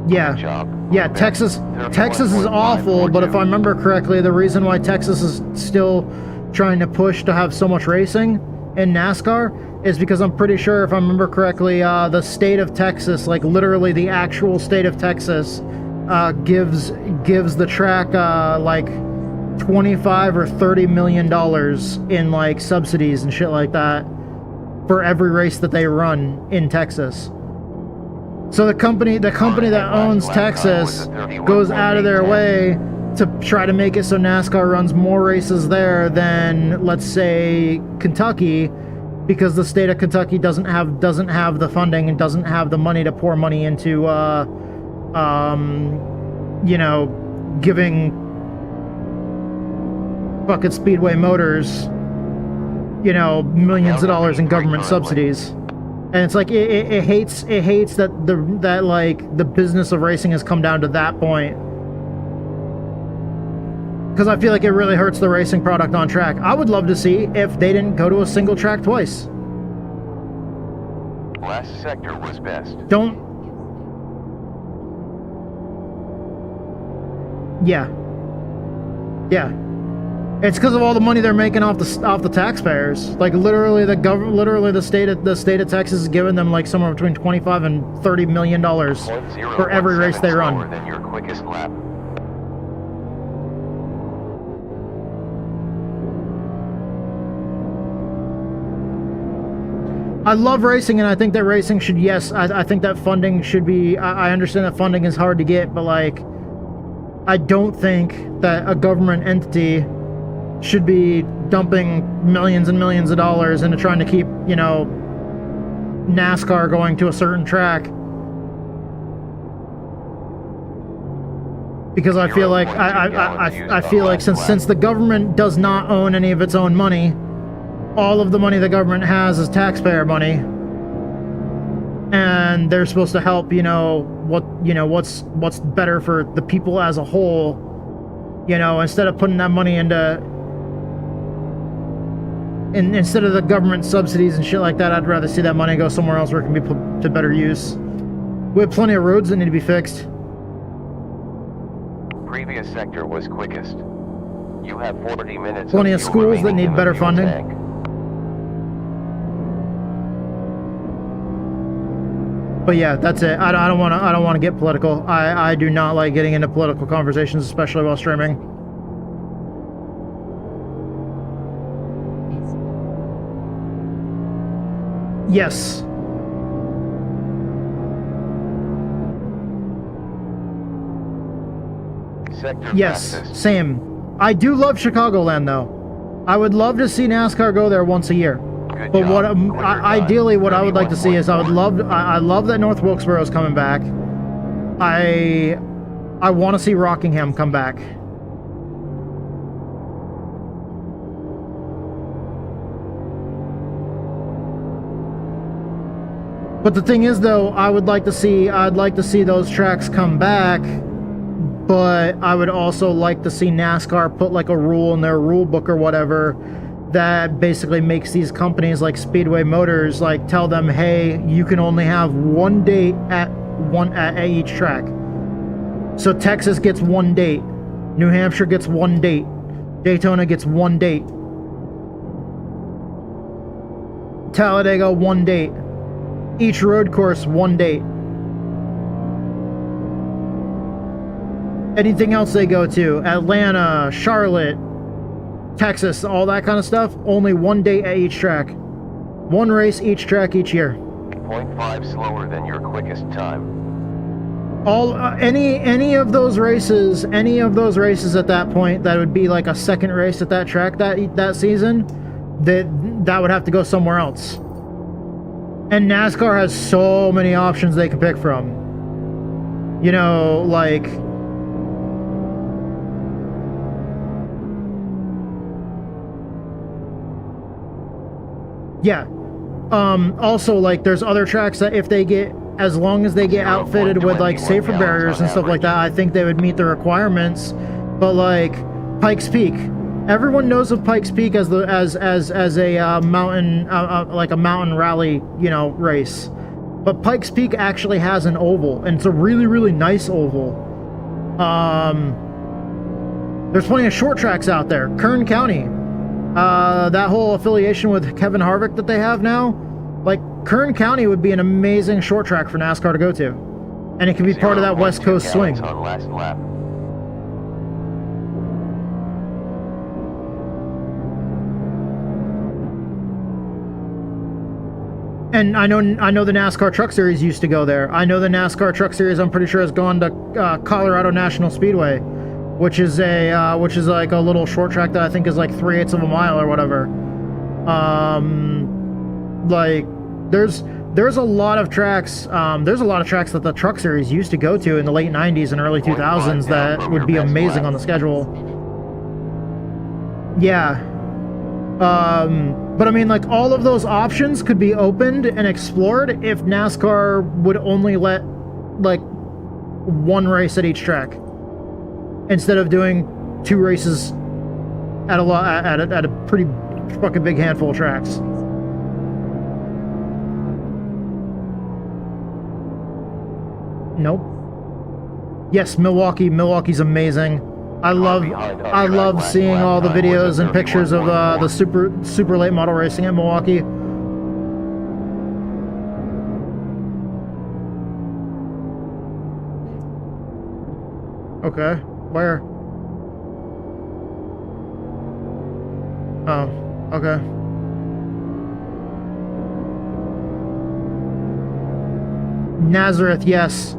Yeah. Good job. Yeah, Texas is awful, but if I remember correctly, the reason why Texas is still trying to push to have so much racing in NASCAR is because I'm pretty sure, if I remember correctly, the state of Texas, like literally the actual state of Texas, gives the track like 25 or 30 million dollars in like subsidies and shit like that for every race that they run in Texas. So the company that owns Texas goes out of their way to try to make it so NASCAR runs more races there than, let's say, Kentucky, because the state of Kentucky doesn't have the funding and doesn't have the money to pour money into, you know, giving fucking Speedway Motors, you know, millions of dollars in government subsidies. And it's like it hates that like the business of racing has come down to that point. Because I feel like it really hurts the racing product on track. I would love to see if they didn't go to a single track twice. Last sector was best. Yeah. It's because of all the money they're making off the taxpayers. Like literally the state of Texas is giving them like somewhere between 25 and 30 million dollars for every race they run. Than your quickest lap. I love racing, and I think that racing should, yes, I think that funding should be, I understand that funding is hard to get, but like, I don't think that a government entity should be dumping millions and millions of dollars into trying to keep, you know, NASCAR going to a certain track. Because I feel like, I feel like since the government does not own any of its own money, all of the money the government has is taxpayer money, and they're supposed to help, you know, what's better for the people as a whole, you know, instead of putting that money into, instead of the government subsidies and shit like that, I'd rather see that money go somewhere else where it can be put to better use. We have plenty of roads that need to be fixed. Previous sector was quickest. You have 40 minutes. Plenty of schools that need better funding. Tank. But yeah, that's it. I don't want to get political. I do not like getting into political conversations, especially while streaming. Yes. Sector Yes, fastest. same. I do love Chicagoland though. I would love to see NASCAR go there once a year. Good But job. what Clear ideally, what I would like to see is I 31.1. love that North Wilkesboro is coming back. I want to see Rockingham come back. But the thing is, though, I'd like to see those tracks come back. But I would also like to see NASCAR put like a rule in their rule book or whatever that basically makes these companies like Speedway Motors like tell them, hey, you can only have one date at each track. So Texas gets 1 date. New Hampshire gets 1 date. Daytona gets 1 date. Talladega 1 date. Each road course 1 date. Anything else they go to, Atlanta, Charlotte, Texas, all that kind of stuff, only 1 date at each track. 1 race each track each year. 0.5 slower than your quickest time. All any of those races at that point, that would be like a second race at that track that season, that would have to go somewhere else. And NASCAR has so many options they can pick from. You know, like, yeah. Also, like, there's other tracks that if they get, as long as they get outfitted with like safer barriers and stuff like that, I think they would meet the requirements. But like Pikes Peak, everyone knows of Pikes Peak as a mountain, like a mountain rally, you know, race. But Pikes Peak actually has an oval, and it's a really, really nice oval. There's plenty of short tracks out there. Kern County, that whole affiliation with Kevin Harvick that they have now, like, Kern County would be an amazing short track for NASCAR to go to. And it could be part of that West Coast swing. On last lap. And I know the NASCAR Truck Series used to go there. I know the NASCAR Truck Series, I'm pretty sure, has gone to Colorado National Speedway, which is like a little short track that I think is like 3/8 of a mile or whatever. Like, there's a lot of tracks. There's a lot of tracks that the Truck Series used to go to in the late 90s and early 2000s that would be amazing on the schedule. Yeah. But I mean, like, all of those options could be opened and explored if NASCAR would only let, like, 1 race at each track instead of doing 2 races at a pretty fucking big handful of tracks. Nope. Yes, Milwaukee. Milwaukee's amazing. I love seeing all the videos and pictures of the super late model racing at Milwaukee. Okay, where? Oh, okay. Nazareth, yes.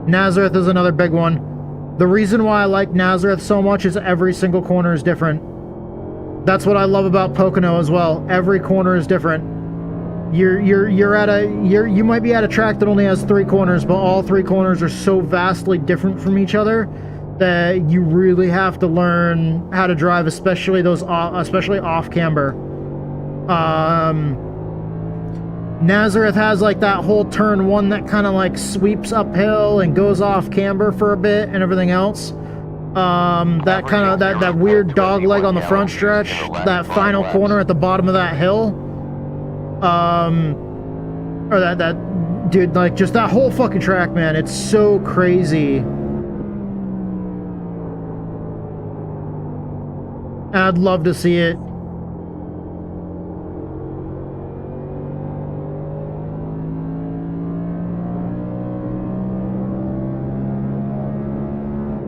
Nazareth is another big one. The reason why I like Nazareth so much is every single corner is different. That's what I love about Pocono as well. Every corner is different. You might be at a track that only has 3 corners, but all 3 corners are so vastly different from each other that you really have to learn how to drive, especially off camber. Nazareth has like that whole turn 1 that kind of like sweeps uphill and goes off camber for a bit and everything else. That kind of that weird dog leg on the front stretch, that final corner at the bottom of that hill. Or that dude, like, just that whole fucking track, man, it's so crazy. And I'd love to see it.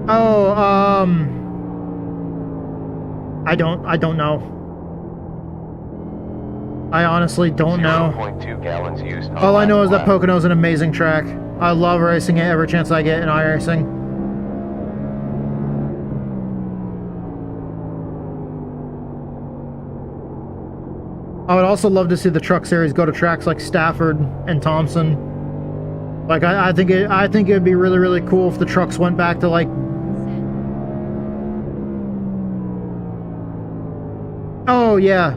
Oh, I don't know. I honestly don't know. 0.2 gallons used. All I know is that Pocono's an amazing track. I love racing it every chance I get in iRacing. I would also love to see the Truck Series go to tracks like Stafford and Thompson. Like, I think it would be really, really cool if the trucks went back to, like, oh yeah.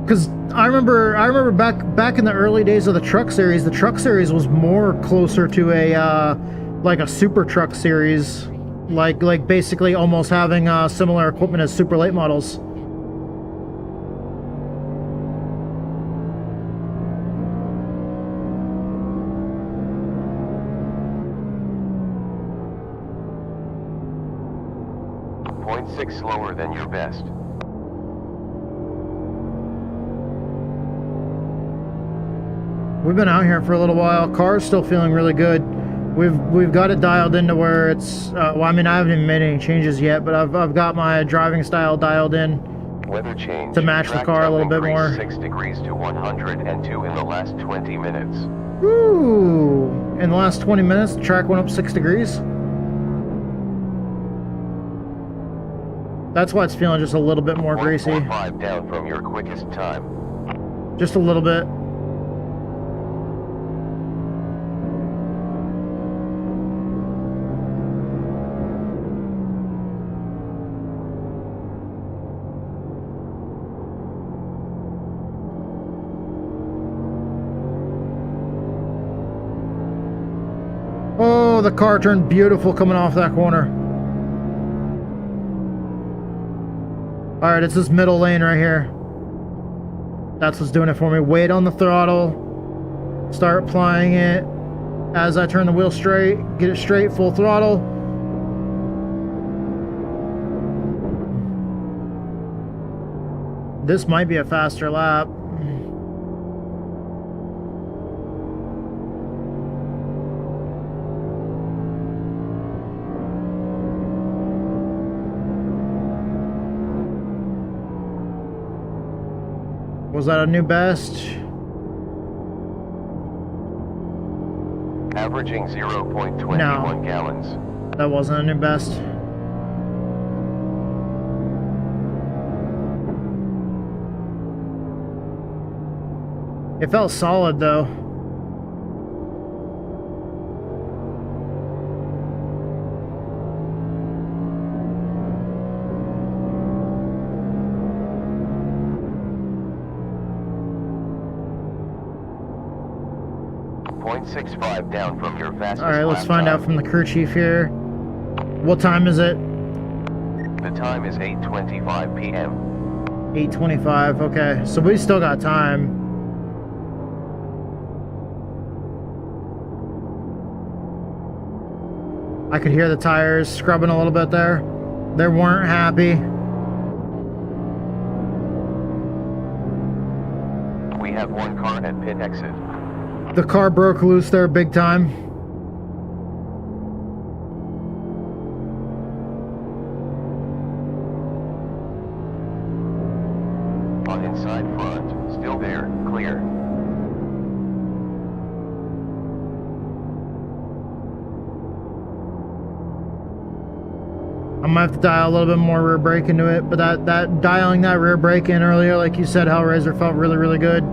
Because I remember back in the early days of the Truck Series was more closer to a like a Super Truck Series, like basically almost having similar equipment as super late models. 0.6 slower than your best. We've been out here for a little while. Car's still feeling really good. We've got it dialed into where it's. Well, I mean, I haven't even made any changes yet, but I've got my driving style dialed in Weather change. to match the Track car a little temp bit more. increased 6 degrees to 102 in the last 20 minutes. Woo! In the last 20 minutes, the track went up 6 degrees. That's why it's feeling just a little bit more greasy. 0.45 down from your quickest time. Just a little bit. Oh, the car turned beautiful coming off that corner. Alright, it's this middle lane right here. That's what's doing it for me. Wait on the throttle. Start applying it as I turn the wheel straight. Get it straight, full throttle. This might be a faster lap. Was that a new best? Averaging 0.21 gallons. That wasn't a new best. It felt solid though. .65 down from your fastest. Alright, let's lap find time. out from the crew chief here. What time is it? The time is 8:25 p.m. 8:25. Okay, so we still got time. I could hear the tires scrubbing a little bit there. They weren't happy. We have one car at pit exit. The car broke loose there big time. On inside front, still there, clear. I might have to dial a little bit more rear brake into it, but that dialing that rear brake in earlier, like you said, Hellraiser, felt really, really good.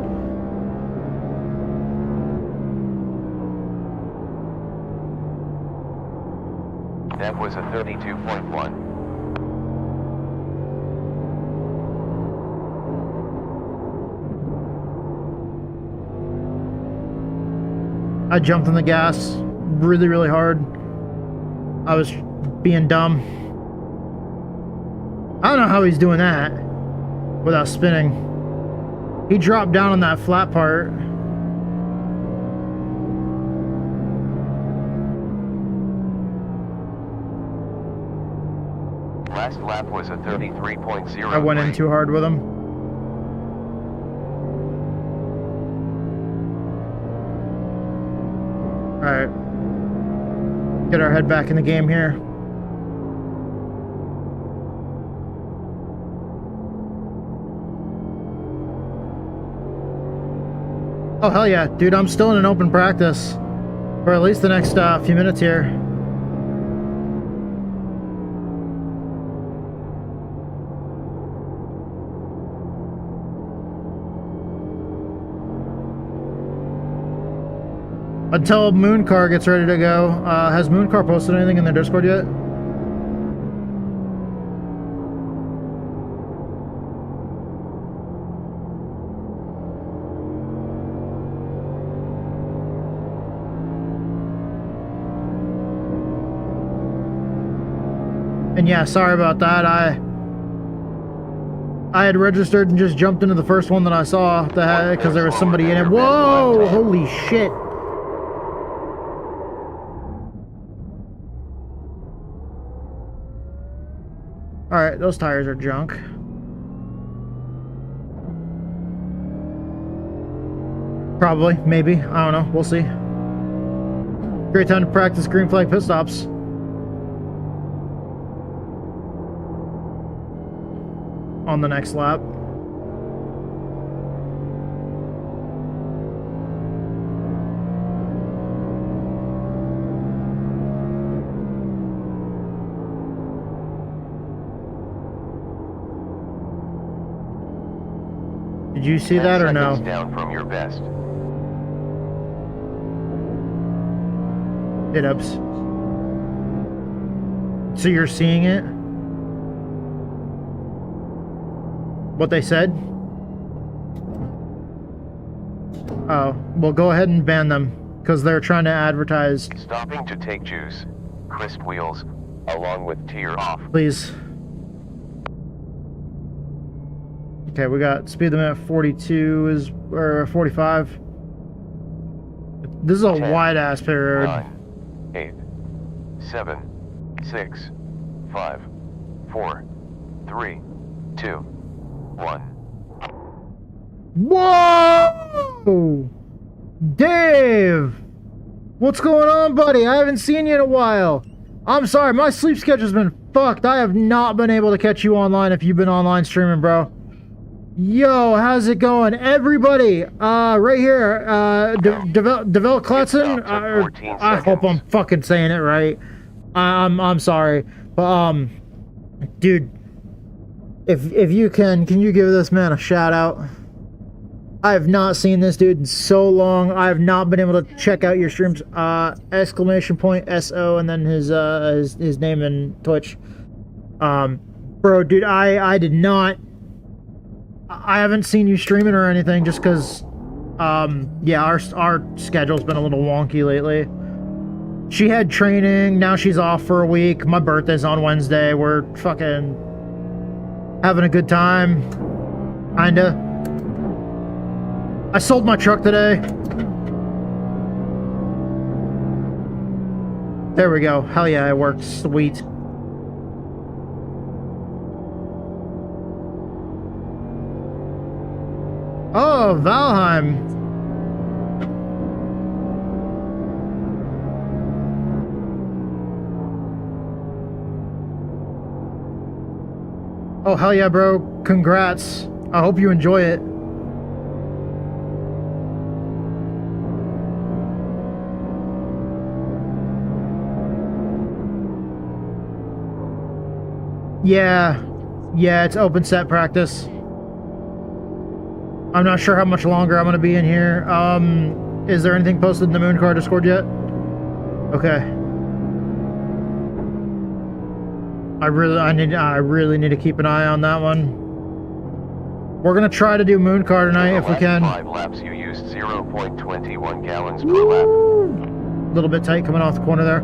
That was a 32.1. I jumped on the gas really, really hard. I was being dumb. I don't know how he's doing that without spinning. He dropped down on that flat part. Last lap was a 33.0. I went in too hard with him. Alright. Get our head back in the game here. Oh, hell yeah. Dude, I'm still in an open practice for at least the next few minutes here. Until MOONCAR gets ready to go. Has MOONCAR posted anything in their Discord yet? And yeah, sorry about that. I had registered and just jumped into the first one that I saw because there was somebody in it. Whoa! Holy shit! Alright, those tires are junk. Probably, maybe. I don't know. We'll see. Great time to practice green flag pit stops. On the next lap. Did you see 10 that or seconds no? down from your best. Hit-ups. So you're seeing it? What they said? Oh, well go ahead and ban them, because they're trying to advertise. Stopping to take juice. Crisp wheels, along with tier off. Please. Okay, we got speed limit at 42 or 45. This is a 10, wide ass pit road. 9, 8, 7, 6, 5, 4, 3, 2, 1. Whoa! Dave! What's going on, buddy? I haven't seen you in a while. I'm sorry, my sleep schedule's been fucked. I have not been able to catch you online if you've been online streaming, bro. Yo, how's it going? Everybody, right here, Devel Klatzen. I hope I'm fucking saying it right. I'm sorry. But, dude, if you can you give this man a shout out? I have not seen this dude in so long. I have not been able to check out your streams. Exclamation point SO and then his name in Twitch. Bro, dude, I did not. I haven't seen you streaming or anything just because, yeah, our schedule's been a little wonky lately. She had training, now she's off for a week. My birthday's on Wednesday. We're fucking having a good time, kinda. I sold my truck today. There we go. Hell yeah, it worked. Sweet. Oh, Valheim. Oh, hell yeah, bro. Congrats. I hope you enjoy it. Yeah, it's open set practice. I'm not sure how much longer I'm gonna be in here. Is there anything posted in the MOONCAR Discord yet? Okay. I really need to keep an eye on that one. We're gonna try to do MOONCAR tonight if we can. 5 laps you used 0.21 gallons per lap. A little bit tight coming off the corner there.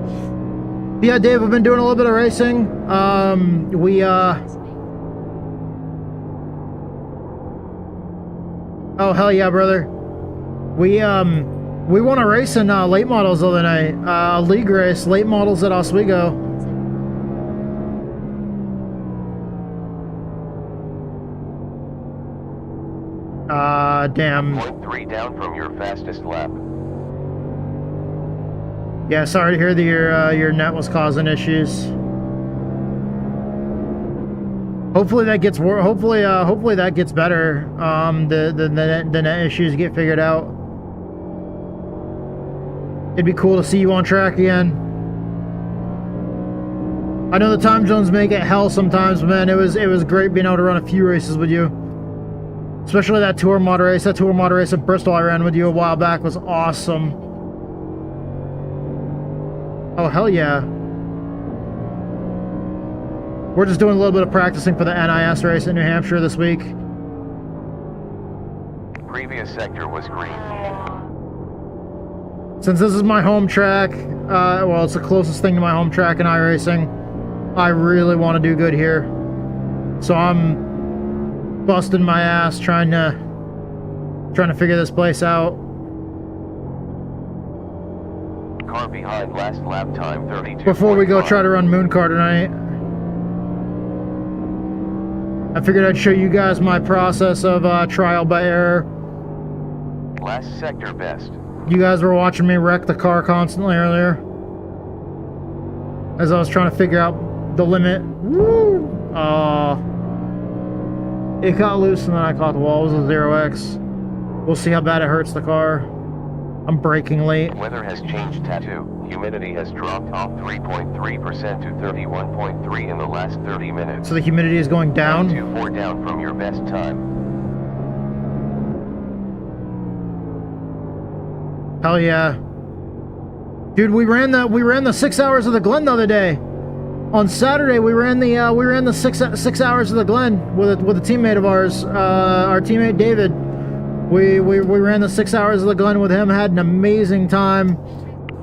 Yeah, Dave, we've been doing a little bit of racing. Oh, hell yeah, brother. We won a race in late models the other night. A league race, late models at Oswego. Damn. 0.3 down from your fastest lap. Yeah, sorry to hear that your net was causing issues. Hopefully that gets hopefully that gets better. The net issues get figured out. It'd be cool to see you on track again. I know the time zones make it hell sometimes, but man, it was great being able to run a few races with you. Especially that tour mod race. That tour mod race at Bristol I ran with you a while back was awesome. Oh, hell yeah. We're just doing a little bit of practicing for the NIS race in New Hampshire this week. Previous sector was green. Since this is my home track, well, it's the closest thing to my home track in iRacing, I really want to do good here. So I'm busting my ass trying to figure this place out. Car behind, last lap time 32. Before we go try to run MOONCAR tonight. I figured I'd show you guys my process of trial by error. Last sector best. You guys were watching me wreck the car constantly earlier, as I was trying to figure out the limit. Woo! It got loose and then I caught the wall. It was a 0x. We'll see how bad it hurts the car. I'm braking late. Weather has changed. Tattoo. Humidity has dropped off 3.3% to 31.3 in the last 30 minutes. So the humidity is going down? 124 down from your best time. Hell yeah. Dude, we ran the 6 hours of the Glen the other day. On Saturday we ran the 6 hours of the Glen with a teammate of ours, our teammate David. We ran the 6 hours of the Glen with him, had an amazing time.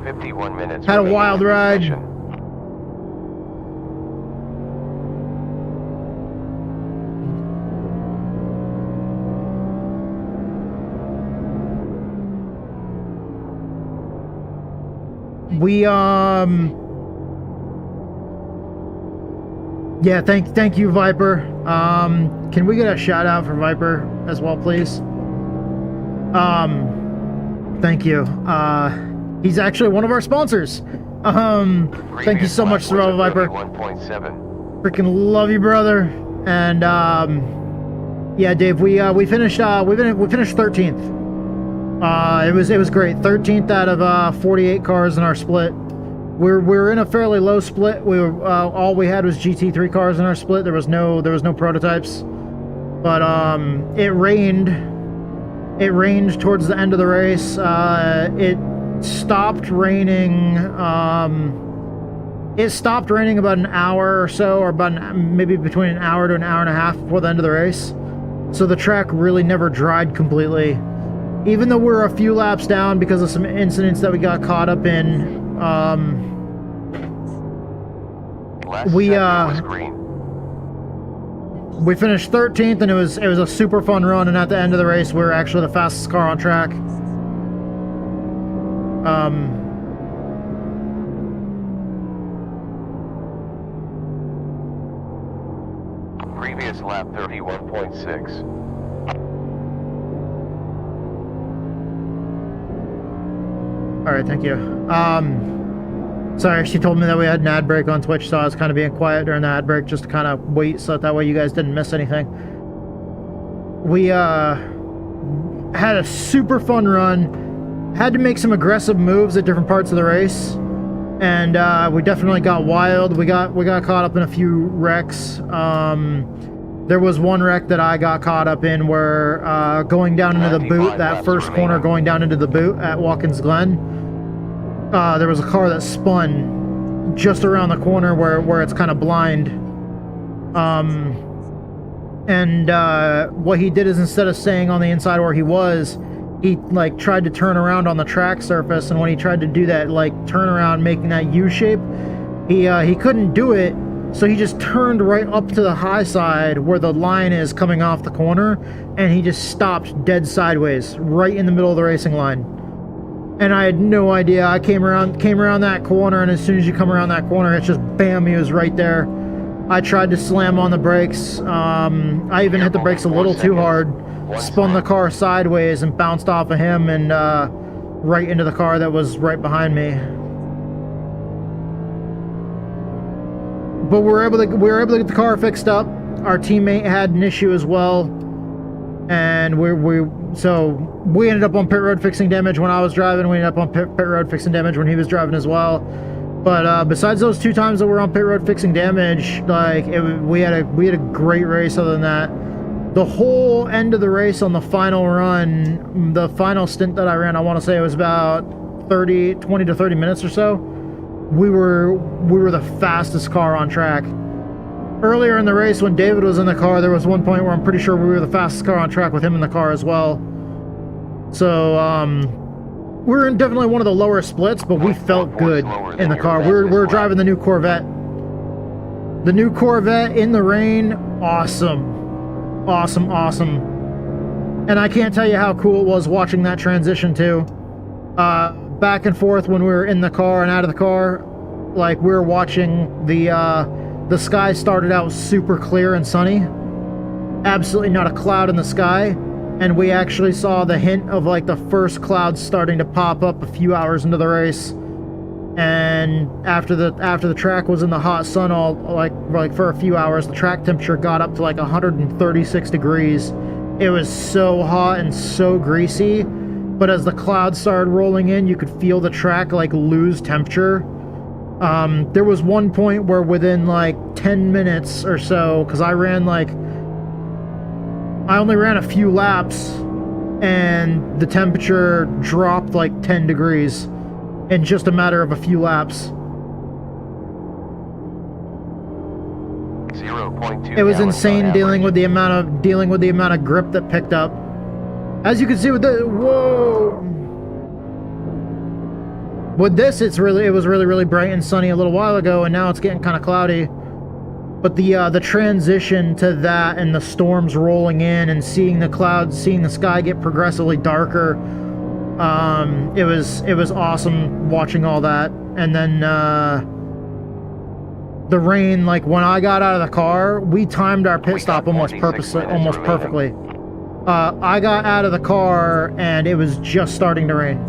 51 minutes. Had a wild ride. Session. We yeah, thank you, Viper. Can we get a shout out for Viper as well, please? Thank you. He's actually one of our sponsors. Thank you so much, Survival Viper. 1.7. Freaking love you, brother. And yeah, Dave, we finished 13th. It was great. 13th out of 48 cars in our split. We're in a fairly low split. We were all we had was GT3 cars in our split. There was no prototypes. But it rained. It rained towards the end of the race. It stopped raining. It stopped raining about an hour or so, or maybe between an hour to an hour and a half before the end of the race. So the track really never dried completely. Even though we're a few laps down because of some incidents that we got caught up in, we finished 13th, and it was a super fun run. And at the end of the race, we were actually the fastest car on track. Previous lap 31.6. All right, thank you. Sorry, she told me that we had an ad break on Twitch, so I was kind of being quiet during the ad break just to kind of wait so that way you guys didn't miss anything. We had a super fun run. Had to make some aggressive moves at different parts of the race, and we definitely got wild. We got caught up in a few wrecks. There was one wreck that I got caught up in where going down into the boot, that first corner going down into the boot at Watkins Glen, there was a car that spun just around the corner where it's kind of blind. What he did is, instead of staying on the inside where he was, he like tried to turn around on the track surface, and when he tried to do that like turn around making that U shape, he couldn't do it. So he just turned right up to the high side where the line is coming off the corner, and he just stopped dead sideways right in the middle of the racing line. And I had no idea. I came around that corner, and as soon as you come around that corner, it's just bam, he was right there. I tried to slam on the brakes. I even hit the brakes a little too hard, spun the car sideways and bounced off of him and right into the car that was right behind me. But we were able to get the car fixed up. Our teammate had an issue as well, and so we ended up on pit road fixing damage when I was driving. We ended up on pit road fixing damage when he was driving as well. But besides those 2 times that we're on pit road fixing damage, like we had a great race. Other than that, the whole end of the race on the final run, the final stint that I ran, I want to say it was about 20 to 30 minutes or so. We were the fastest car on track. Earlier in the race, when David was in the car, there was one point where I'm pretty sure we were the fastest car on track with him in the car as well. So we're in definitely one of the lower splits, but we felt good in the car. We're driving the new Corvette. The new Corvette in the rain, awesome. Awesome, awesome. And I can't tell you how cool it was watching that transition too. Back and forth when we were in the car and out of the car, like we were watching the sky started out super clear and sunny, absolutely not a cloud in the sky. And we actually saw the hint of like the first clouds starting to pop up a few hours into the race. And after the track was in the hot sun all like for a few hours, the track temperature got up to like 136 degrees. It was so hot and so greasy, but as the clouds started rolling in, you could feel the track like lose temperature. There was one point where within like 10 minutes or so, because I only ran a few laps, and the temperature dropped like 10 degrees in just a matter of a few laps. 0.2 It was gallons insane on dealing average. with the amount of grip that picked up. As you can see with the whoa. With this, it was really bright and sunny a little while ago, and now it's getting kind of cloudy. But the transition to that and the storms rolling in and seeing the clouds, seeing the sky get progressively darker, it was awesome watching all that. And then the rain, like when I got out of the car, we timed our pit stop almost 46 minutes perfectly. I got out of the car and it was just starting to rain.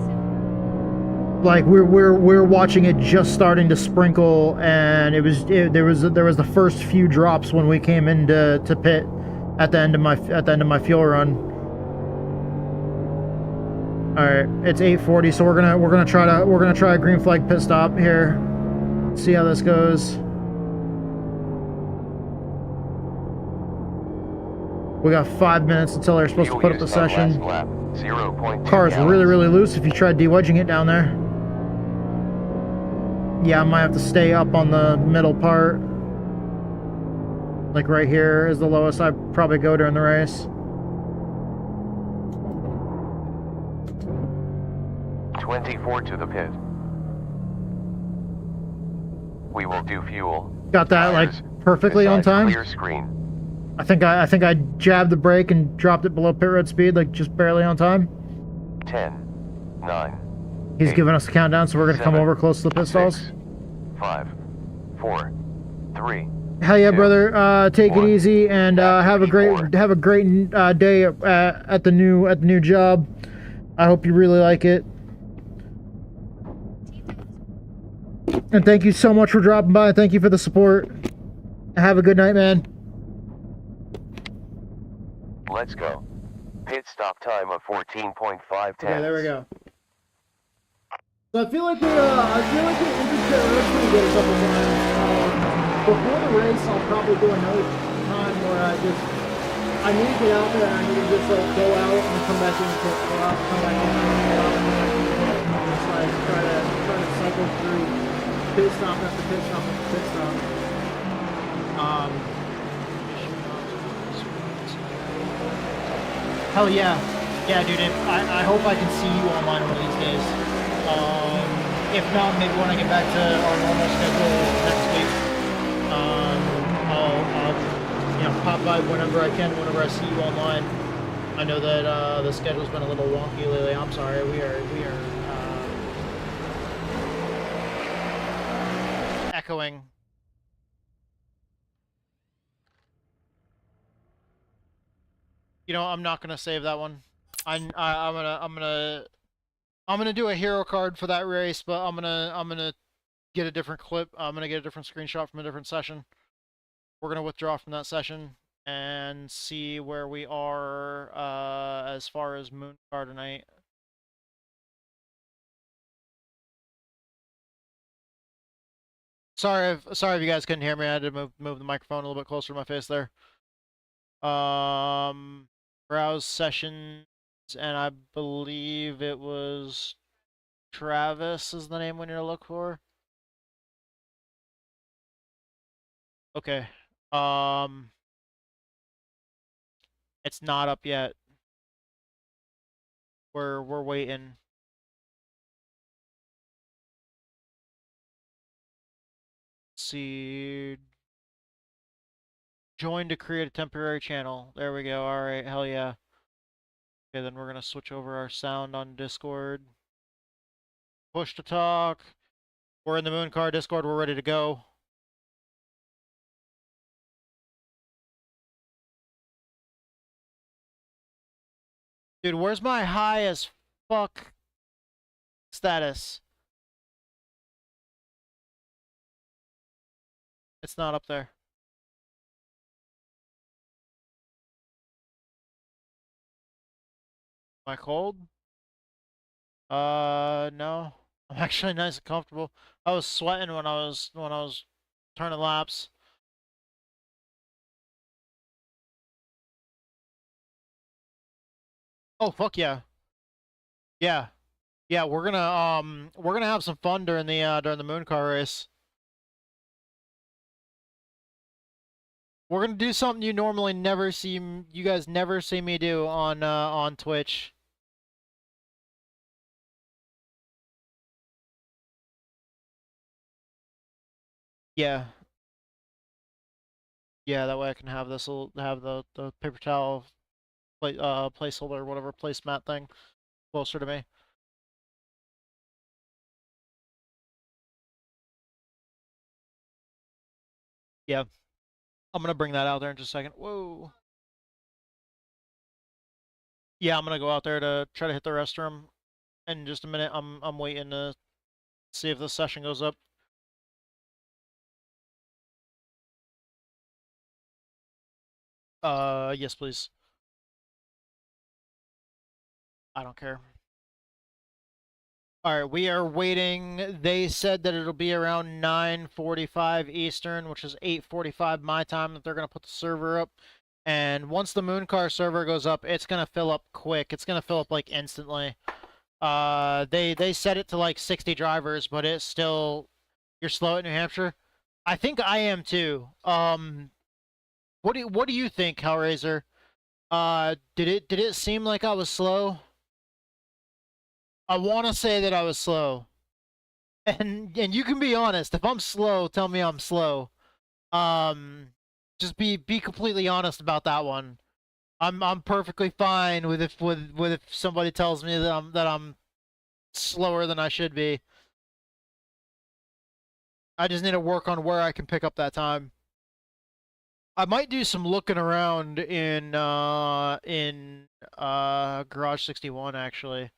Like we're watching it just starting to sprinkle, and there was the first few drops when we came into pit at the end of my fuel run. All right, it's 8:40, so we're gonna try a green flag pit stop here. See how this goes. We got 5 minutes until they're supposed to put up the session. Car is really loose if you try de-wedging it down there. Yeah, I might have to stay up on the middle part. Like right here is the lowest I'd probably go during the race. 24 to the pit. We will do fuel. Got that like Tires, perfectly on besides time. Clear screen. I think I jabbed the brake and dropped it below pit road speed, like just barely on time. 10, 9. He's 8, giving us the countdown, so we're gonna come 7, over close to the pit stalls. 6, 5, 4, 3. Hell yeah, 2, brother! Take it 1. easy and have a great day at the new job. I hope you really like it. And thank you so much for dropping by. Thank you for the support. Have a good night, man. Let's go. Pit stop time of 14.5 tenths. Okay, there we go. So I feel like we entered pit road pretty good a couple times. Before the race, I'll probably do another time where I need to get out there and I need to just like go out and then come back in and go out, come back in and go out, come back in and go out. So I try to cycle through pit stop after pit stop after pit stop. Hell yeah. Yeah, dude, I hope I can see you online one of these days. If not, maybe when I get back to our normal schedule next week, I'll pop by whenever I can, whenever I see you online. I know that the schedule's been a little wonky lately. I'm sorry. We are echoing. You know, I'm not gonna save that one. I'm gonna do a hero card for that race, but I'm gonna get a different clip. I'm gonna get a different screenshot from a different session. We're gonna withdraw from that session and see where we are as far as MOONCAR tonight. Sorry if you guys couldn't hear me. I had to move the microphone a little bit closer to my face there. Browse sessions, and I believe it was Travis is the name we need to look for. Okay. It's not up yet. We're waiting. Let's see. Join to create a temporary channel. There we go. All right. Hell yeah. Okay, then we're gonna switch over our sound on Discord. Push to talk. We're in the MOONCAR Discord. We're ready to go. Dude, where's my high as fuck status? It's not up there. Am I cold? No. I'm actually nice and comfortable. I was sweating when I was turning laps. Oh fuck yeah. Yeah. Yeah, we're gonna have some fun during the MOONCAR race. We're gonna do something you normally never see you guys never see me do on Twitch. Yeah. Yeah, that way I can have have the paper towel placeholder, whatever placemat thing closer to me. Yeah. I'm gonna bring that out there in just a second. Whoa. Yeah, I'm gonna go out there to try to hit the restroom in just a minute. I'm waiting to see if the session goes up. Yes, please. I don't care. All right, we are waiting. They said that it'll be around 9:45 Eastern, which is 8:45 my time, that they're going to put the server up. And once the MOONCAR server goes up, it's going to fill up quick. It's going to fill up like instantly. They set it to like 60 drivers, but it's still, you're slow at New Hampshire. I think I am too. What do you think, Hellraiser? Did it seem like I was slow? I want to say that I was slow. And you can be honest. If I'm slow, tell me I'm slow. Just be completely honest about that one. I'm perfectly fine with if somebody tells me that I'm slower than I should be. I just need to work on where I can pick up that time. I might do some looking around in Garage 61 actually.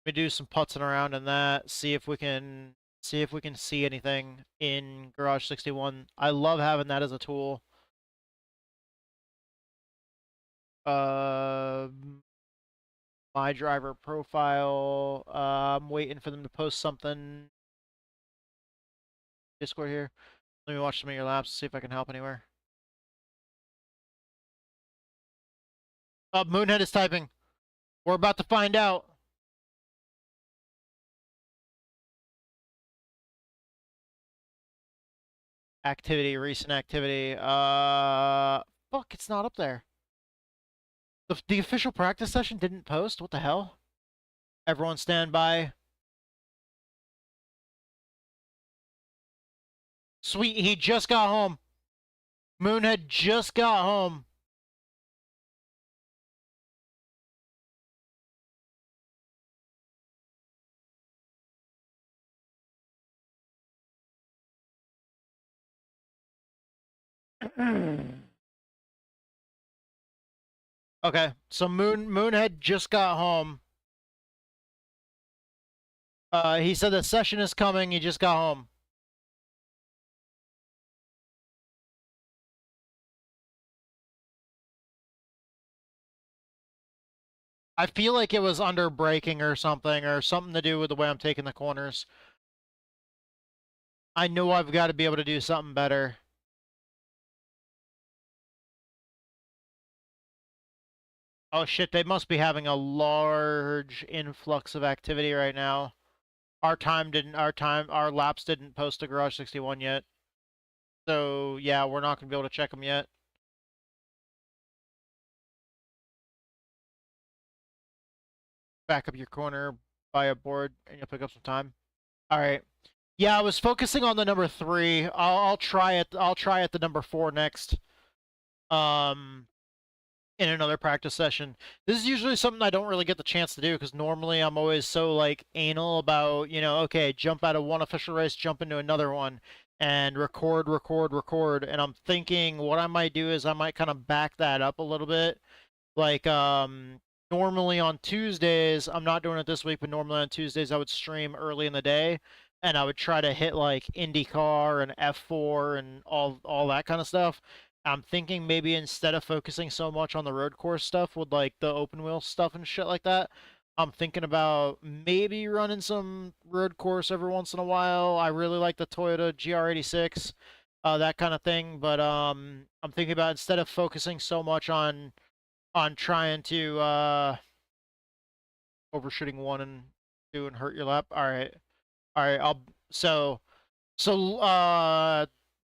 We do some putzing around in that, see if we can see anything in Garage 61. I love having that as a tool. My driver profile. I'm waiting for them to post something. Discord here. Let me watch some of your laps, see if I can help anywhere. Moonhead is typing. We're about to find out. Activity, recent activity. Fuck, it's not up there. The official practice session didn't post? What the hell? Everyone stand by. Sweet, he just got home. Moonhead just got home. Okay, so Moonhead just got home. He said the session is coming, he just got home. I feel like it was under braking or something to do with the way I'm taking the corners. I know I've got to be able to do something better. Oh shit, they must be having a large influx of activity right now. Our laps didn't post to Garage 61 yet. So yeah, we're not gonna be able to check them yet. Back up your corner, buy a board, and you'll pick up some time. All right. Yeah, I was focusing on the number 3. I'll try it. I'll try at the number 4 next. In another practice session. This is usually something I don't really get the chance to do because normally I'm always so like anal about, you know, okay, jump out of one official race, jump into another one and record. And I'm thinking what I might do is I might kind of back that up a little bit. Like, normally on Tuesdays, I'm not doing it this week, but normally on Tuesdays I would stream early in the day, and I would try to hit like IndyCar and F4 and all that kind of stuff. I'm thinking maybe instead of focusing so much on the road course stuff with like the open wheel stuff and shit like that, I'm thinking about maybe running some road course every once in a while. I really like the Toyota GR86, that kind of thing. But I'm thinking about instead of focusing so much on trying to overshooting 1 and 2 and hurt your lap. All right, I'll so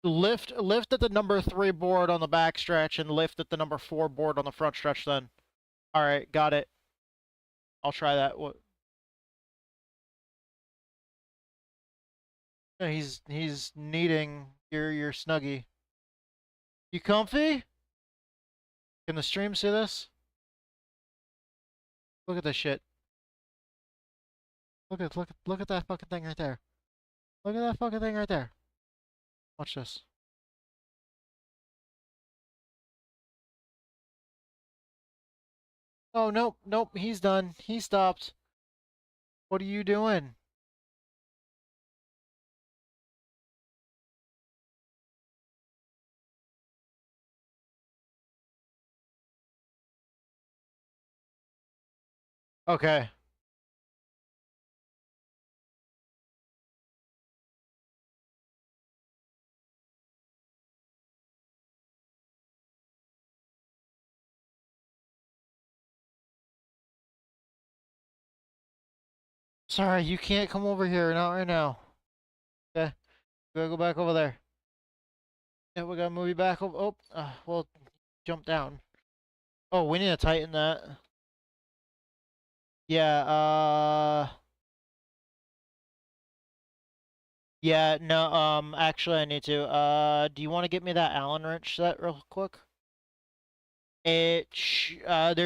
lift at the number 3 board on the back stretch and lift at the number 4 board on the front stretch. Then, all right, got it. I'll try that. What? Yeah, he's needing your snuggie. You comfy? Can the stream see this? Look at this shit. Look at that fucking thing right there. Look at that fucking thing right there. Watch this. Oh, nope, he's done. He stopped. What are you doing? Okay. Sorry, you can't come over here. Not right now. Okay. We gotta go back over there. Yeah, we gotta move you back over. Oh, well, jump down. Oh, we need to tighten that. Yeah, yeah, no, actually I need to. Do you want to get me that Allen wrench set real quick? There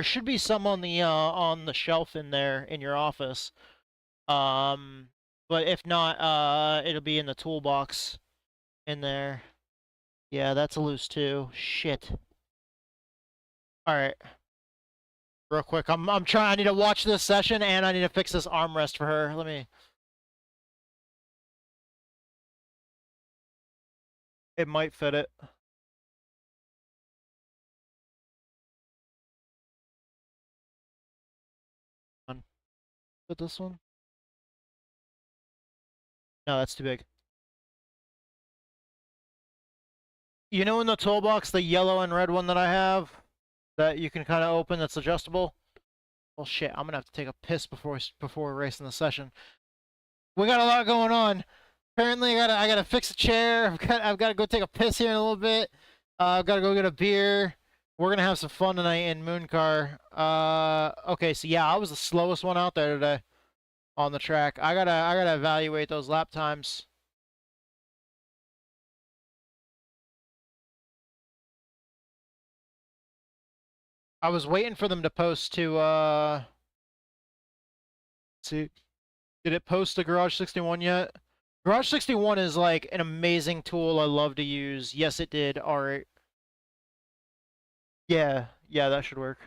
should be some on the shelf in there in your office. But if not, it'll be in the toolbox in there. Yeah, that's a loose too. Shit. All right. Real quick, I'm trying. I need to watch this session and I need to fix this armrest for her. Let me. It might fit it. Fit this one? No, that's too big. You know in the toolbox, the yellow and red one that I have, that you can kind of open that's adjustable? Well, shit, I'm gonna have to take a piss before we're racing the session. We got a lot going on. Apparently, I gotta fix a chair. I've got to go take a piss here in a little bit. I've got to go get a beer. We're gonna have some fun tonight in MOONCAR. Okay, so yeah, I was the slowest one out there today on the track. I gotta evaluate those lap times. I was waiting for them to post to see, did it post to Garage 61 yet? Garage 61 is like an amazing tool I love to use. Yes, it did. All right. Yeah, that should work.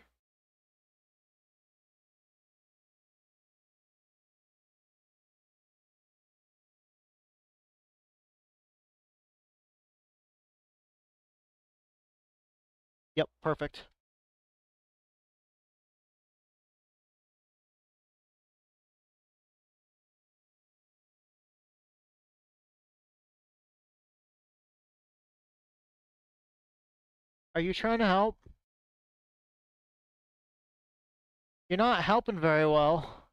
Yep, perfect. Are you trying to help? You're not helping very well.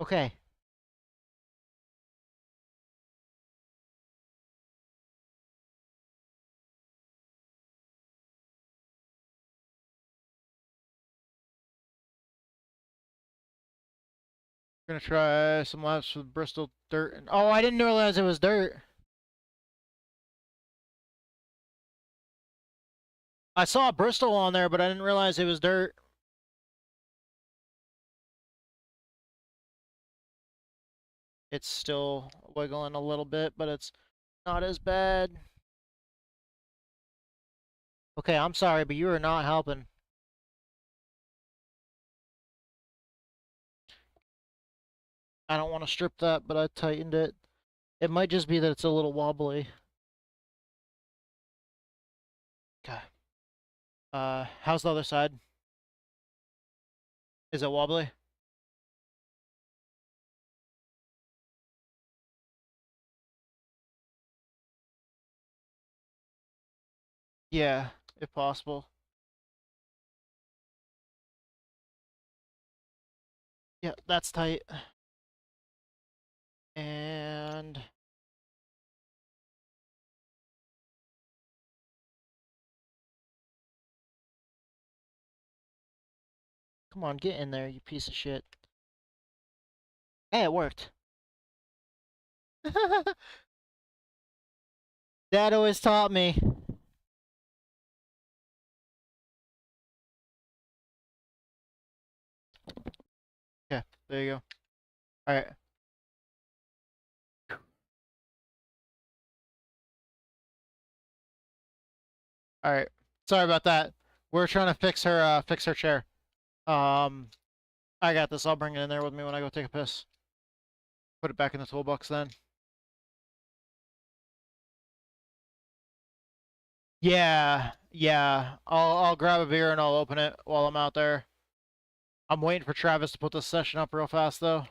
Okay. We're gonna try some laps with Bristol dirt. And oh, I didn't realize it was dirt. I saw Bristol on there, but I didn't realize it was dirt. It's still wiggling a little bit, but it's not as bad. Okay, I'm sorry, but you are not helping. I don't want to strip that, but I tightened it. It might just be that it's a little wobbly. Okay. How's the other side? Is it wobbly? Yeah, if possible. Yeah, that's tight. And come on, get in there, you piece of shit. Hey, it worked. Dad always taught me. Okay, there you go. Alright. Alright. Sorry about that. We're trying to fix her chair. I got this. I'll bring it in there with me when I go take a piss. Put it back in the toolbox then. Yeah, yeah. I'll grab a beer and I'll open it while I'm out there. I'm waiting for Travis to put this session up real fast though.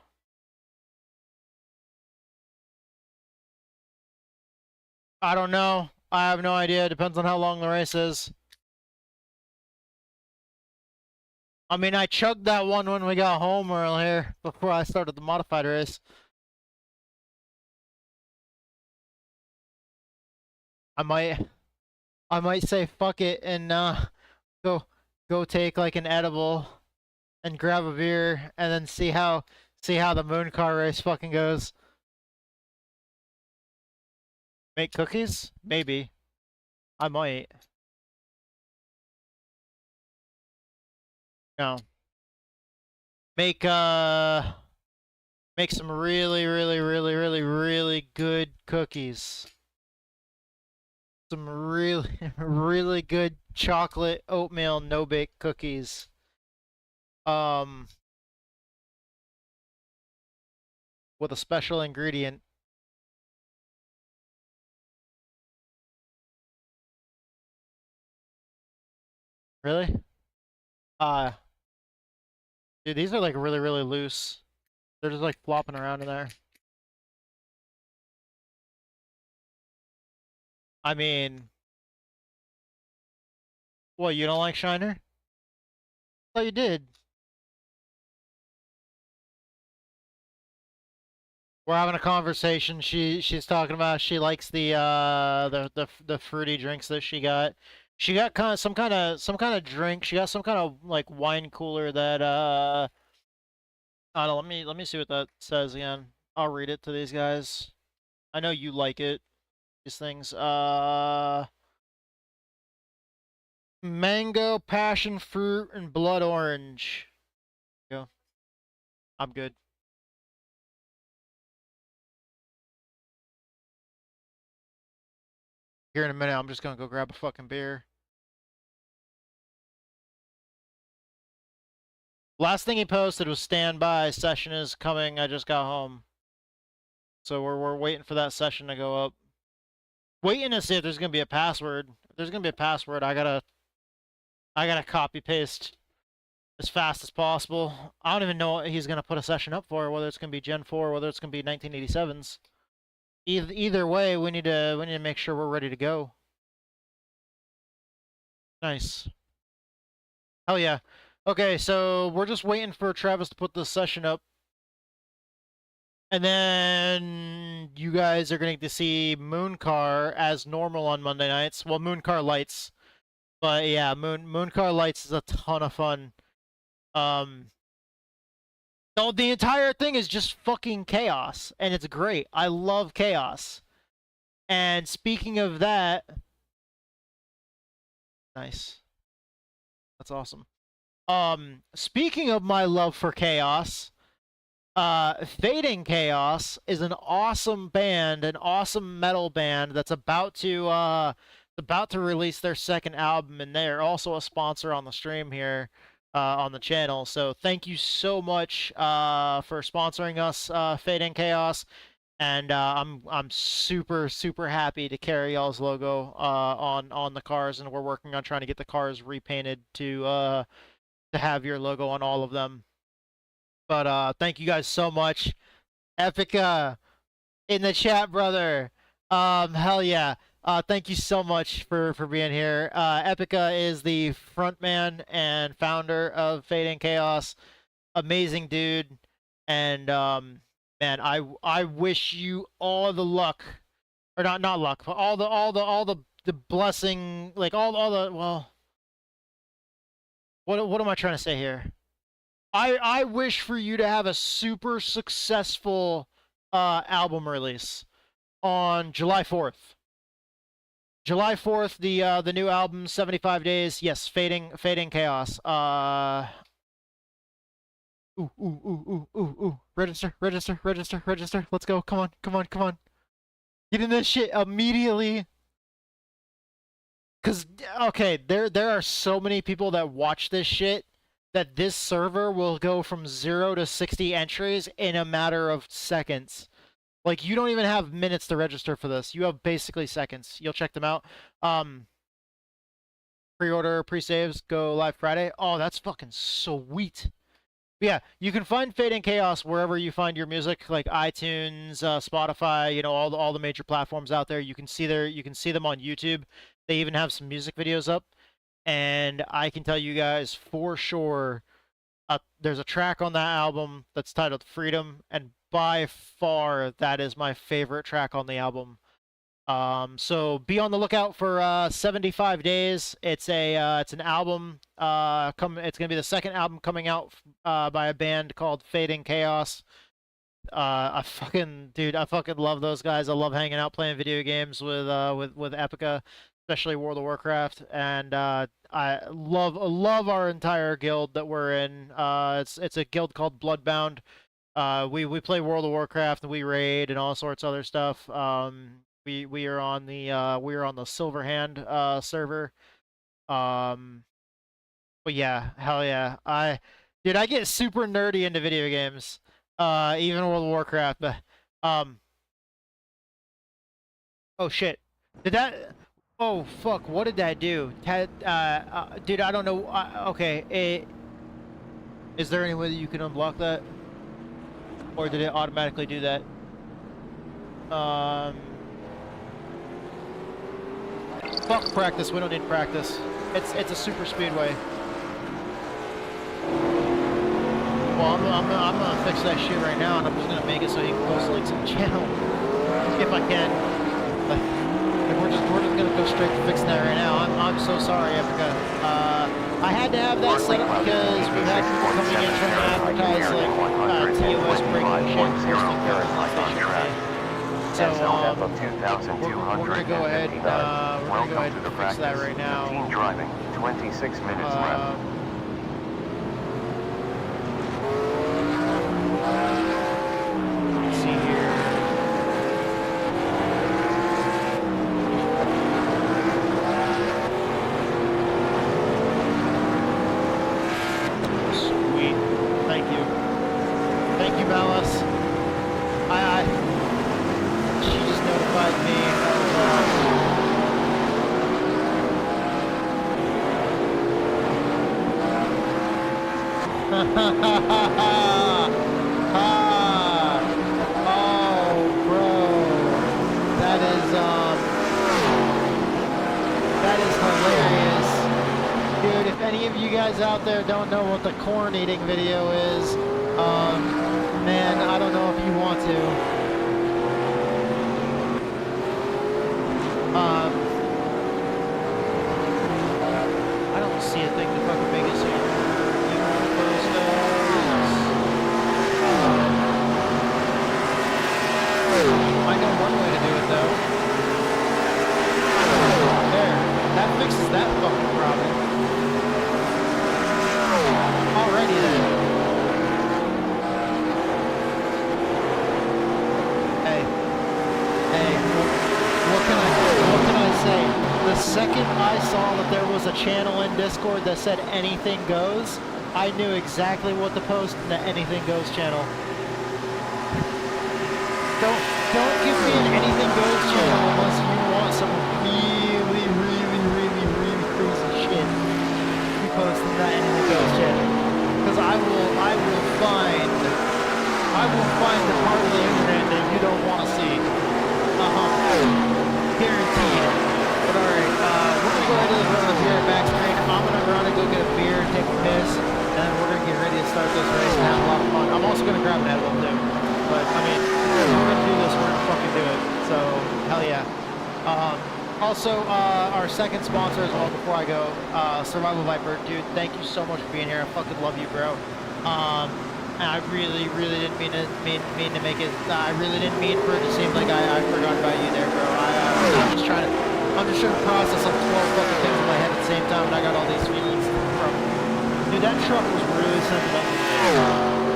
I don't know. I have no idea. It depends on how long the race is. I mean, I chugged that one when we got home earlier before I started the modified race. I might say fuck it and go take like an edible and grab a beer and then see how the MOONCAR race fucking goes. Make cookies? Maybe. I might. No. Make some really good cookies. Some really good chocolate oatmeal no bake cookies. With a special ingredient. Really? Dude, these are like really loose. They're just like flopping around in there. I mean, what, you don't like Shiner? I thought you did. We're having a conversation. She's talking about she likes the fruity drinks that she got. She got some kind of drink. She got some kind of like wine cooler that I don't know, let me see what that says again. I'll read it to these guys. I know you like it. These things. Mango, passion fruit, and blood orange. Go. I'm good. Here in a minute, I'm just gonna go grab a fucking beer. Last thing he posted was standby. Session is coming. I just got home. So we're waiting for that session to go up. Waiting to see if there's gonna be a password. If there's gonna be a password, I gotta copy paste as fast as possible. I don't even know what he's gonna put a session up for, whether it's gonna be Gen 4, whether it's gonna be 1987s. Either way, we need to make sure we're ready to go. Nice. Hell yeah. Okay, so we're just waiting for Travis to put the session up. And then you guys are going to see MOONCAR as normal on Monday nights. Well, MOONCAR Lights. But yeah, MOONCAR Lights is a ton of fun. So the entire thing is just fucking chaos, and it's great. I love chaos. And speaking of that, nice. That's awesome. Speaking of my love for chaos, Fading Chaos is an awesome band, an awesome metal band that's about to release their second album, and they're also a sponsor on the stream here. on the channel. So thank you so much for sponsoring us, Fate and Chaos. And I'm super happy to carry y'all's logo on the cars, and we're working on trying to get the cars repainted to have your logo on all of them. But thank you guys so much. Epica in the chat, brother. Hell yeah. Thank you so much for being here. Epica is the frontman and founder of Fate and Chaos. Amazing dude. And man, I wish you all the luck, or not luck, but all the blessing, like all the, well, what am I trying to say here? I wish for you to have a super successful album release on July 4th. July 4th, the new album, 75 Days. Yes, Fading Chaos. Ooh. Register. Let's go. Come on. Get in this shit immediately. Cause okay, there are so many people that watch this shit that this server will go from 0 to 60 entries in a matter of seconds. Like, you don't even have minutes to register for this. You have basically seconds. You'll check them out. Pre-order, pre-saves, go live Friday. Oh, that's fucking sweet. Yeah, you can find Fate and Chaos wherever you find your music, like iTunes, Spotify, you know, all the major platforms out there. You can see them on YouTube. They even have some music videos up. And I can tell you guys for sure, there's a track on that album that's titled Freedom, and by far that is my favorite track on the album. So be on the lookout for 75 Days. It's an album. It's gonna be the second album coming out by a band called Fate and Chaos. I fucking love those guys. I love hanging out playing video games with Epica, especially World of Warcraft, and I love our entire guild that we're in. It's a guild called Bloodbound. We play World of Warcraft, and we raid and all sorts of other stuff. We are on the Silver Hand server. But yeah, hell yeah. I get super nerdy into video games. Even World of Warcraft, but oh shit. Oh fuck, what did that do? Dude, I don't know. Okay, is there any way that you can unblock that? Or did it automatically do that? Fuck practice, we don't need practice. It's a super speedway. Well, I'm gonna fix that shit right now, and I'm just gonna make it so you can post links in the channel. If I can. But we're just gonna go straight to fixing that right now. I'm so sorry, Epica. I had to have that set up because we've had people coming in trying to advertise like TOS breaking shit. So we're gonna go ahead and fix that right now. Team driving, 26 minutes left. Let's see here. Sweet. Thank you. Thank you, Malice. She just notified me Oh, bro. That is hilarious. Dude, if any of you guys out there don't know what the corn eating video is, man, I don't know if you want to. I don't see a thing to fucking make it so I know one way to do it though. There, that fixes that fucking problem. Alrighty then. Hey, what can I say? The second I saw that there was a channel in Discord that said anything goes, I knew exactly what to post in the Anything Goes channel. Don't give me an Anything Goes channel unless you want some really crazy shit to be posted in that Anything Goes channel. Because I will find the part of the internet that you don't want to see. Guaranteed. But alright, we're gonna go ahead and run the beer at max train. I'm gonna run and go get a beer, take a piss, and then we're gonna get ready to start this race and have a lot of fun. I'm also gonna grab an edible too. But I mean, if we're gonna do this, we're gonna fucking do it. So hell yeah. Also, our second sponsor as well before I go, Survival Viper, dude, thank you so much for being here. I fucking love you, bro. And I really didn't mean to make it. I really didn't mean for it to seem like I forgot about you there, bro. I'm just trying to process like 12 fucking things in my head at the same time, and I got all these feelings from. Dude, that truck was really sentimental.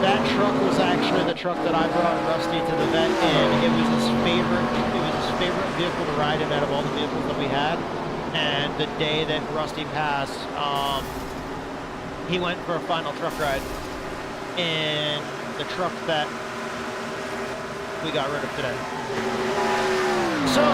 That truck was actually the truck that I brought Rusty to the vet in. It was his favorite vehicle to ride in out of all the vehicles that we had. And the day that Rusty passed, he went for a final truck ride in the truck that we got rid of today. So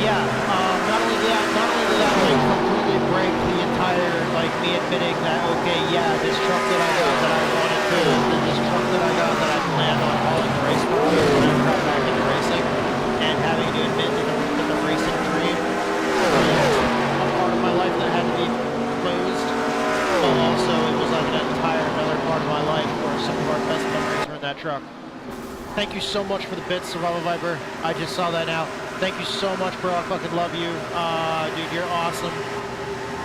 yeah, not only did that like completely break the entire, like me admitting that okay, yeah, this truck that I got that I wanted to, this truck that I got that I planned on hauling the race car and got back into racing, and having to admit that the racing dream was a part of my life that had to be closed, but also it was like an entire another part of my life where some of our best memories were in that truck. Thank you so much for the bits, Survival Viper. I just saw that now. Thank you so much, bro. I fucking love you. Dude, you're awesome.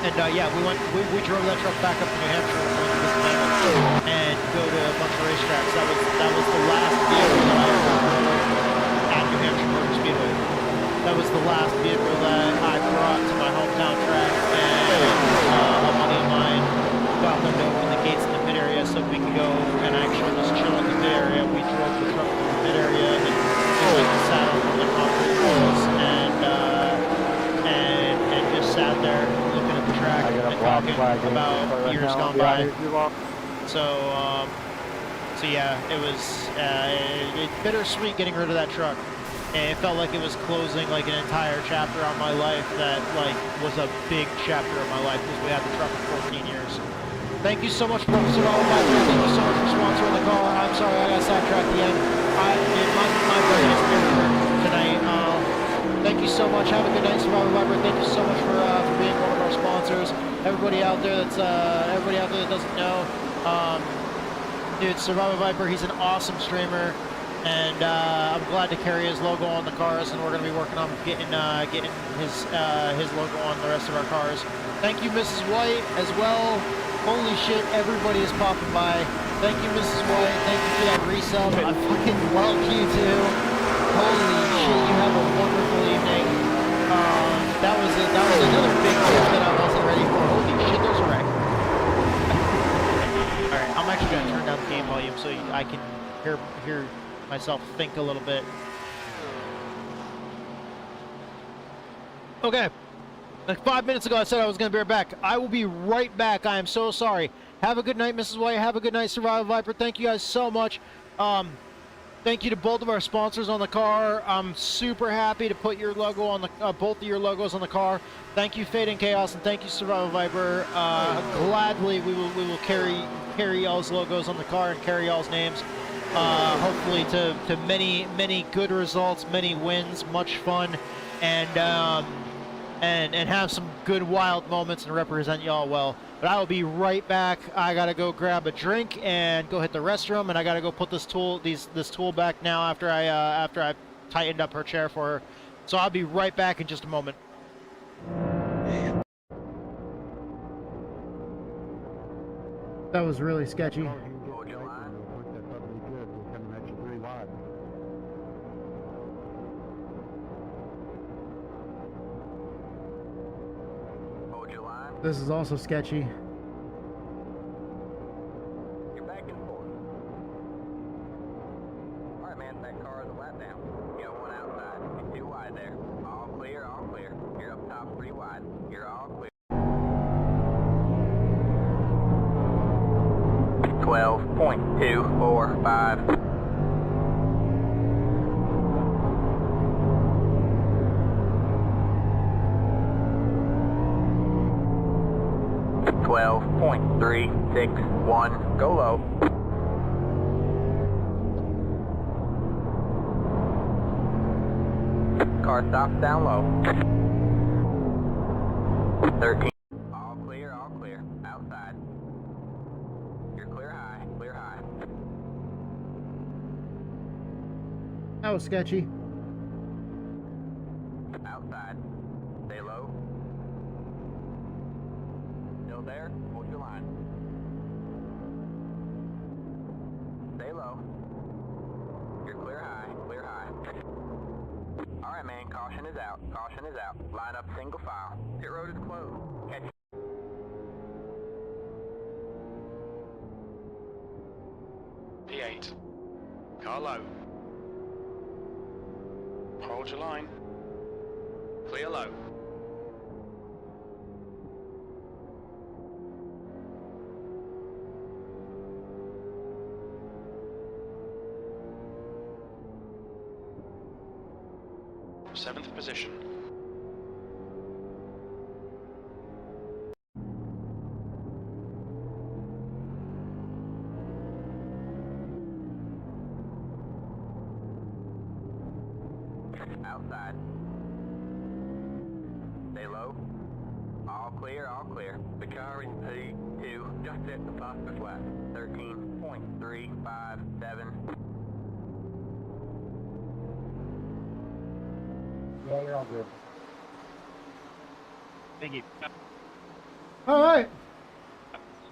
And yeah, we drove that truck back up to New Hampshire and go to a bunch of racetracks. That was the last vehicle that I ever drove at New Hampshire Motor Speedway. That was the last vehicle that I brought to my hometown track, and a buddy of mine got them to open the gates in the pit area so we could go and actually just chill in the pit area. We drove the truck to the pit area and sat on one of the concrete walls and just sat there looking at the track and talking about years gone by. So yeah, it was bittersweet getting rid of that truck. And it felt like it was closing like an entire chapter on my life that like was a big chapter of my life because we had the truck for 14 years. Thank you so much for Survival Viper. Thank you so much for sponsoring the car. I'm sorry I got sidetracked at the end. My brain is different tonight. Thank you so much. Have a good night, Survival Viper. Thank you so much for being one of our sponsors. Everybody out there that doesn't know, dude, Survival Viper. He's an awesome streamer. And I'm glad to carry his logo on the cars, and we're going to be working on getting his logo on the rest of our cars. Thank you, Mrs. White, as well. Holy shit, everybody is popping by. Thank you, Mrs. White. Thank you for that resub. I fucking love you too. Holy shit, you have a wonderful evening. That was another big tip that I wasn't ready for. Holy shit, there's a wreck. All right, I'm actually going to turn down the game volume so I can hear myself think a little bit. Okay, like 5 minutes ago I said I was going to be right back. I will be right back. I am so sorry. Have a good night, Mrs. White. Have a good night, Survival Viper. Thank you guys so much. Thank you to both of our sponsors on the car. I'm super happy to put your logo on the both of your logos on the car. Thank you, Fade and Chaos, and thank you, Survival Viper. Gladly we will carry y'all's logos on the car and carry y'all's names. Hopefully to many good results, many wins, much fun, and have some good wild moments and represent y'all well. But I will be right back. I gotta go grab a drink and go hit the restroom, and I gotta go put this tool back now after I tightened up her chair for her. So I'll be right back in just a moment. That was really sketchy. This is also sketchy. You're back and forth. Alright, man, that car is a lap down. You got one outside. You're too wide there. All clear, all clear. You're up top 3 wide. You're all clear. 12.245. 12.361. Go low. Car stops down low. 13. All clear, all clear. Outside. You're clear high, clear high. That was sketchy. Outside. Stay low. Still there? Hold your line. Stay low. You're clear high, clear high. Alright man, caution is out. Caution is out. Line up single file. Pit road is closed. Catch P8. Car low. Hold your line. Clear low. Seventh position. outside. Stay low. All clear, all clear. The car is P2, just hit the phosphorus left. 13.357. Yeah, you're all good. Thank you. All right.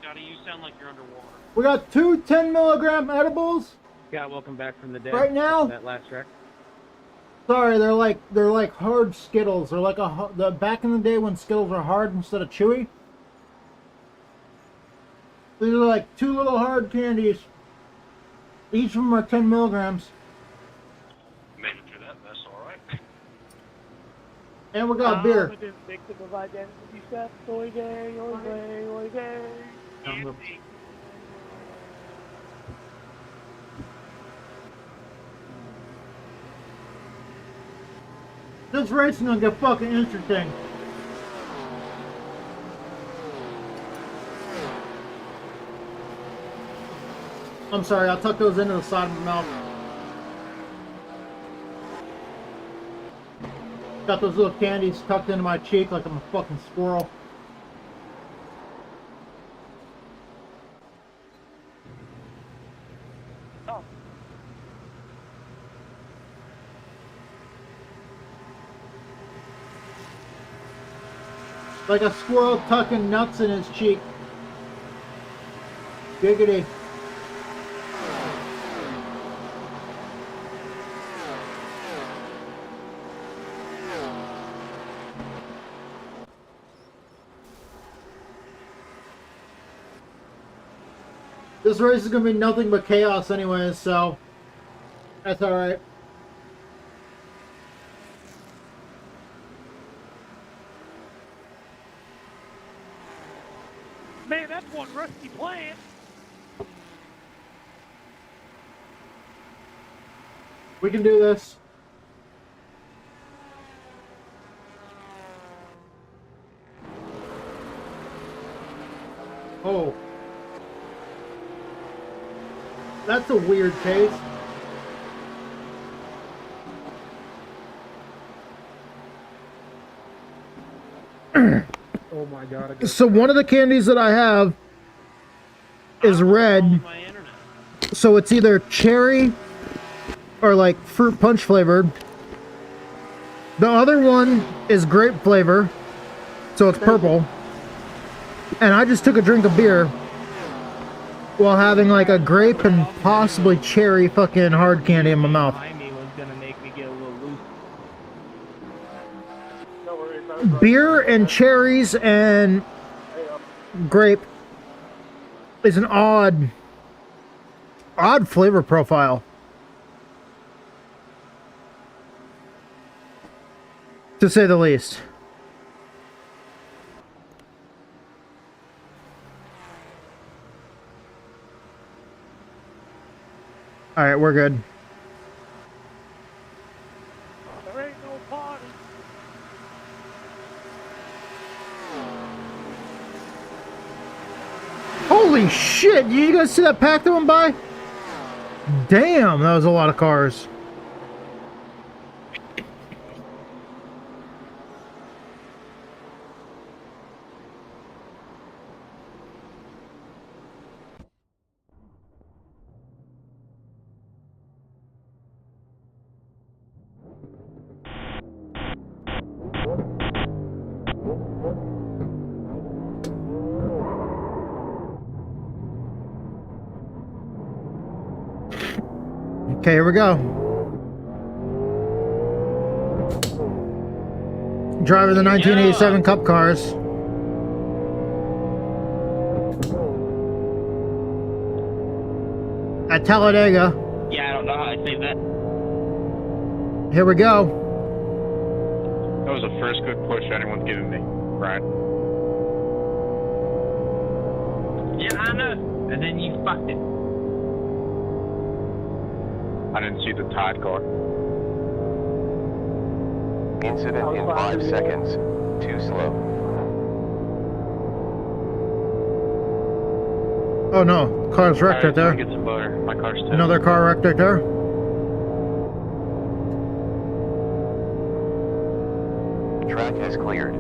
Scotty, you sound like you're underwater. We got two 10 milligram edibles. Scott, welcome back from the dead. Right now? That last wreck. Sorry, they're like hard Skittles. They're like the back in the day when Skittles were hard instead of chewy. These are like two little hard candies. Each of them are 10 milligrams. Made it through that, that's alright. And we got beer. This race is gonna get fucking interesting. I'm sorry, I'll tuck those into the side of my mouth. Got those little candies tucked into my cheek like I'm a fucking squirrel. Like a squirrel tucking nuts in his cheek. Giggity. This race is going to be nothing but chaos anyways, so that's alright. Man, that's one rusty plant. We can do this. Oh. That's a weird taste. Oh my god. So one of the candies that I have is red. So it's either cherry or like fruit punch flavored. The other one is grape flavor. So it's purple. And I just took a drink of beer while having like a grape and possibly cherry fucking hard candy in my mouth. Beer and cherries and grape is an odd flavor profile, to say the least. All right, we're good. There ain't no party. Holy shit! Did you guys see that pack that went by? Damn, that was a lot of cars. Okay, here we go. Driving the 1987 Cup cars. At Talladega. Yeah, I don't know how I say that. Here we go. That was the first good push anyone's given me, Brian. Yeah, I know. And then you fucked it. I didn't see the Tide car. Incident in 5 seconds. Too slow. Oh no, car's wrecked right there. Get some butter. My car's too. Another car wrecked right there. Track has cleared.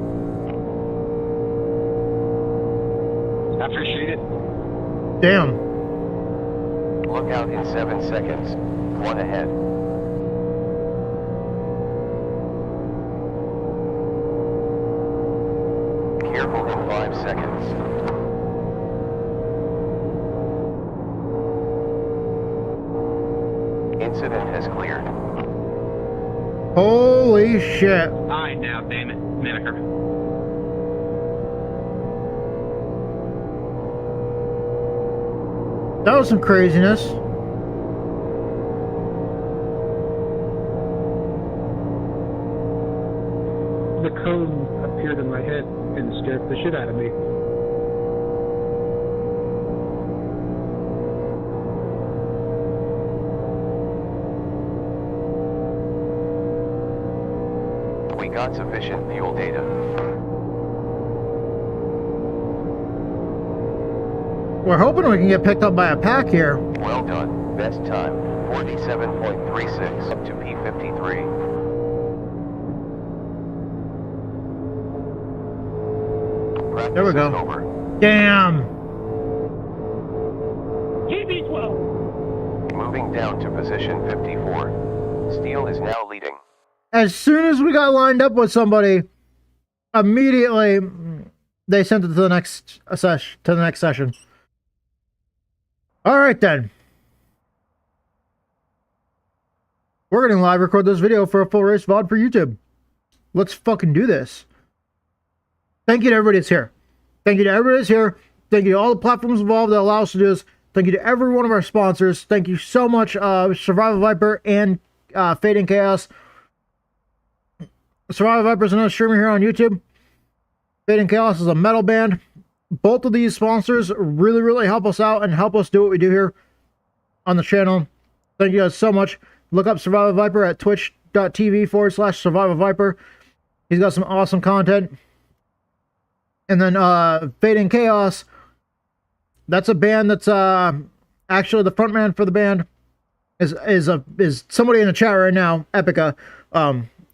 Appreciate it. Damn. Look out in 7 seconds. One ahead. Careful in 5 seconds. Incident has cleared. Holy shit. Alright now, damn it. Miniker. That was some craziness. The cone appeared in my head and scared the shit out of me. We got sufficient fuel data. We're hoping we can get picked up by a pack here. Well done. Best time, 47.36 up to P53. Practice There we go. is over. Damn. GB12. Moving down to position 54. Steele is now leading. As soon as we got lined up with somebody, immediately they sent it to the next session. All right then. We're gonna live record this video for a full race VOD for YouTube. Let's fucking do this. Thank you to everybody that's here. Thank you to everybody that's here. Thank you to all the platforms involved that allow us to do this. Thank you to every one of our sponsors. Thank you so much, Survival Viper and Fade and Chaos. Survival Viper is another streamer here on YouTube. Fade and Chaos is a metal band. Both of these sponsors really, really help us out and help us do what we do here on the channel. Thank you guys so much. Look up Survival Viper at twitch.tv/Survival Viper. He's got some awesome content. And then Fade and Chaos, that's a band that's actually the front man for the band is somebody in the chat right now, Epica.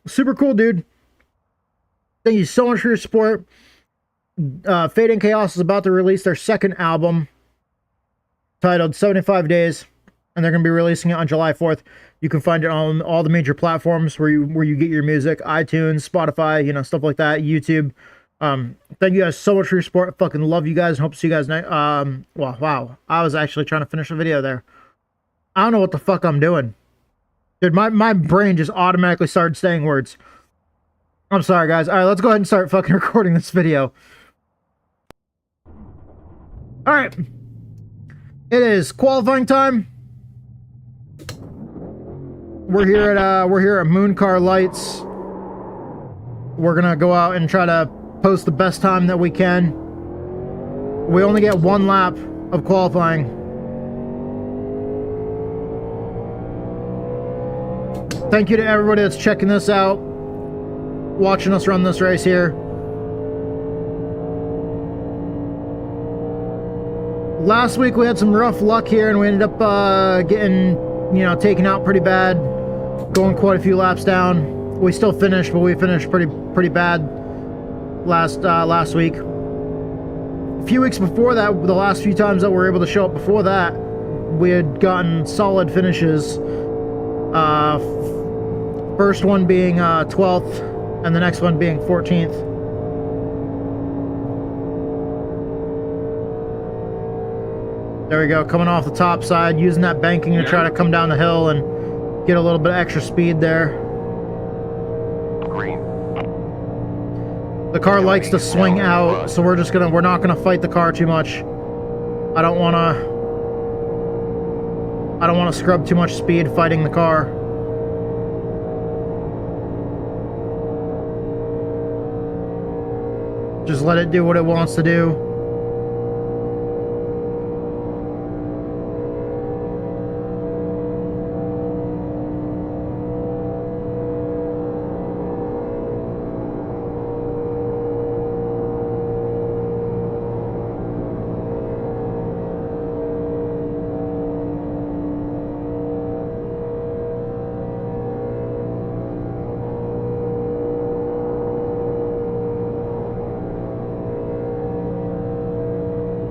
Super cool dude. Thank you so much for your support. Fade and Chaos is about to release their second album titled 75 Days, and they're going to be releasing it on July 4th. You can find it on all the major platforms where you get your music, iTunes, Spotify, stuff like that, YouTube. Thank you guys so much for your support. I fucking love you guys and hope to see you guys next. Wow. I was actually trying to finish the video there. I don't know what the fuck I'm doing. Dude, my brain just automatically started saying words. I'm sorry, guys. All right, let's go ahead and start fucking recording this video. All right. It is qualifying time. We're here at MOONCAR Lights. We're gonna go out and try to post the best time that we can. We only get one lap of qualifying. Thank you to everybody that's checking this out, watching us run this race here. Last week we had some rough luck here, and we ended up getting, you know, taken out pretty bad, going quite a few laps down. We still finished, but we finished pretty bad last week. A few weeks before that, the last few times that we were able to show up before that, we had gotten solid finishes. First one being 12th, and the next one being 14th. There we go, coming off the top side, using that banking to try to come down the hill and get a little bit of extra speed there. Green. The car likes to swing out, so we're not gonna fight the car too much. I don't wanna scrub too much speed fighting the car. Just let it do what it wants to do.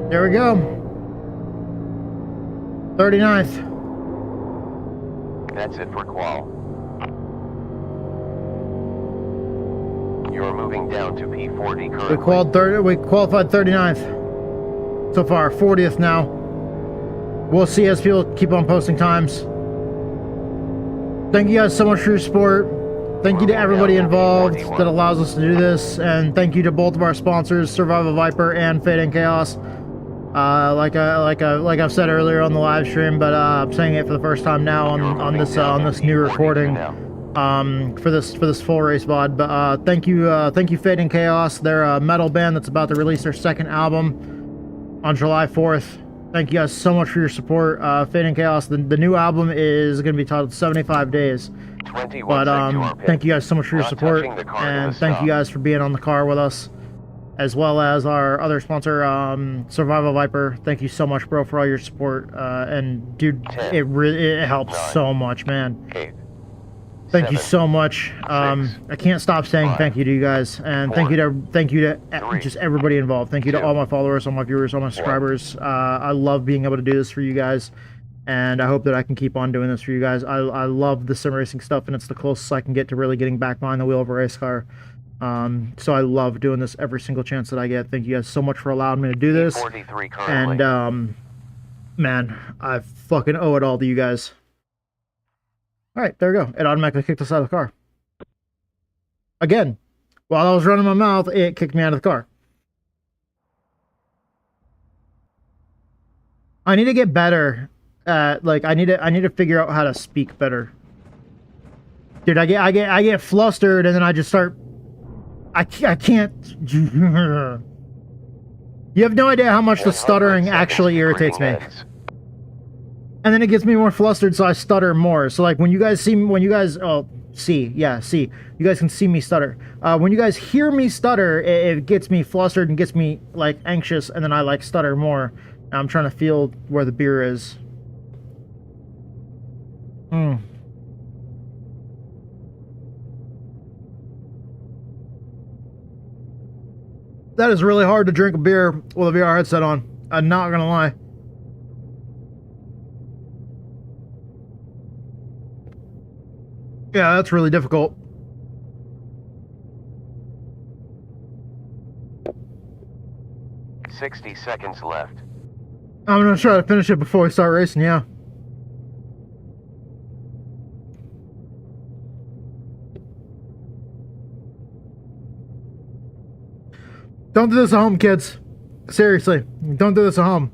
There we go. 39th. That's it for qual. You're moving down to P40 currently. We qualified 39th so far. 40th now. We'll see as people keep on posting times. Thank you guys so much for your support. Thank you to everybody involved that allows us to do this, and thank you to both of our sponsors, Survival Viper and Fate and Chaos. Like I've said earlier on the live stream, but I'm saying it for the first time now on this new recording for this full race VOD. But thank you Fate and Chaos. They're a metal band that's about to release their second album on July 4th. Thank you guys so much for your support. Fate and Chaos. The new album is going to be titled 75 Days. But thank you guys so much for your support, and thank you guys for being on the car with us, as well as our other sponsor, Survival Viper. Thank you so much, bro, for all your support. And dude, it helps so much, man. Thank you so much. I can't stop saying thank you to you guys, and thank you to just everybody involved. Thank you to all my followers, all my viewers, all my subscribers. I love being able to do this for you guys, and I hope that I can keep on doing this for you guys. I love the sim racing stuff, and it's the closest I can get to really getting back behind the wheel of a race car. So I love doing this every single chance that I get. Thank you guys so much for allowing me to do this. And man, I fucking owe it all to you guys. All right, there we go. It automatically kicked us out of the car. Again, while I was running my mouth, it kicked me out of the car. I need to get better at, like, I need to figure out how to speak better. Dude, I get flustered, and then I just start. I can't. You have no idea how much the stuttering actually irritates me. And then it gets me more flustered, so I stutter more. So like when you guys see me, you guys can see me stutter. When you guys hear me stutter, it gets me flustered and gets me like anxious, and then I like stutter more. I'm trying to feel where the beer is. That is really hard to drink a beer with a VR headset on. I'm not gonna lie. Yeah, that's really difficult. $60 seconds left. I'm gonna try to finish it before we start racing, yeah. Don't do this at home, kids. Seriously, don't do this at home.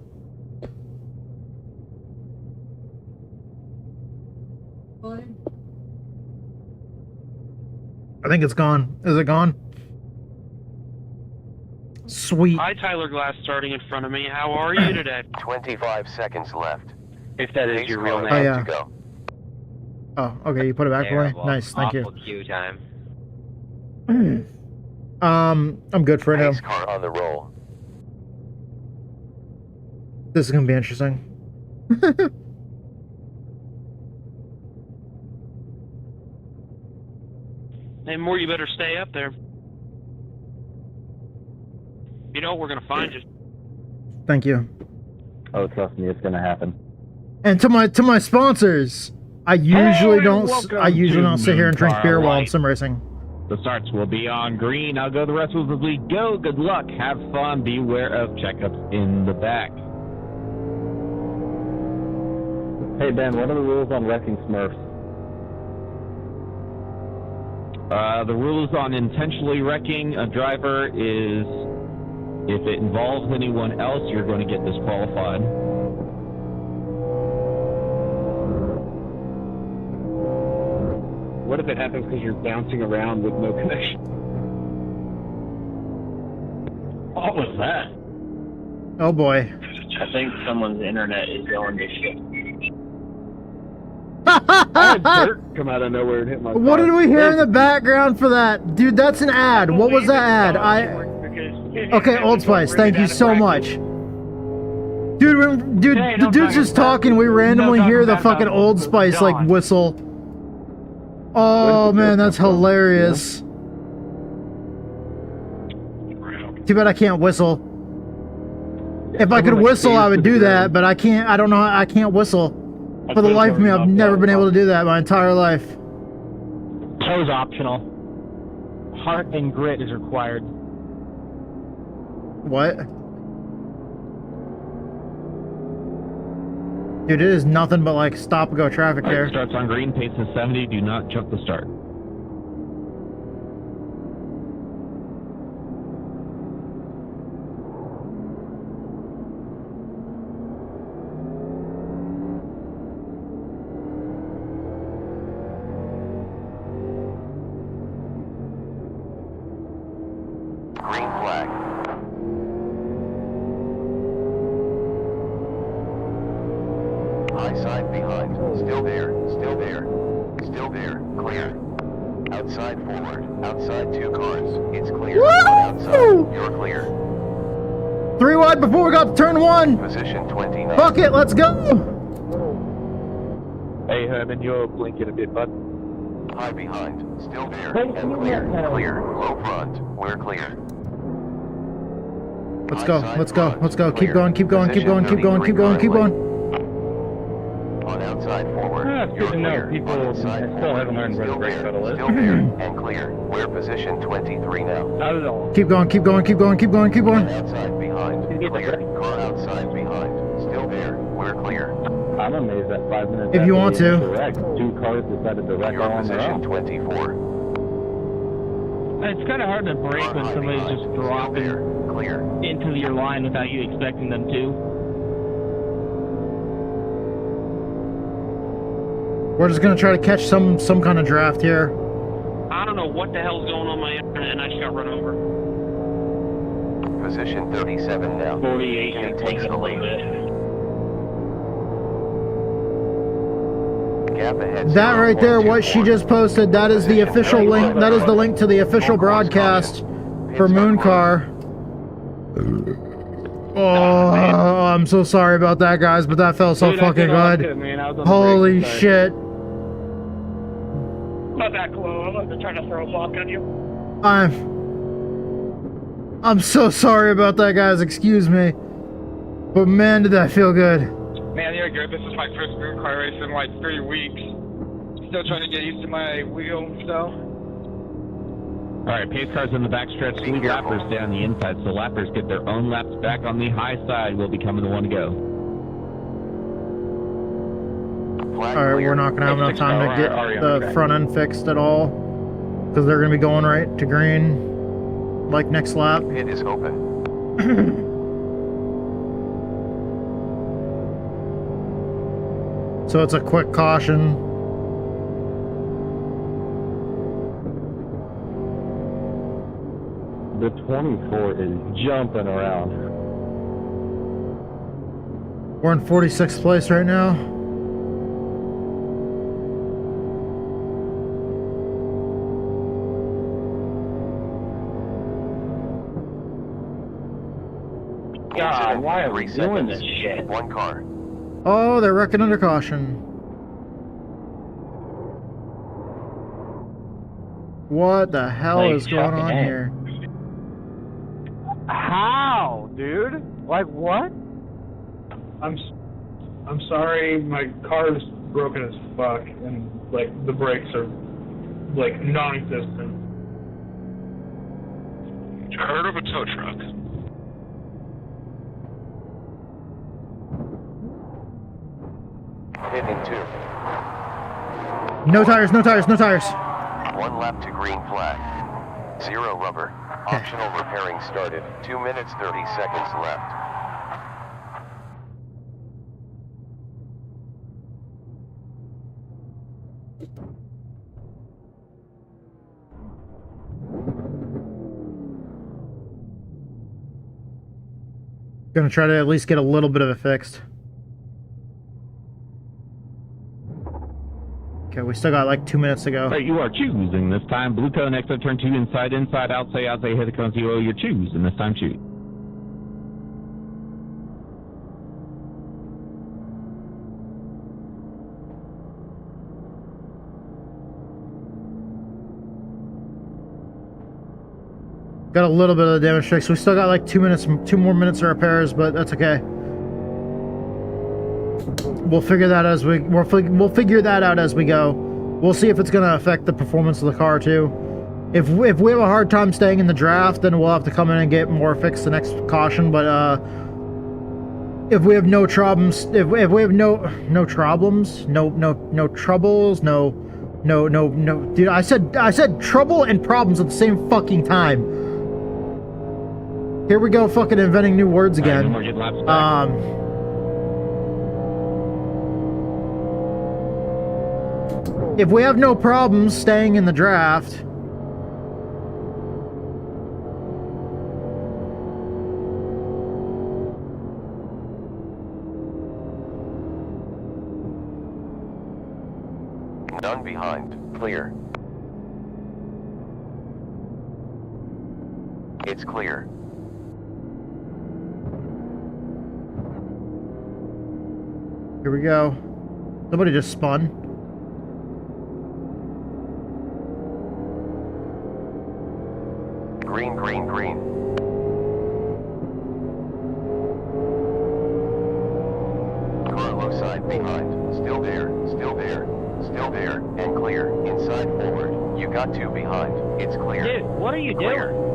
I think it's gone. Is it gone? Sweet. Hi, Tyler Glass, starting in front of me. How are you today? 25 seconds left. If that is your real name. Oh, yeah. To go. Oh, okay, you put it back for me? Terrible. Nice, thank you. Awful queue time. I'm good for now. Pace car on the roll. This is gonna be interesting. Hey, Moore, you better stay up there. You know, we're gonna find you. Thank you. Oh, trust me, it's gonna happen. And to my sponsors, I usually don't sit here and drink beer while I'm sim racing. The starts will be on green. I'll go the rest of the league. Go. Good luck. Have fun. Beware of checkups in the back. Hey Ben, what are the rules on wrecking Smurfs? The rules on intentionally wrecking a driver is if it involves anyone else, you're going to get disqualified. What if it happens because you're bouncing around with no connection? What was that? Oh boy. I think someone's internet is going to shit. I had dirt come out of nowhere and hit my What car. did we hear in the background for that? Dude, that's an ad. What was that ad? Okay, Old Spice, thank you so much. Dude, the dude's just talking, we randomly hear the fucking Old Spice, like, whistle. Oh, man, that's hilarious. Too bad I can't whistle. If I could whistle, I would do that, but I can't, I don't know, I can't whistle. For the life of me, I've never been able to do that my entire life. Show's optional. Heart and grit is required. What? Dude, it is nothing but like stop and go traffic there. Starts on green, pace is 70. Do not jump the start. Green flag. High side behind. Still there. Still there. Still there. Clear. Outside forward. Outside 2 cars. It's clear. Outside. You're clear. 3 wide before we got to turn 1. Position 29. Fuck it, let's go. Hey Herman, you're blinking a bit, bud. High behind. Still there. And clear. Clear. Low front. We're clear. Let's go, let's go, let's go. Keep going, keep going, keep going, keep going, keep going, keep going. On outside forward. It's good to know. People still haven't learned where the brake pedal is. Still there and clear. We're position 23 now. Not at all. Keep going, keep going, keep going, keep going, keep going. Outside behind. Clear. Car outside behind. Still there. We're clear. I'm amazed that 5 minutes. If you want to. Wreck, 2 cars decided to wreck You're all on their position own. 24. It's kind of hard to brake when somebody's just dropping Clear. into your line without you expecting them to. We're just gonna try to catch some kind of draft here. I don't know what the hell's going on my internet, and I just got run over. Position 37 now. 48 Kenny and takes the lead. bit. Gap ahead. That right there, what she just posted, that is the official link. That is the link to the official broadcast for MOONCAR. Oh, I'm so sorry about that, guys, but that felt so fucking good. Holy shit. Not that close. I'm trying to throw a block on you. I'm so sorry about that, guys. Excuse me. But man, did that feel good. Man, you're good. This is my first MOONCAR race in like 3 weeks. Still trying to get used to my wheel, so. Alright, pace cars in the backstretch, 3 lappers down the inside, so lappers get their own laps back on the high side, will be coming to 1 to go. Alright, we're not going to have enough time to get the front end fixed at all. Because they're going to be going right to green. Like next lap. Pit is open. So it's a quick caution. The 24 is jumping around. We're in 46th place right now. God, why are we 3 doing seconds. this shit? 1 car. Oh, they're wrecking under caution. What the hell Like, is going on fucking A. here? How, dude? Like what? I'm sorry, my car is broken as fuck, and like the brakes are like non-existent. I heard of a tow truck. Hit in 2. No tires, no tires, no tires. 1 lap to green flag. 0 rubber. Optional repairing started. 2 minutes 30 seconds left. Gonna try to at least get a little bit of it fixed. Okay, we still got like 2 minutes to go. Right, you are choosing this time. Blue cone, exit, turn 2, inside, outside, hit the cone 0, you're choosing this time, shoot. Got a little bit of the damage fixed. We still got like 2 minutes, 2 more minutes of repairs, but that's okay. We'll figure that as we'll figure that out as we go. We'll see if it's gonna affect the performance of the car too. If we have a hard time staying in the draft, then we'll have to come in and get more fixed the next caution. But if we have no problems, if we have no troubles, no troubles, no, dude, I said trouble and problems at the same fucking time. Here we go, fucking inventing new words again. If we have no problems staying in the draft, None behind. Clear. It's clear. here we go. Somebody just spun. Green, green, green. Car low side behind. Still there, still there, still there, and clear. Inside forward. You got 2 behind. It's clear. Dude, what are you Clear. doing?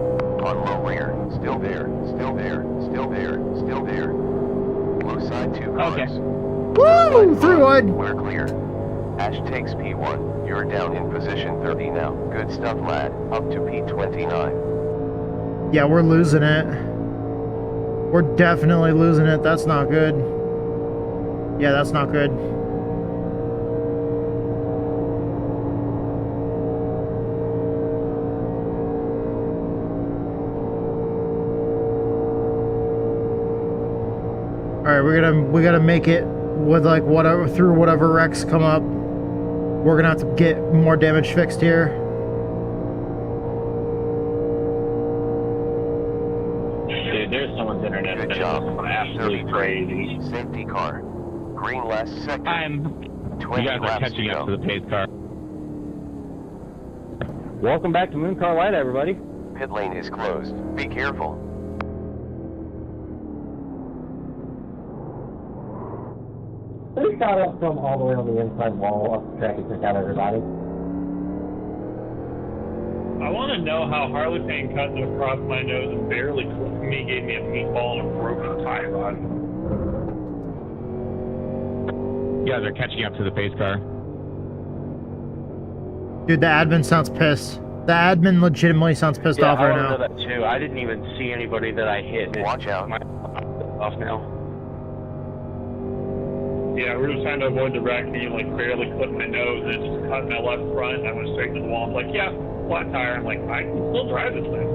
On low rear. Still there, still there, still there, still there. Low side 2 cars. Okay. Woo! 3 wide. We're clear. Ash takes P1. You're down in position 30 now. Good stuff, lad. Up to P29. Yeah, we're losing it. We're definitely losing it. That's not good. Yeah, that's not good. All right, we gotta make it with like whatever through whatever wrecks come up. We're gonna have to get more damage fixed here. Dude, there's someone's internet. Good that job. is absolutely 33. crazy. Safety car. Green last sector. You 20 guys are laps catching to up go. to the pace car. Welcome back to MOONCAR Light, everybody. Pit lane is closed. Be careful. We got up from all the way on the inside wall up the track and took out everybody. I want to know how Harley Payne cut across my nose and barely clipped me, gave me a meatball and a broken tie rod. You guys are catching up to the pace car. Dude, the admin sounds pissed. The admin legitimately sounds pissed off right now. I know that too. I didn't even see anybody that I hit. Watch out. Off now. Yeah, we were just trying to avoid the wreck, and like barely clipped my nose, and it just cut my left front, and I went straight to the wall. I'm like, yeah, flat tire. I'm like, I can still drive this thing.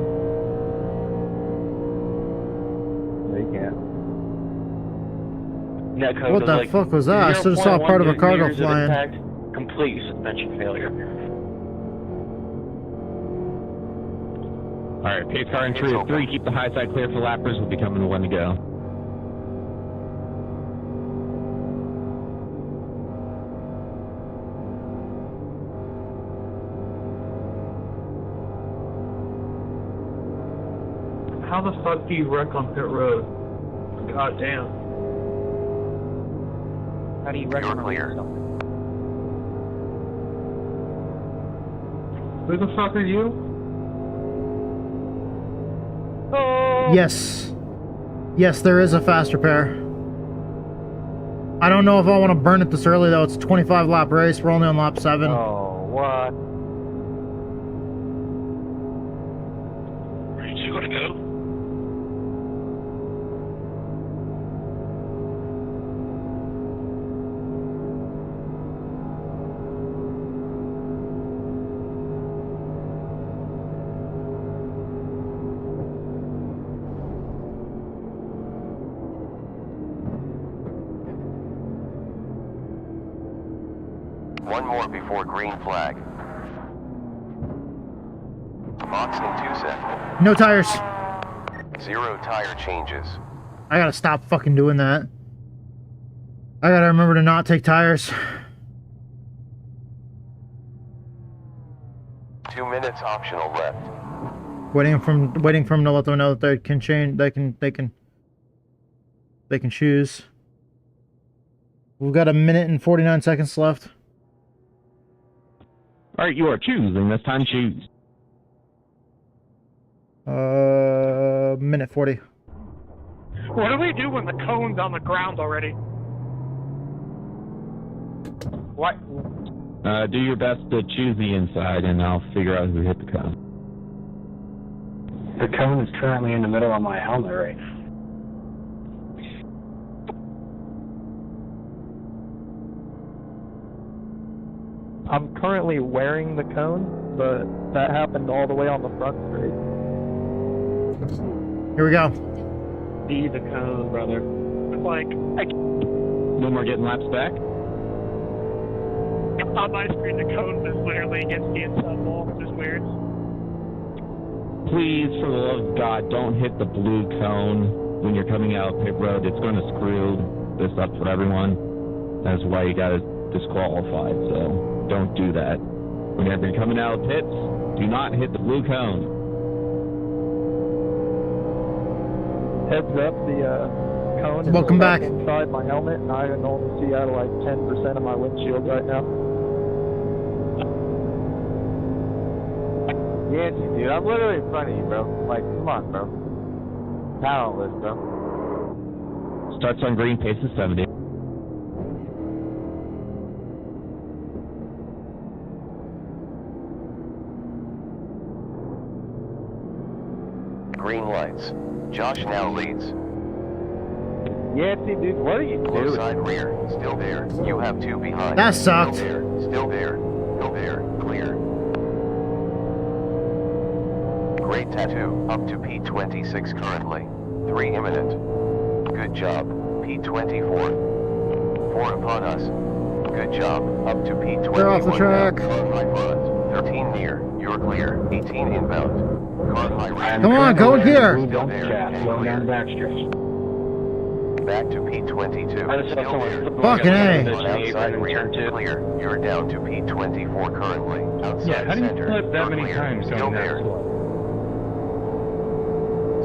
No, you can't. Netcode What the fuck was that? I still saw part of a car go flying. Impact, complete suspension failure. All right, pace car entry is 3. Keep the high side clear for lappers. We'll be coming to 1 to go. How the fuck do you wreck on pit road? God damn. How do you wreck You're on clear. yourself? Who the fuck are you? Yes. Yes, there is a fast repair. I don't know if I want to burn it this early though. It's a 25 lap race. We're only on lap 7. Oh, what? Where did you want to go? One more before green flag. Fox in 2 seconds. No tires. 0 tire changes. I gotta stop fucking doing that. I gotta remember to not take tires. 2 minutes optional left. Waiting for them to let them know that they can change. They can choose. We've got 1 minute and 49 seconds left. Alright, you are choosing. This time choose. Minute 40. What do we do when the cone's on the ground already? What? Do your best to choose the inside, and I'll figure out who hit the cone. The cone is currently in the middle of my helmet right now. I'm currently wearing the cone, but that happened all the way on the front straight. Here we go. Be the cone, brother. Like, No more getting laps back? on my screen, the cone is literally against the inside wall, which is weird. Please, for the love of God, don't hit the blue cone when you're coming out pit road. It's going to screw this up for everyone. That's why you got it disqualified, so don't do that. Whenever you're coming out of pits, do not hit the blue cone. Heads up, the cone is Welcome back. inside my helmet, and I can only see out of like 10% of my windshield right now. Yeah, dude, I'm literally in front of you, bro. Like, come on, bro. Talentless, bro. Starts on green, pace is 70. Green lights. Josh now leads. Yeah, dude, what are you Low doing? side rear. Still there. You have 2 behind. That sucked. Still there. Still there. Still there. Clear. Great tattoo. Up to P26 currently. 3 imminent. Good job. P24. 4 upon us. Good job. Up to P21. They're off the track. Car high front. 13 near. You're clear. 18 inbound. Car high right. Come on, go in here. Still there. And Going down the clear. back stretch. Back to P22. I just saw Still there. someone- Fucking A. On outside rear. Clear. You're down to P24 currently. Outside how do you center. flip that You're many clear. times Still going there. that slow?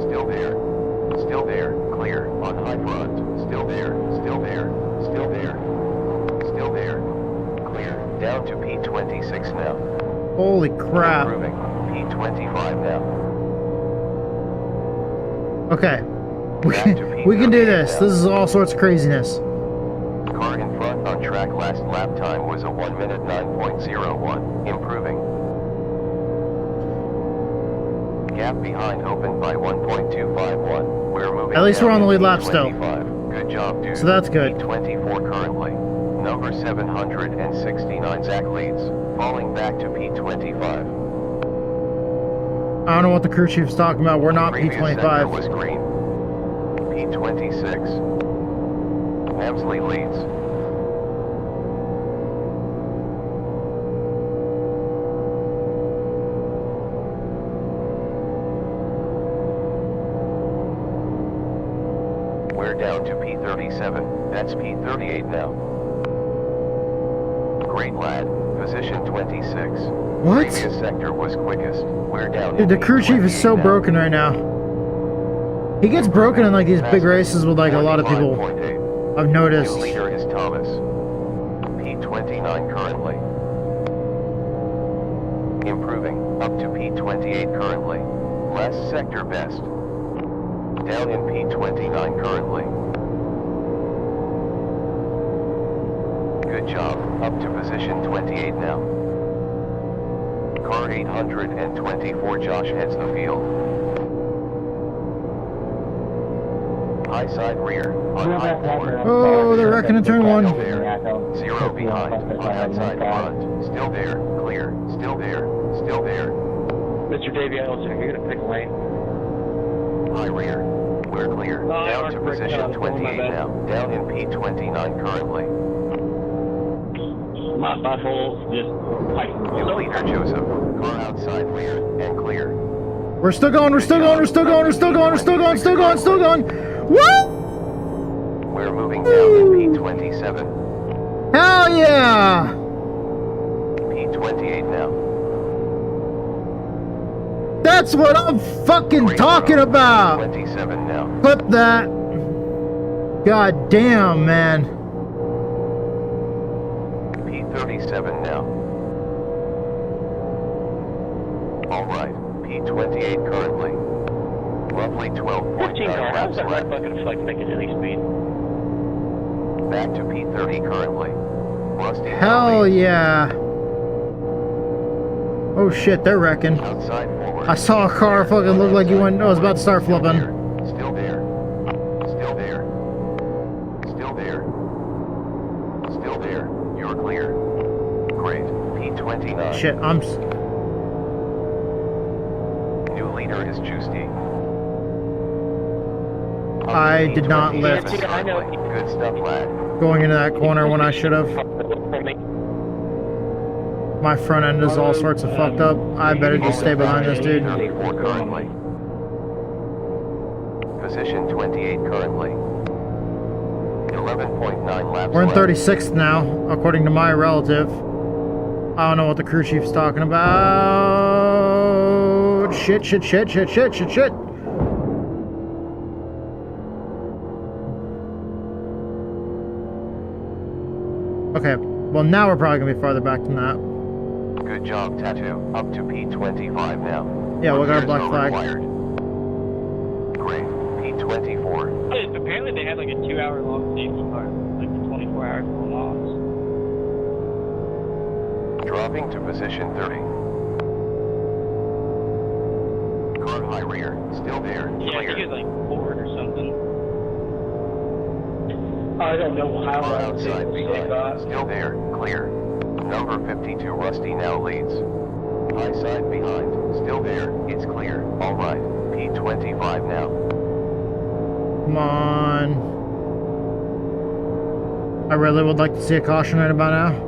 Still there. Still there. Clear. On high front. Still there. Still there. Still there. Still there. Clear. Down to P26 now. Holy crap. Improving. P25 now. Okay. We can do this. This is all sorts of craziness. Car in front on track last lap time was a 1 minute 9.01. Improving. Gap behind opened by 1.251. We're moving. At least down we're on the to lead lap still. P25. Good job, dude. So that's good. P24 currently. Number 769 Zach leads. Falling back to P25. I don't know what the crew chief's talking about. We're not Previous sector P25. was green. P26. Hemsley leads. We're down to P37. That's P38 now. Great lad. Position 26. What? Previous sector was quickest. We're down Dude, to the crew chief is P28 so now. broken right now. He gets broken in like these big races with like a lot of people. I've noticed. New leader is Thomas. P29 currently. Improving, up to P28 currently. Last sector best. Down in P29 currently. Good job, up to position 28 now. Car 824 Josh heads the field. High side rear, on high forward. Oh, they're wrecking in turn 1. Zero behind, on outside front. Still there, clear, still there, still there. Mr. Davey Ellison, you're gonna pick a lane. High rear, we're clear. Down to position 28 now. Down in P29 currently. My butthole just New leader Joseph, car outside rear, and clear. We're still going, we're still going, we're still going, we're still going, we're still going, still going, still going. Woo! We're moving down in P27. Hell yeah! P28 now. That's what I'm fucking talking about! 27 now. Clip that. God damn, man. P37 now. Alright, P28 currently. Roughly 12.9 laps left. fucking flex making any speed. Back to P30 currently. Rusty Hell yeah. Oh shit, they're wrecking. outside forward. I saw a car fucking look like you went, I was about to start flipping. Still there. Still there. Still there. Still there. You're clear. Great. P29. Shit, I'm... New leader is Justy. I did not lift Good stuff, lad. going into that corner when I should have. My front end is all sorts of fucked up. I better just stay behind this dude. 34 currently. Position 28 currently. 11.9 laps We're in left. 36th now, according to my relative. I don't know what the crew chief's talking about. Shit, shit, shit, shit, shit, shit, shit. Okay, well now we're probably gonna be farther back than that. Good job, Tattoo. Up to P25 now. Yeah, we got a black Repairs are flag. required. Great. P24. Apparently they had like a 2-hour long safety car, like the 24 hours for loss. Dropping to position 30. Car high rear. Still there. Yeah, Clear. I think it's like bored or something. I don't know how Car outside behind. Still there. Clear. Number 52 Rusty now leads. High side behind. Still there. It's clear. Alright. P25 now. Come on. I really would like to see a caution right about now.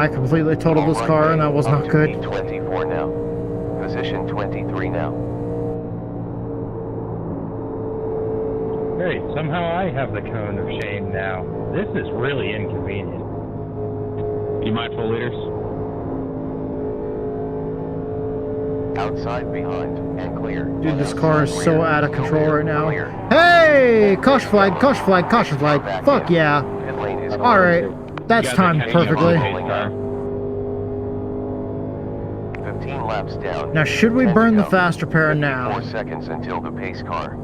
I completely totaled this car and that was not good. P24 now. Position 23 now. Great, somehow I have the cone of shame now. This is really inconvenient. You mindful, leaders? Outside behind and clear. Dude, this car is so out of control right now. Hey! Caution flag, caution flag, caution flag. Fuck yeah. Alright, that's timed perfectly. 15 laps down. Now, should we burn the fast repair now? 4 seconds until the pace car.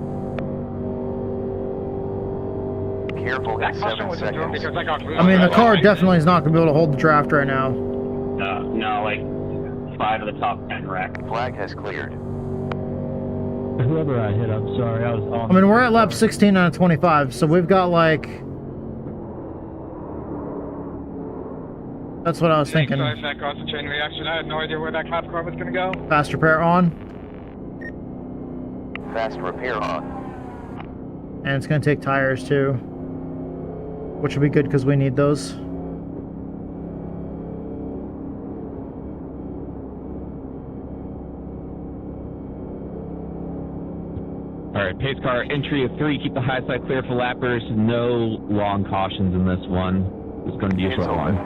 Careful at 7 seconds. I mean, the car definitely is not going to be able to hold the draft right now. No, like 5 of the top 10 wreck. Flag has cleared. Whoever I hit, I'm sorry, I was on. I mean, we're at lap 16 out of 25, so we've got like... That's what I was thinking. Sorry for that caused a chain reaction. I had no idea where that cop car was going to go. Fast repair on. Fast repair on. And it's going to take tires too. Which will be good because we need those. Alright, pace car, entry of 3, keep the high side clear for lappers. No long cautions in this one. It's going to be a short one.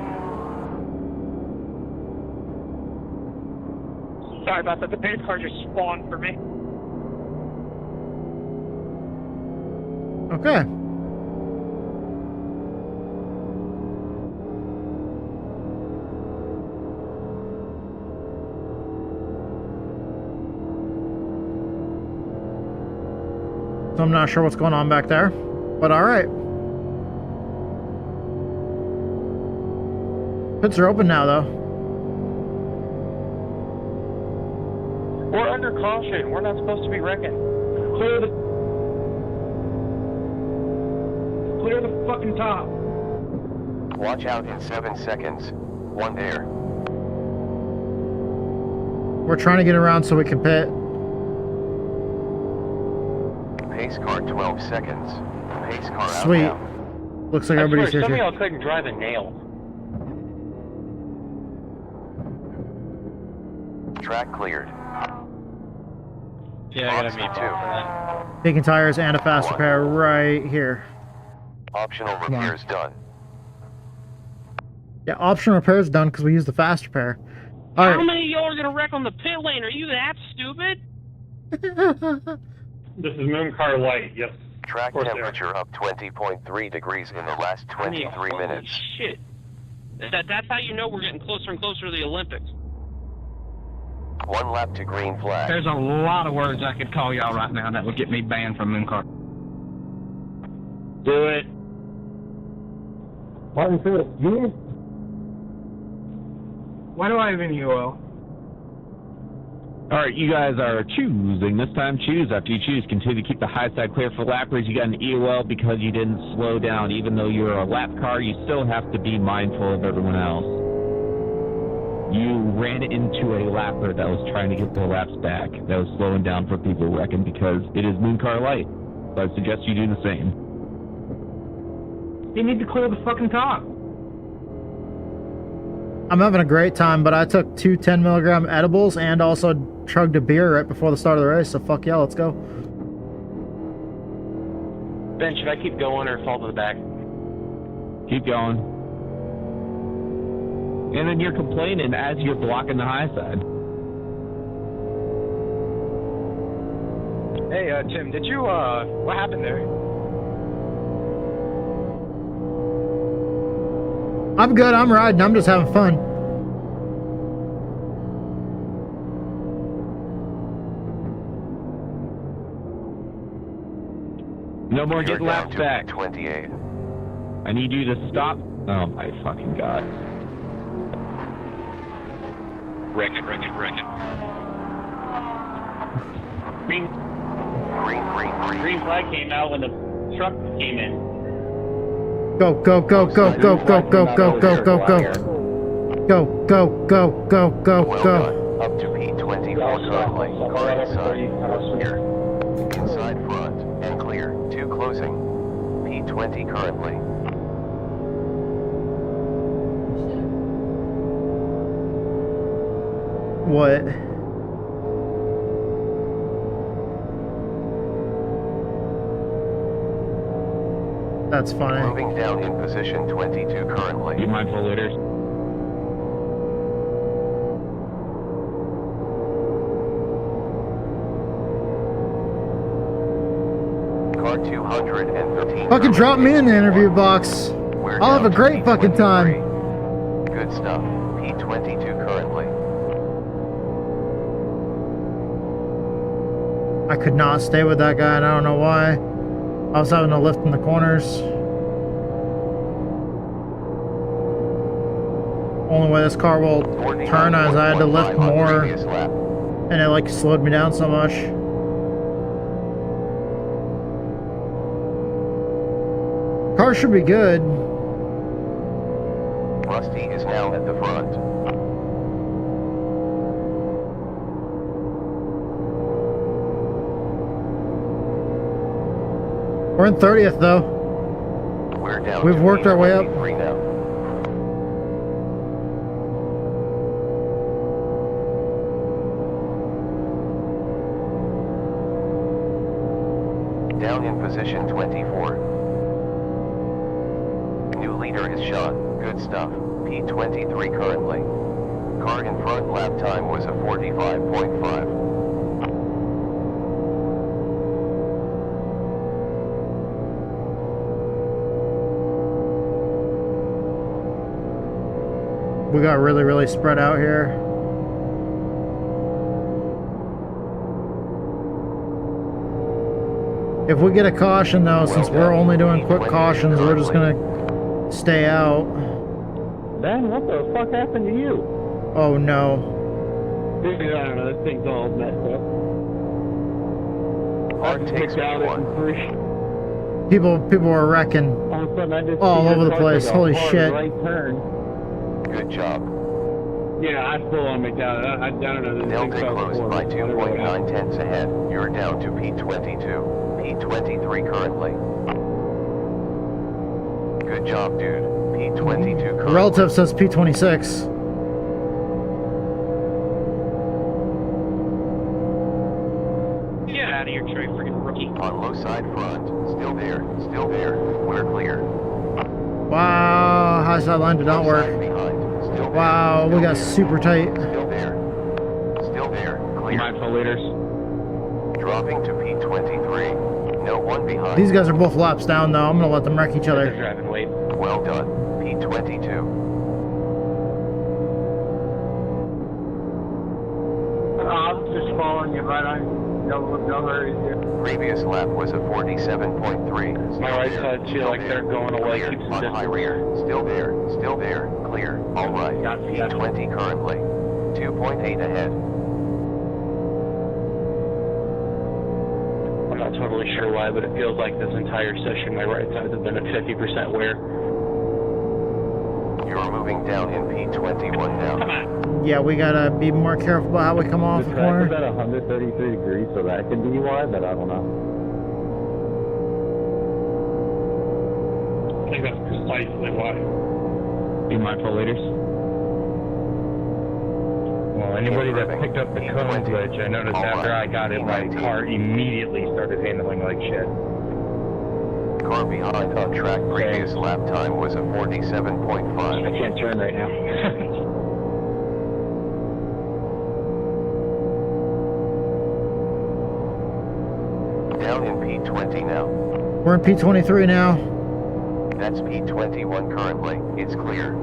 Sorry about that. The pace car just spawned for me. Okay. So I'm not sure what's going on back there, but all right. Pits are open now, though. We're under caution. We're not supposed to be wrecking. Clear the fucking top. Watch out in 7 seconds. 1 there. We're trying to get around so we can pit. Pace car 12 seconds. Pace car out Sweet. now. Looks like everybody's here. Some of y'all couldn't drive a nail. Track cleared. Yeah, I gotta meet for that. Taking tires and a fast repair right here. Optional repairs done. Yeah, optional repairs done because we used the fast repair. All How right. many of y'all are gonna wreck on the pit lane? Are you that stupid? This is MOONCAR Light, yes. Track temperature up 20.3 degrees in the last 23 minutes. Shit. That's how you know we're getting closer and closer to the Olympics. 1 lap to green flag. There's a lot of words I could call y'all right now that would get me banned from MOONCAR. Do it. Martin Phillips Jr.? Why do I have any UL? Alright, you guys are choosing. This time choose. After you choose, continue to keep the high side clear for lappers. You got an EOL because you didn't slow down. Even though you're a lap car, you still have to be mindful of everyone else. You ran into a lapper that was trying to get the laps back. That was slowing down for people wrecking because it is MOONCAR Light. So I suggest you do the same. You need to clear the fucking top. I'm having a great time, but I took 2 10-milligram edibles and also chugged a beer right before the start of the race, so fuck yeah, let's go. Ben, should I keep going or fall to the back? Keep going. And then you're complaining as you're blocking the high side. Hey, Tim, did you, what happened there? I'm good, I'm riding, I'm just having fun. No more getting laps back. 28. I need you to stop. Oh my fucking god. Wreck it. Green flag came out when the truck came in. Go, go, go, go, go, go, go, go, go, go, go. Go, go, go, go, go, go. Up to P24 currently. Car inside. Here. Inside front. And clear. 2 closing. P20 currently. What? That's funny. Moving down in position 22 currently. Be mindful, leaders. Car 213. Fucking drop me in the interview box. I'll have a great fucking time. Good stuff. P22 currently. I could not stay with that guy and I don't know why. I was having to lift in the corners. Only way this car will turn is I had to lift more and it like slowed me down so much. Car should be good. Rusty is now at the front. We're in 30th though. We're down. We've worked our way up. Now. Down in position 24. New leader is Sean. Good stuff. P23 currently. Car in front lap time was a 45.5. We got really, really spread out here. If we get a caution though, since we're only doing quick cautions, we're just gonna stay out. Ben, what the fuck happened to you? Oh no. Dude, I don't know, this thing's all messed up. I just picked out it in 3. People were wrecking All of a sudden, I just all see over your the car place. take a Holy hard shit. right turn. Good job. Yeah, I full on McDowell. I don't know. This thing Delta fell closed by 2.9 tenths ahead. You're down to P22. P23 currently. Good job, dude. P22 currently. Relative says P26. Get out of here, Trey, freaking rookie. On low side front. Still there. Still there. We're clear. Wow, high side line did not work. Wow, we got super tight. Still there. Still there. Clear. Mindful leaders. Dropping to P23. No one behind. These guys are both laps down though. I'm gonna let them wreck each other. Driving late. Well done. P22. I'm just following you right on. No hurry here. Previous lap was a 47.3. My right side feel like they're going away. Clear. On high rear. Still there. Still there. Clear. All right. P20 currently. 2.8 ahead. I'm not totally sure why, but it feels like this entire session my right side has been at 50% wear. You're moving down in P21 now. Yeah, we gotta be more careful about how we come off the corner. The track is at 133 degrees, so that can be why, but I don't know. I think that's precisely why. Be mindful, leaders. Well, anybody that picked up the cone glitch, I noticed after I got it, my car immediately started handling like shit. Car behind on track. Previous lap time was a 47.5. I can't turn right now. Down in P20 now. We're in P23 now. That's P21 currently. It's clear.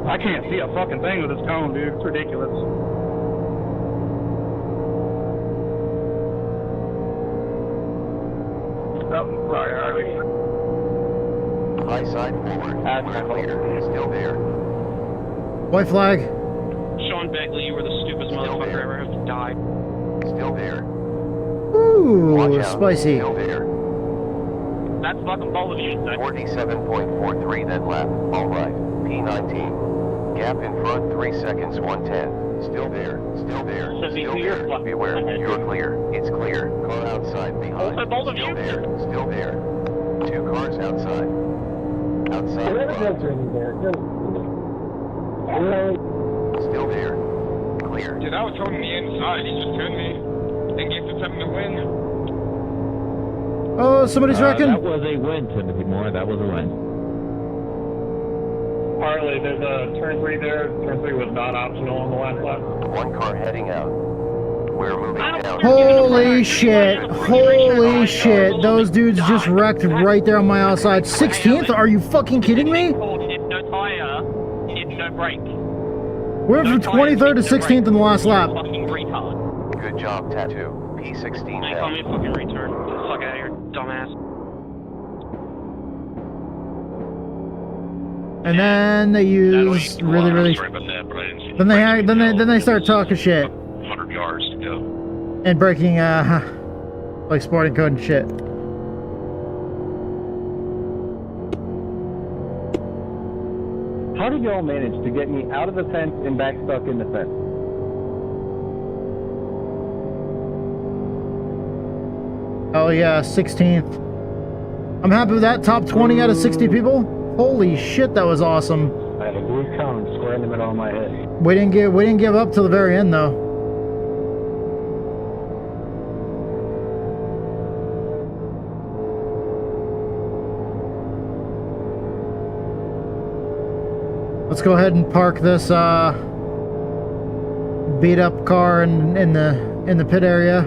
I can't see a fucking thing with this cone, dude. It's ridiculous. Oh, sorry, Harley. High side forward. We're clear. Still there. White flag. Sean Begley, you were the stupidest motherfucker I ever have died. Still there. Ooh, Watch out. spicy. Still there. That's fucking bold of you. 47.43 that lap. All right. P19. Gap in front 3 seconds 110. Still there. Still there. Still there. Beware. You're clear. It's clear. Car outside behind. Still there. Still there. 2 cars outside. Outside. Still there. Clear. Dude, I was holding the inside. He just turned me. Think he's just having to win. Oh, somebody's wrecking. That was a win, Timothy Moore. That was a win. Harley, there's a turn 3 there. Turn 3 was not optional on the last lap. 1 car heading out. We're moving down. Holy shit. Holy shit. Those dudes just wrecked right there on my outside. 16th? Are you fucking kidding me? Hit no tire, hit no brake. We're from 23rd to 16th in the last lap. Fucking retard. Good job, Tattoo. P16 Hey, call now. me a fucking retard. Get the fuck out of here, dumbass. And then they use really. Then they start talking shit 100 yards to go. and breaking like sporting code and shit. How did y'all manage to get me out of the fence and back stuck in the fence? Oh yeah, 16th. I'm happy with that. Top 20 out of 60 people. Holy shit, that was awesome. I had a blue cone square in the middle of my head. We didn't give up till the very end though. Let's go ahead and park this beat up car in the pit area,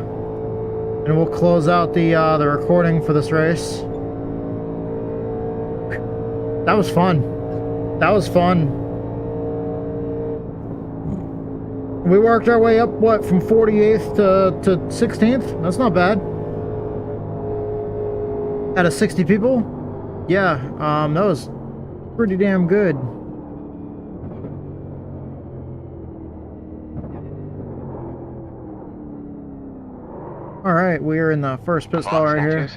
and we'll close out the recording for this race. That was fun. That was fun. We worked our way up, what, from 48th to 16th? That's not bad. Out of 60 people? Yeah, that was pretty damn good. Alright, we are in the first pit stall right here.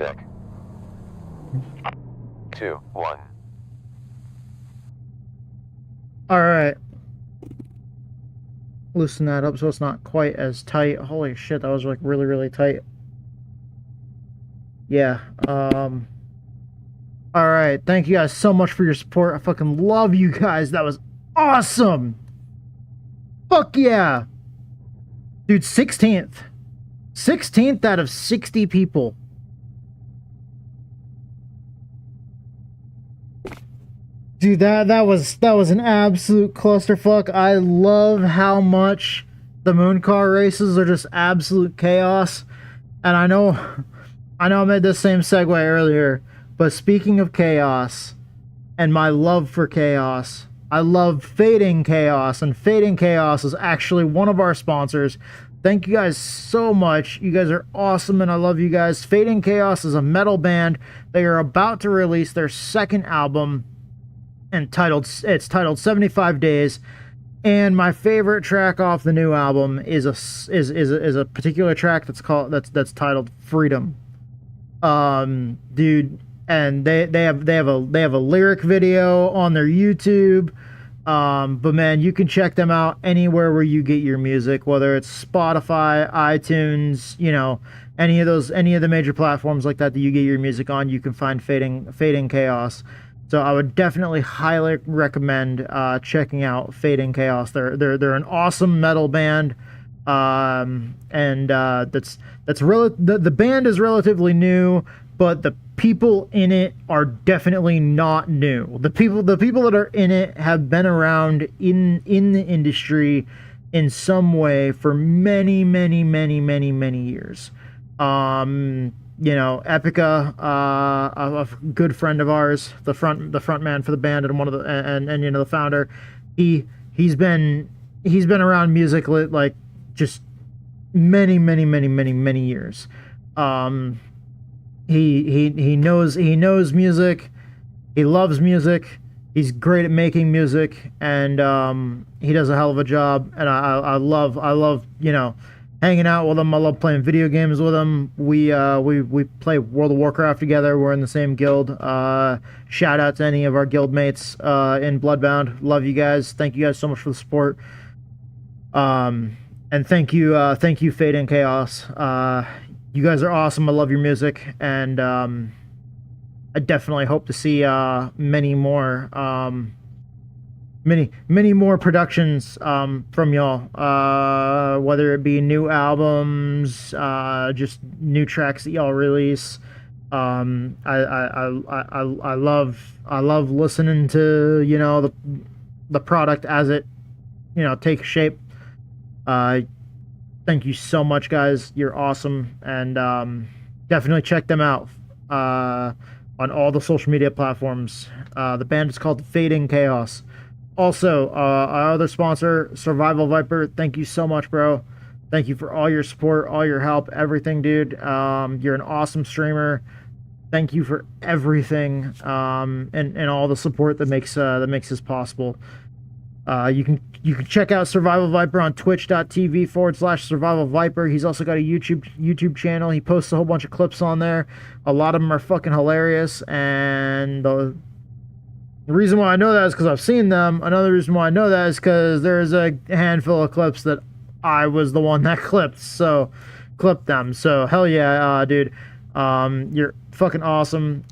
2, 1. Alright. Loosen that up so it's not quite as tight. Holy shit, that was like really, really tight. Yeah, alright, thank you guys so much for your support. I fucking love you guys. That was awesome. Fuck yeah. Dude, 16th. 16th out of 60 people. Dude, that was an absolute clusterfuck. I love how much the MOONCAR races are just absolute chaos. And I know I made this same segue earlier, but speaking of chaos and my love for chaos, I love Fading Chaos, and Fading Chaos is actually one of our sponsors. Thank you guys so much. You guys are awesome, and I love you guys. Fading Chaos is a metal band. They are about to release their second album, entitled 75 Days. And my favorite track off the new album is a particular track that's titled Freedom. Dude, and they have a lyric video on their YouTube. But man, you can check them out anywhere where you get your music, whether it's Spotify, iTunes, you know, any of the major platforms like that you get your music on. You can find Fading Chaos. So I would definitely highly recommend checking out Fading Chaos. They're an awesome metal band, and that's really the band is relatively new, but the people in it are definitely not new. The people that are in it have been around in the industry in some way for many years. You know, Epica, a good friend of ours, the front man for the band, and one of the and you know, the founder, he's been around music like just many years. He knows music. He loves music. He's great at making music, and he does a hell of a job. And I love, you know, hanging out with him. I love playing video games with him. We play World of Warcraft together. We're in the same guild. Shout out to any of our guild mates in Bloodbound. Love you guys. Thank you guys so much for the support. And thank you, Fading Chaos. You guys are awesome. I love your music, and I definitely hope to see many more productions from y'all, whether it be new albums, just new tracks that y'all release. I love listening to, you know, the product as it, you know, takes shape. Thank you so much, guys. You're awesome, and definitely check them out on all the social media platforms. The band is called Fading Chaos. Also, our other sponsor, Survival Viper, thank you so much, bro. Thank you for all your support, all your help, everything, dude. You're an awesome streamer. Thank you for everything, and all the support that makes this possible. You can check out Survival Viper on twitch.tv/Survival Viper. He's also got a YouTube channel. He posts a whole bunch of clips on there. A lot of them are fucking hilarious, and the reason why I know that is because I've seen them. Another reason why I know that is because there's a handful of clips that I was the one that clipped them. So hell yeah, dude. You're fucking awesome,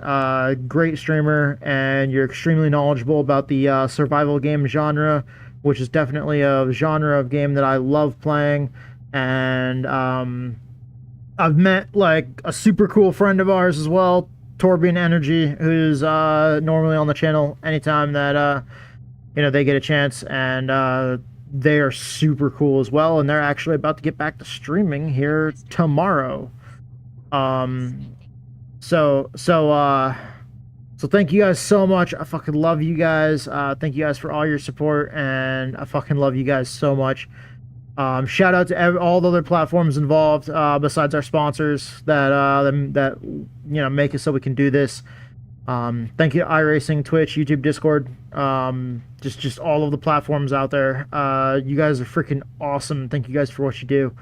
great streamer, and you're extremely knowledgeable about the survival game genre, which is definitely a genre of game that I love playing. And I've met like a super cool friend of ours as well, Torbian Energy, who's normally on the channel anytime that they get a chance, and they are super cool as well, and they're actually about to get back to streaming here tomorrow. So thank you guys so much. I fucking love you guys. Thank you guys for all your support, and I fucking love you guys so much. Shout out to all the other platforms involved, besides our sponsors that make it so we can do this. Thank you to iRacing, Twitch, YouTube, Discord, just all of the platforms out there. You guys are freaking awesome. Thank you guys for what you do.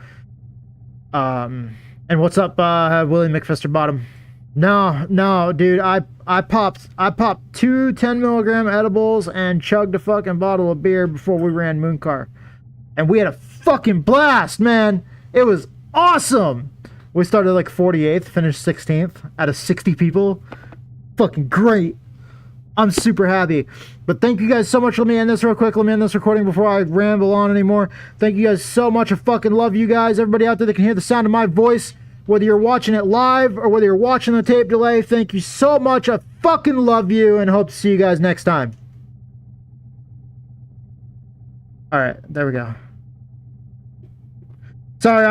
And what's up, Willie McFister Bottom? No, dude. I popped 2 10-milligram edibles and chugged a fucking bottle of beer before we ran MOONCAR, and we had a fucking blast, man. It was awesome. We started like 48th, finished 16th out of 60 people. Fucking great. I'm super happy. But thank you guys so much. Let me end this real quick. Let me end this recording before I ramble on anymore. Thank you guys so much. I fucking love you guys. Everybody out there that can hear the sound of my voice, whether you're watching it live or whether you're watching the tape delay, thank you so much. I fucking love you and hope to see you guys next time. All right, there we go. Sorry,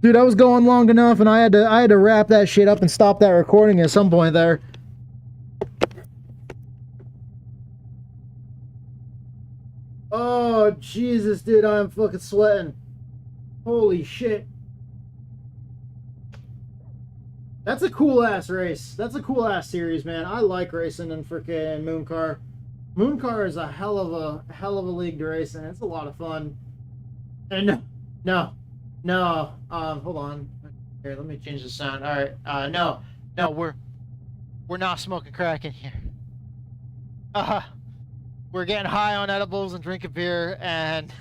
dude, I was going long enough, and I had to wrap that shit up and stop that recording at some point there. Oh Jesus, dude, I am fucking sweating. Holy shit. That's a cool ass race. That's a cool ass series, man. I like racing in freaking MOONCAR. MOONCAR is a hell of a league to race in. It's a lot of fun. And no, hold on. Here, let me change the sound. All right, no, we're not smoking crack in here. We're getting high on edibles and drinking beer and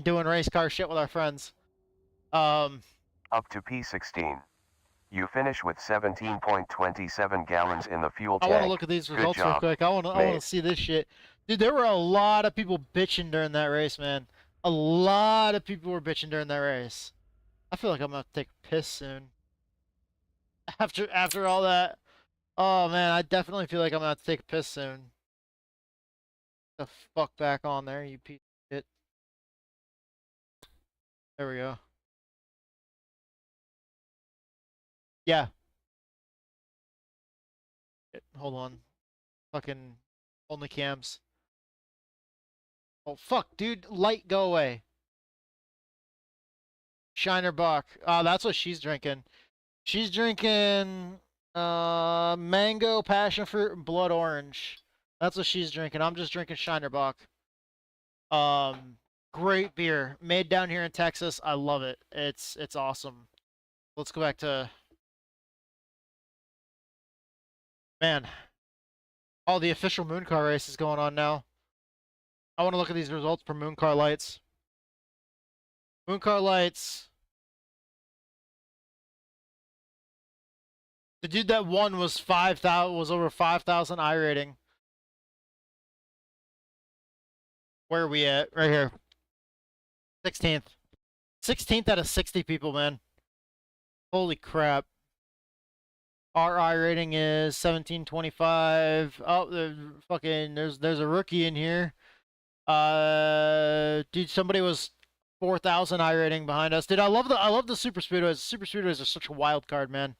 doing race car shit with our friends. Up to P16. You finish with 17.27 gallons in the fuel tank. I want to look at these results real quick. I want to see this shit. Dude, there were a lot of people bitching during that race, man. A lot of people were bitching during that race. I feel like I'm going to take a piss soon. After all that. Oh, man, I definitely feel like I'm going to have to take a piss soon. The fuck back on there, you piece of shit. There we go. Yeah. Hold on. Fucking only cams. Oh, fuck, dude. Light, go away. Shiner Bach. That's what she's drinking. She's drinking mango, passion fruit, and blood orange. That's what she's drinking. I'm just drinking Shiner Bach. Great beer. Made down here in Texas. I love it. It's awesome. Let's go back to... Man. Oh, the official MOONCAR race is going on now. I want to look at these results for MOONCAR Lights. MOONCAR Lights. The dude that won was 5,000. Was over 5,000 I rating. Where are we at? Right here. 16th. 16th out of 60 people, man. Holy crap. Our I rating is 1725. Oh, there's a rookie in here. Dude, somebody was 4,000 I rating behind us. Dude, I love the super speedways. Super speedways are such a wild card, man.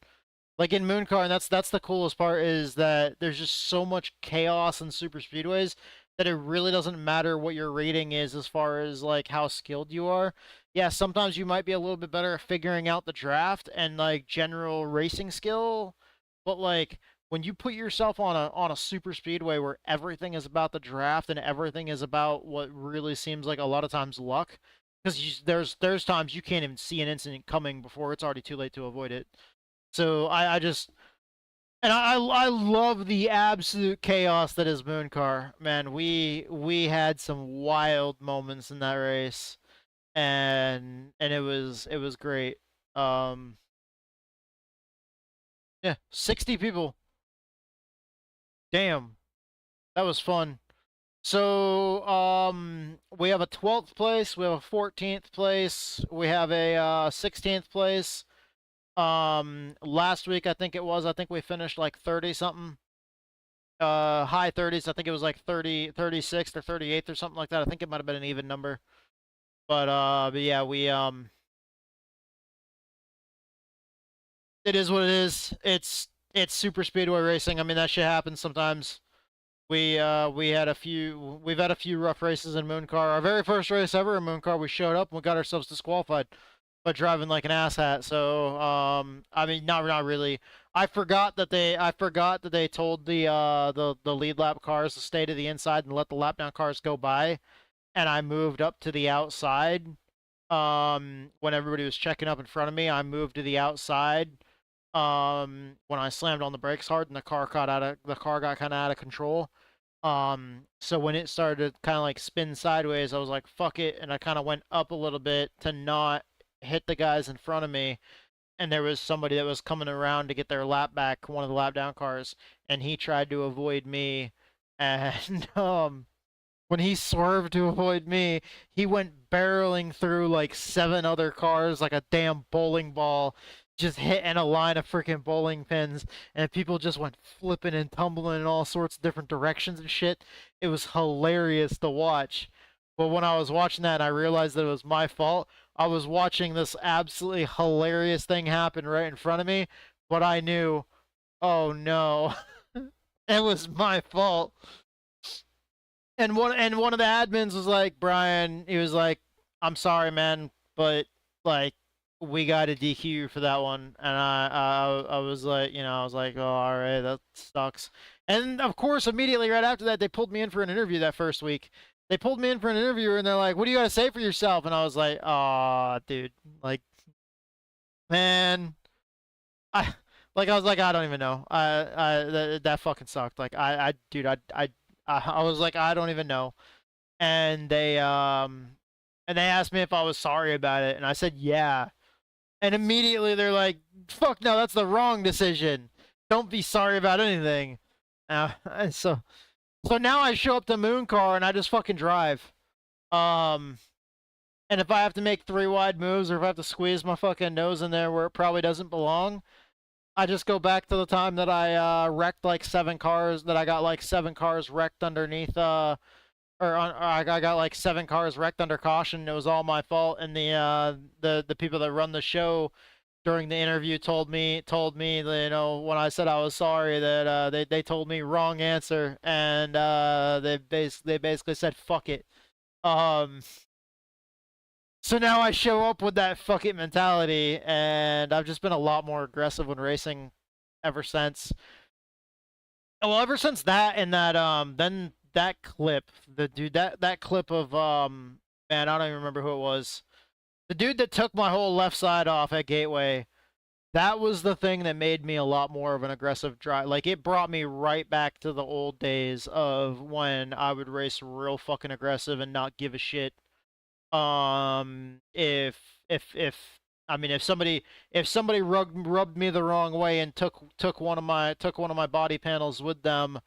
Like in MOONCAR, and that's the coolest part, is that there's just so much chaos in super speedways that it really doesn't matter what your rating is as far as like how skilled you are. Yeah, sometimes you might be a little bit better at figuring out the draft and like general racing skill, but like when you put yourself on a super speedway where everything is about the draft and everything is about what really seems like a lot of times luck, because there's times you can't even see an incident coming before it's already too late to avoid it. So I love the absolute chaos that is MOONCAR. Man, we had some wild moments in that race, and it was great. Yeah, 60 people. Damn, that was fun. So we have a 12th place, we have a 14th place, we have a 16th place. Last week I think we finished like 30 something. high 30s. I think it was like 36th or 38th or something like that. I think it might have been an even number. But yeah, it is what it is. It's super speedway racing. I mean, that shit happens sometimes. We've had a few rough races in MOONCAR. Our very first race ever in MOONCAR, we showed up and we got ourselves disqualified by driving like an asshat. So I mean, not really. I forgot that they told the lead lap cars to stay to the inside and let the lap down cars go by, and I moved up to the outside. When everybody was checking up in front of me, I moved to the outside. When I slammed on the brakes hard and the car got kind of out of control. So when it started to kind of like spin sideways, I was like, fuck it. And I kind of went up a little bit to not hit the guys in front of me. And there was somebody that was coming around to get their lap back, one of the lap down cars, and he tried to avoid me. And when he swerved to avoid me, he went barreling through like 7 other cars like a damn bowling ball, just hitting a line of freaking bowling pins, and people just went flipping and tumbling in all sorts of different directions and shit. It was hilarious to watch. But when I was watching that, I realized that it was my fault. I was watching this absolutely hilarious thing happen right in front of me, but I knew, oh no, it was my fault. And one of the admins was like, Brian, he was like, I'm sorry, man, but like, we got a DQ for that one. And I was like, I was like, oh, all right, that sucks. And of course, immediately right after that, they pulled me in for an interview that first week. They pulled me in for an interview and they're like, what do you got to say for yourself? And I was like, oh, dude, like, man, I was like, I don't even know. That fucking sucked. Like, dude, I was like, I don't even know. And they asked me if I was sorry about it, and I said, yeah. And immediately they're like, fuck no, that's the wrong decision. Don't be sorry about anything. And so now I show up to MOONCAR and I just fucking drive. And if I have to make 3 wide moves or if I have to squeeze my fucking nose in there where it probably doesn't belong, I just go back to the time that I wrecked like 7 cars, that I got like 7 cars wrecked underneath I got like 7 cars wrecked under caution. It was all my fault, and the people that run the show during the interview told me that, when I said I was sorry, that they told me wrong answer, and they basically said fuck it. So now I show up with that fuck it mentality, and I've just been a lot more aggressive when racing ever since. Well, ever since that and that then that clip, the dude that clip of man, I don't even remember who it was. The dude that took my whole left side off at Gateway, that was the thing that made me a lot more of an aggressive drive. Like, it brought me right back to the old days of when I would race real fucking aggressive and not give a shit. If somebody rubbed me the wrong way and took one of my body panels with them,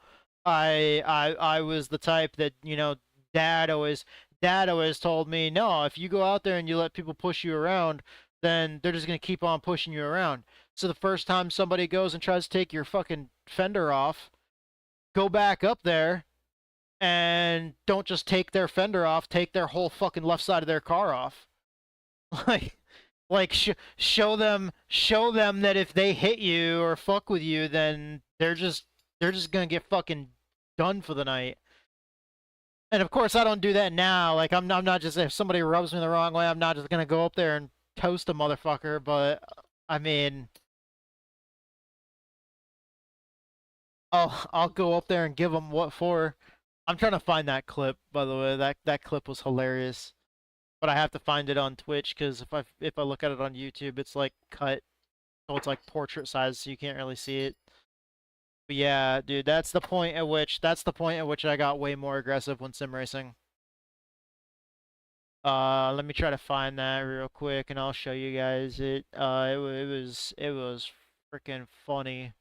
I was the type that, dad always told me, no, if you go out there and you let people push you around, then they're just going to keep on pushing you around. So the first time somebody goes and tries to take your fucking fender off, go back up there and don't just take their fender off, take their whole fucking left side of their car off. Show them that if they hit you or fuck with you, then they're just gonna get fucking done for the night. And of course, I don't do that now. Like, I'm not just, if somebody rubs me the wrong way, I'm not just gonna go up there and toast a motherfucker. But I mean, I'll go up there and give them what for. I'm trying to find that clip, by the way. That clip was hilarious, but I have to find it on Twitch because if I look at it on YouTube, it's like cut, so it's like portrait size, so you can't really see it. But yeah, dude, that's the point at which I got way more aggressive when sim racing. Let me try to find that real quick, and I'll show you guys it. It was freaking funny.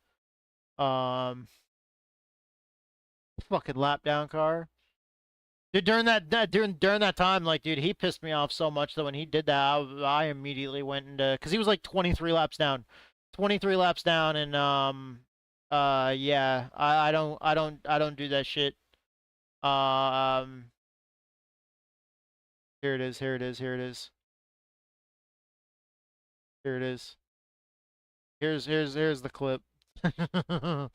Fucking lap down car. Dude, during that time, like, dude, he pissed me off so much that when he did that, I immediately went into, because he was like 23 laps down. 23 laps down, and Yeah, I don't do that shit. Here it is, here it is, here it is. Here it is. Here's the clip. We're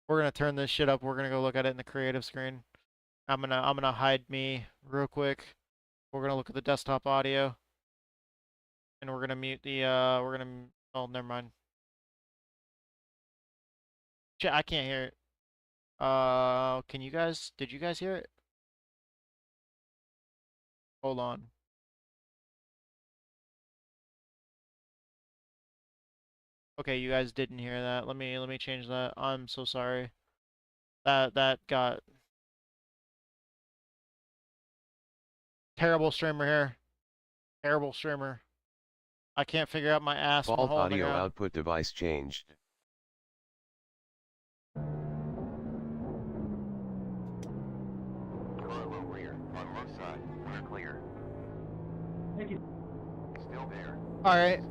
gonna turn this shit up. We're gonna go look at it in the creative screen. I'm gonna hide me real quick. We're gonna look at the desktop audio. And we're gonna mute the oh, never mind. Shit, I can't hear it. Did you guys hear it? Hold on. Okay, you guys didn't hear that. Let me change that. I'm so sorry. That got terrible streamer here. Terrible streamer. I can't figure out my ass from the Fault hole in the audio ground. output device changed. Carlo rear, on left side, we're clear. Thank you. Still there. Alright,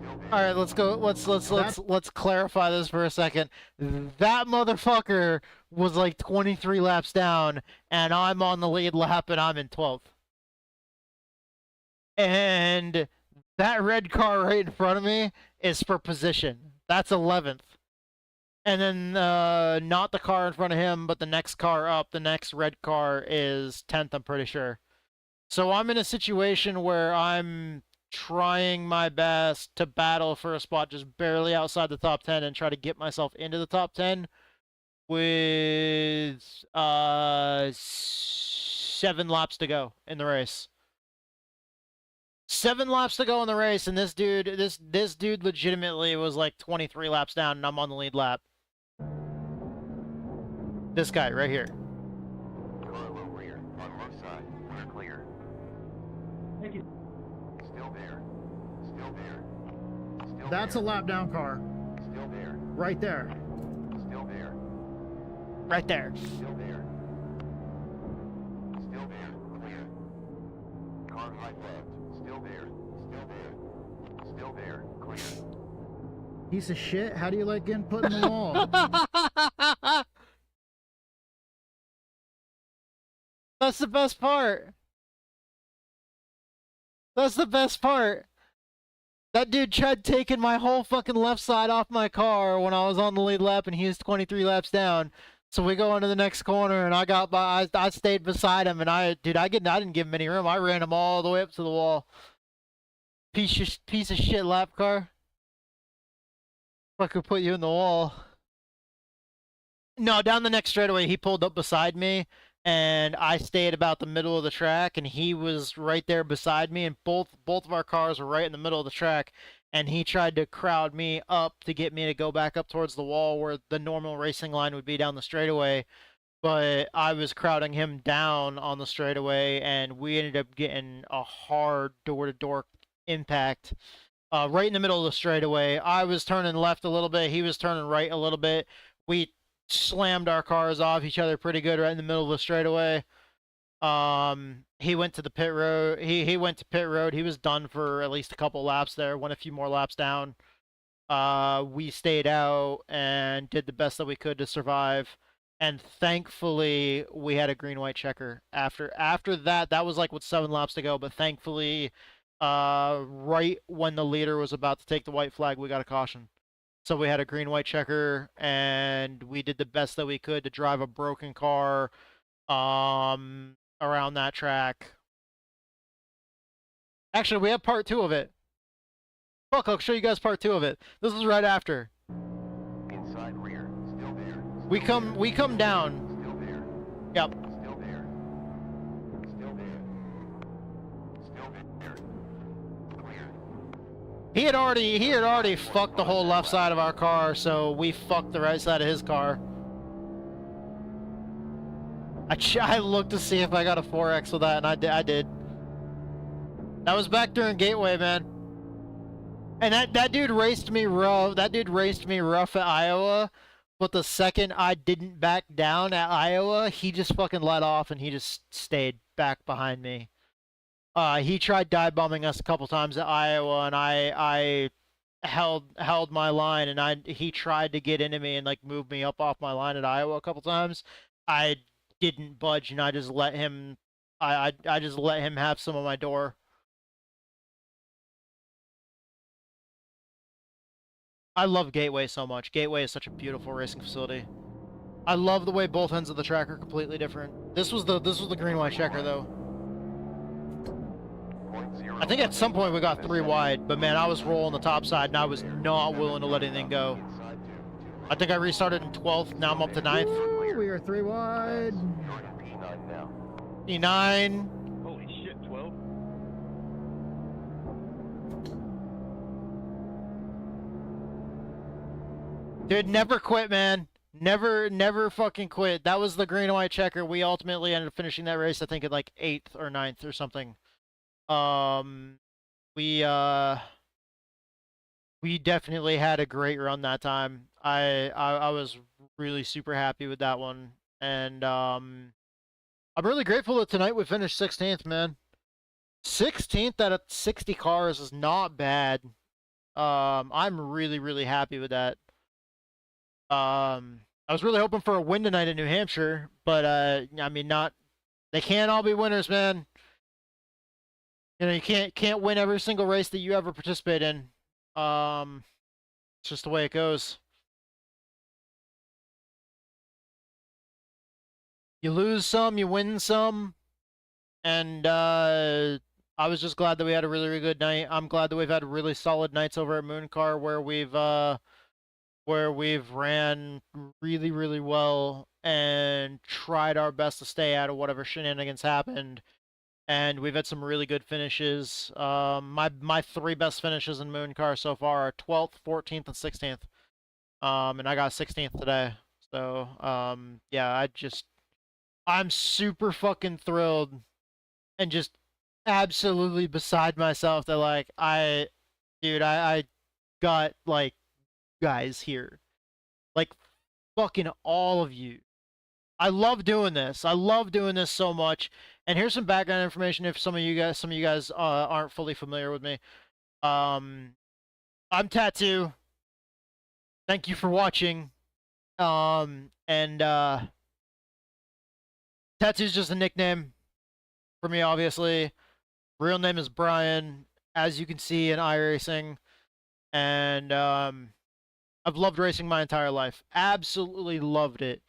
let's go. Let's clarify this for a second. That motherfucker was like 23 laps down, and I'm on the lead lap, and I'm in 12th. And that red car right in front of me is for position. That's 11th. And then not the car in front of him, but the next car up, the next red car is 10th, I'm pretty sure. So I'm in a situation where I'm trying my best to battle for a spot just barely outside the top 10 and try to get myself into the top 10 with 7 laps to go in the race. 7 laps to go in the race, and this dude legitimately was like 23 laps down, and I'm on the lead lap. This guy right here. Carlo rear, on left side, we're clear. Thank you. Still there. Still there. Still That's there. a lap down car. Still there. Right there. Still there. Right there. Still there. Still there. Clear. Car high left. Still there. Still there. Still there. Clear. Piece of shit. How do you like getting put in the wall? That's the best part. That's the best part. That dude tried taking my whole fucking left side off my car when I was on the lead lap, and he was 23 laps down. So we go into the next corner, and I stayed beside him, and I didn't give him any room. I ran him all the way up to the wall. Piece of shit lap car. Fucker put you in the wall. No, down the next straightaway, he pulled up beside me, and I stayed about the middle of the track, and he was right there beside me, and both of our cars were right in the middle of the track, and he tried to crowd me up to get me to go back up towards the wall where the normal racing line would be down the straightaway, but I was crowding him down on the straightaway, and we ended up getting a hard door-to-door impact right in the middle of the straightaway. I was turning left a little bit, he was turning right a little bit. We slammed our cars off each other pretty good right in the middle of the straightaway. He went to the pit road. He went to pit road. He was done for at least a couple laps there, went a few more laps down. We stayed out and did the best that we could to survive. And thankfully, we had a green-white checker. After that, that was like with 7 laps to go, but thankfully, right when the leader was about to take the white flag, we got a caution. So we had a green-white checker, and we did the best that we could to drive a broken car around that track. Actually, we have part 2 of it. Fuck, I'll show you guys part 2 of it. This is right after. Inside rear. Still there. We come down. Still there. Yep. Still there. Still there. Still there. Clear. He had already fucked the whole left side of our car, so we fucked the right side of his car. I looked to see if I got a 4X with that, and I did. That was back during Gateway, man. And that dude raced me rough. That dude raced me rough at Iowa, but the second I didn't back down at Iowa, he just fucking let off, and he just stayed back behind me. He tried dive bombing us a couple times at Iowa, and I held my line, and he tried to get into me and like move me up off my line at Iowa a couple times. I didn't budge, and I just let him. I just let him have some of my door. I love Gateway so much. Gateway is such a beautiful racing facility. I love the way both ends of the track are completely different. This was the green white checker though. I think at some point we got 3 wide, but man, I was rolling the top side and I was not willing to let anything go. I think I restarted in 12th. Now I'm up to 9th. Ooh, we are 3 wide. P9. Holy shit, 12. Dude, never quit, man. Never fucking quit. That was the green and white checker. We ultimately ended up finishing that race, I think, at like 8th or 9th or something. We definitely had a great run that time. I was really super happy with that one. And I'm really grateful that tonight we finished 16th, man. 16th out of 60 cars is not bad. I'm really happy with that. I was really hoping for a win tonight in New Hampshire, but I mean, they can't all be winners, man. You know, you can't win every single race that you ever participate in. It's just the way it goes. You lose some, you win some, and I was just glad that we had a really good night. I'm glad that we've had really solid nights over at MOONCAR where we've ran really well and tried our best to stay out of whatever shenanigans happened. And we've had some really good finishes. My 3 best finishes in MOONCAR so far are 12th, 14th, and 16th. And I got 16th today. So, yeah, I'm super fucking thrilled and just absolutely beside myself that, like, I got, like, guys here. Like, fucking all of you. I love doing this. I love doing this so much. And here's some background information if some of you guys aren't fully familiar with me. I'm Tattoo. Thank you for watching. Tattoo's just a nickname for me, obviously. Real name is Brian, as you can see in iRacing. And I've loved racing my entire life. Absolutely loved it.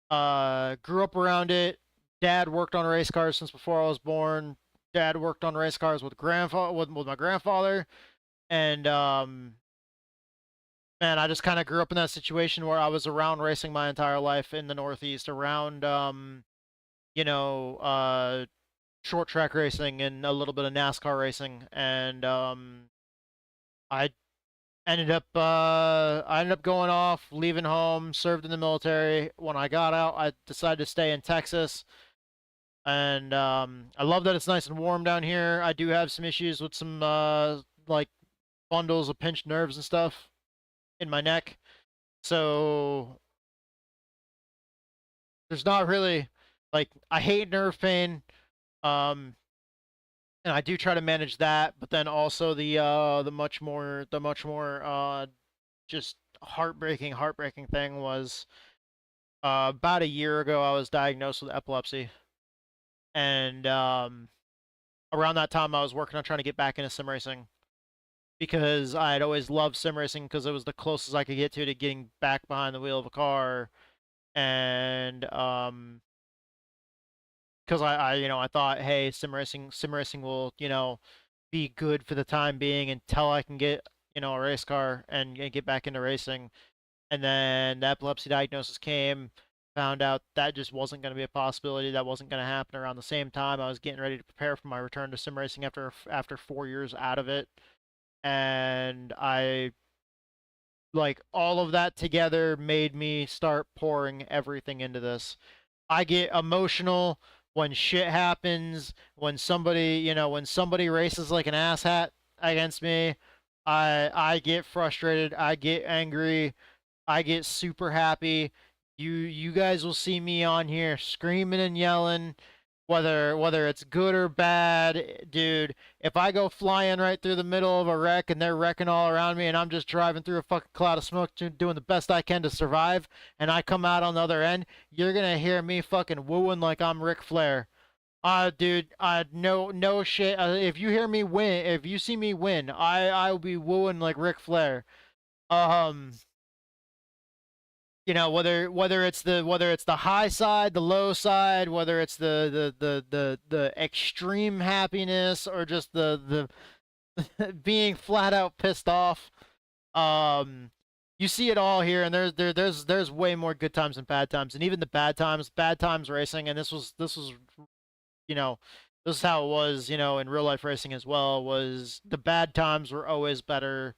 Grew up around it. Dad worked on race cars since before I was born. Dad worked on race cars with my grandfather. And man, I just kind of grew up in that situation where I was around racing my entire life in the Northeast, around you know, short track racing and a little bit of NASCAR racing. And I ended up going off, leaving home, served in the military. When I got out, I decided to stay in Texas. And I love that it's nice and warm down here. I do have some issues with some like bundles of pinched nerves and stuff in my neck. So there's not really, like, I hate nerve pain. And I do try to manage that, but then also the much more just heartbreaking thing was about a year ago I was diagnosed with epilepsy. And around that time I was working on trying to get back into sim racing because I had always loved sim racing because it was the closest I could get to getting back behind the wheel of a car. And because I thought, hey, sim racing will, be good for the time being until I can get, a race car and get back into racing. And then the epilepsy diagnosis came, found out that just wasn't going to be a possibility. That wasn't going to happen around the same time I was getting ready to prepare for my return to sim racing after 4 years out of it. And like, all of that together made me start pouring everything into this. I get emotional when shit happens, when somebody races like an asshat against me. I get frustrated, I get angry, I get super happy. You guys will see me on here screaming and yelling whether it's good or bad, dude. If I go flying right through the middle of a wreck and they're wrecking all around me, and I'm just driving through a fucking cloud of smoke, doing the best I can to survive, and I come out on the other end, you're gonna hear me fucking wooing like I'm Ric Flair. Dude, no shit. If you hear me win, if you see me win, I'll be wooing like Ric Flair. You know, whether it's the high side, the low side, whether it's the extreme happiness or just the being flat out pissed off. You see it all here, and there's way more good times than bad times, and even the bad times racing, and this was you know, this is how it was, you know, in real life racing as well, was the bad times were always better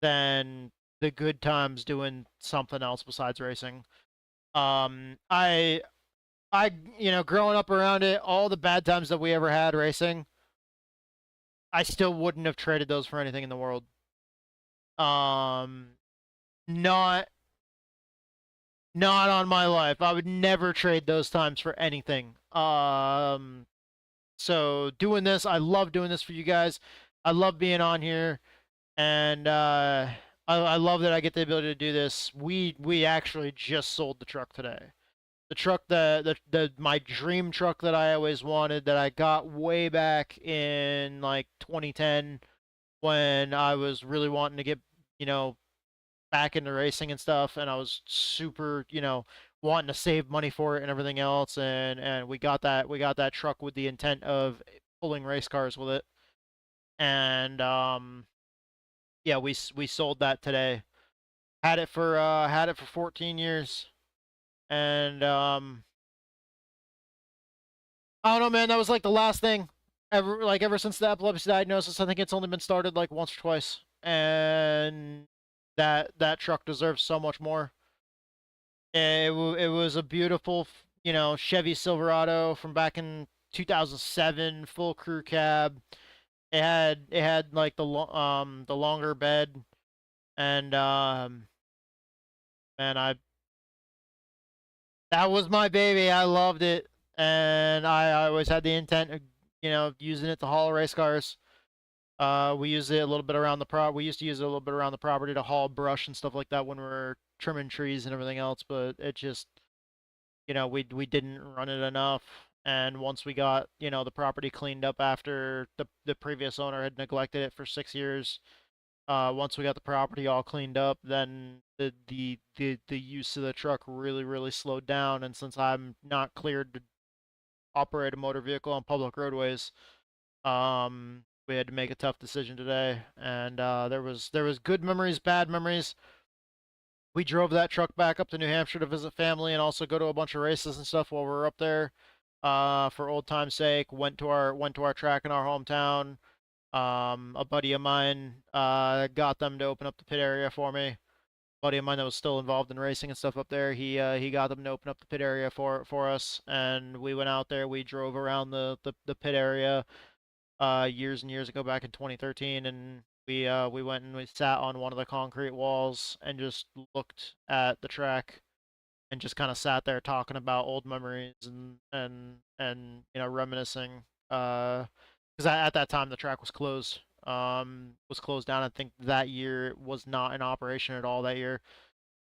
than the good times doing something else besides racing. I, you know, growing up around it, all the bad times that we ever had racing, I still wouldn't have traded those for anything in the world. Not on my life. I would never trade those times for anything. So doing this, I love doing this for you guys. I love being on here, and I love that I get the ability to do this. We actually just sold the truck today. The truck my dream truck that I always wanted, that I got way back in like 2010 when I was really wanting to get, you know, back into racing and stuff, and I was super, you know, wanting to save money for it and everything else, and we got that truck with the intent of pulling race cars with it. And yeah, we sold that today. Had it for 14 years. And I don't know, man, that was like the last thing ever since the epilepsy diagnosis. I think it's only been started like once or twice, and that truck deserves so much more. It was a beautiful, you know, Chevy Silverado from back in 2007, full crew cab. It had like the longer bed, and man, that was my baby. I loved it, and I always had the intent of, you know, using it to haul race cars. We used it a little bit around the We used to use it a little bit around the property to haul brush and stuff like that when we were trimming trees and everything else. But it just, you know, we didn't run it enough. And once we got, you know, the property cleaned up after the previous owner had neglected it for 6 years, once we got the property all cleaned up, then the use of the truck really slowed down. And since I'm not cleared to operate a motor vehicle on public roadways, we had to make a tough decision today. And there was good memories, bad memories. We drove that truck back up to New Hampshire to visit family and also go to a bunch of races and stuff while we were up there. For old time's sake, went to our track in our hometown. A buddy of mine got them to open up the pit area for me. A buddy of mine that was still involved in racing and stuff up there, he got them to open up the pit area for us, and we went out there. We drove around the pit area years and years ago, back in 2013, and we went and we sat on one of the concrete walls and just looked at the track and just kind of sat there talking about old memories and you know, reminiscing. Because at that time the track was closed. Was closed down. I think that year it was not in operation at all that year,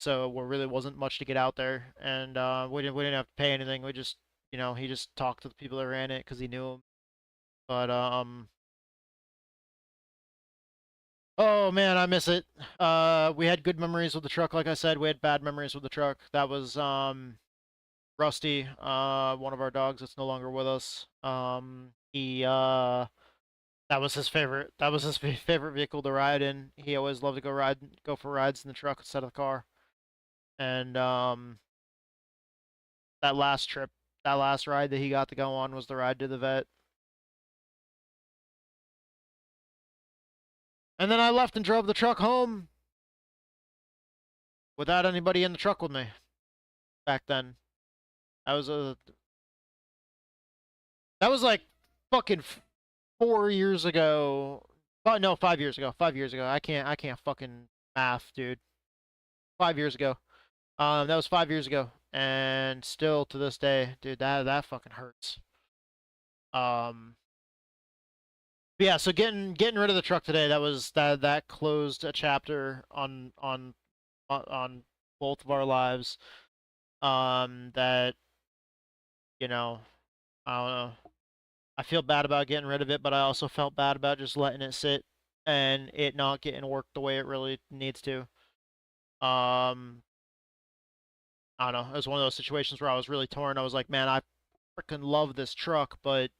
so there really wasn't much to get out there, and we didn't have to pay anything. We just, you know, he just talked to the people that ran it because he knew them. But oh man, I miss it. We had good memories with the truck, like I said. We had bad memories with the truck. That was Rusty, one of our dogs that's no longer with us. He that was his favorite. That was his favorite vehicle to ride in. He always loved to go for rides in the truck instead of the car. And that last ride that he got to go on was the ride to the vet. And then I left and drove the truck home without anybody in the truck with me. Back then, that was like fucking 4 years ago. Oh, no, 5 years ago. 5 years ago. I can't fucking math, dude. 5 years ago. That was 5 years ago, and still to this day, dude, that fucking hurts. But yeah, so getting rid of the truck today, that closed a chapter on both of our lives. That, you know, I don't know. I feel bad about getting rid of it, but I also felt bad about just letting it sit and it not getting worked the way it really needs to. I don't know. It was one of those situations where I was really torn. I was like, man, I freaking love this truck, but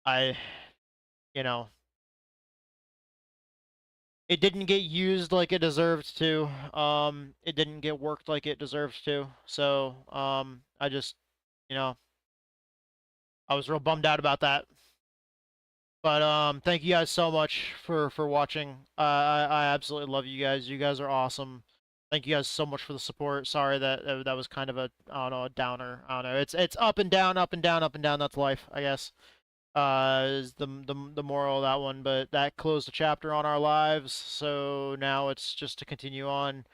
I, you know, it didn't get used like it deserved to. It didn't get worked like it deserved to. So, I just, you know, I was real bummed out about that. But thank you guys so much for watching. I absolutely love you guys. You guys are awesome. Thank you guys so much for the support. Sorry that that was kind of a, I don't know, a downer. I don't know. It's up and down, up and down, up and down. That's life, I guess. Is the moral of that one. But that closed a chapter on our lives. So now it's just to continue on,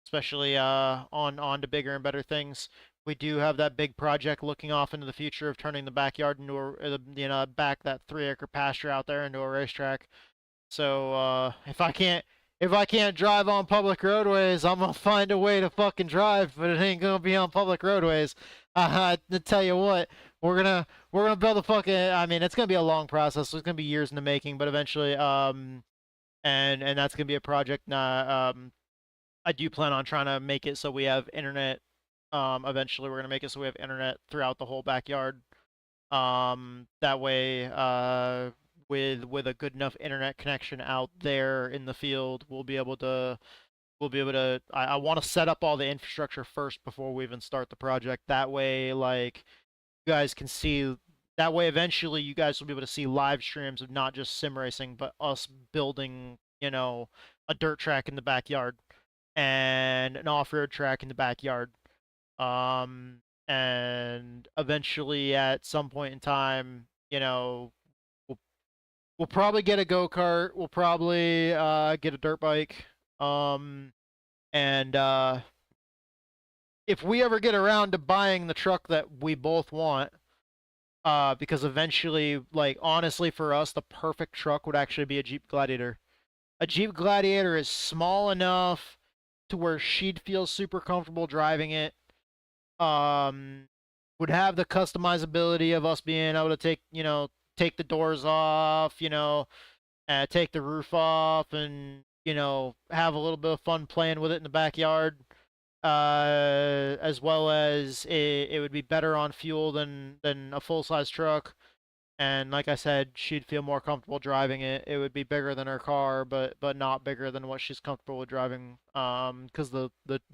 especially on to bigger and better things. We do have that big project looking off into the future of turning the backyard into a, back that 3-acre pasture out there into a racetrack. So if I can't drive on public roadways, I'm gonna find a way to fucking drive, but it ain't gonna be on public roadways. To tell you what, we're gonna build a fucking. I mean, it's gonna be a long process. It's gonna be years in the making, but eventually, and that's gonna be a project. I do plan on trying to make it so we have internet. Eventually, we're gonna make it so we have internet throughout the whole backyard. That way, with a good enough internet connection out there in the field, we'll be able to. I want to set up all the infrastructure first before we even start the project. That way, like, you guys can see. That way, eventually, you guys will be able to see live streams of not just sim racing, but us building, a dirt track in the backyard and an off-road track in the backyard. And eventually at some point in time, we'll probably get a go-kart. We'll probably get a dirt bike. And if we ever get around to buying the truck that we both want, because eventually, like, honestly, for us, the perfect truck would actually be a Jeep Gladiator. A Jeep Gladiator is small enough to where she'd feel super comfortable driving it. Would have the customizability of us being able to take the doors off, take the roof off, and have a little bit of fun playing with it in the backyard. As well as it would be better on fuel than a full-size truck. And like I said, she'd feel more comfortable driving it. It would be bigger than her car, but not bigger than what she's comfortable with driving. Because the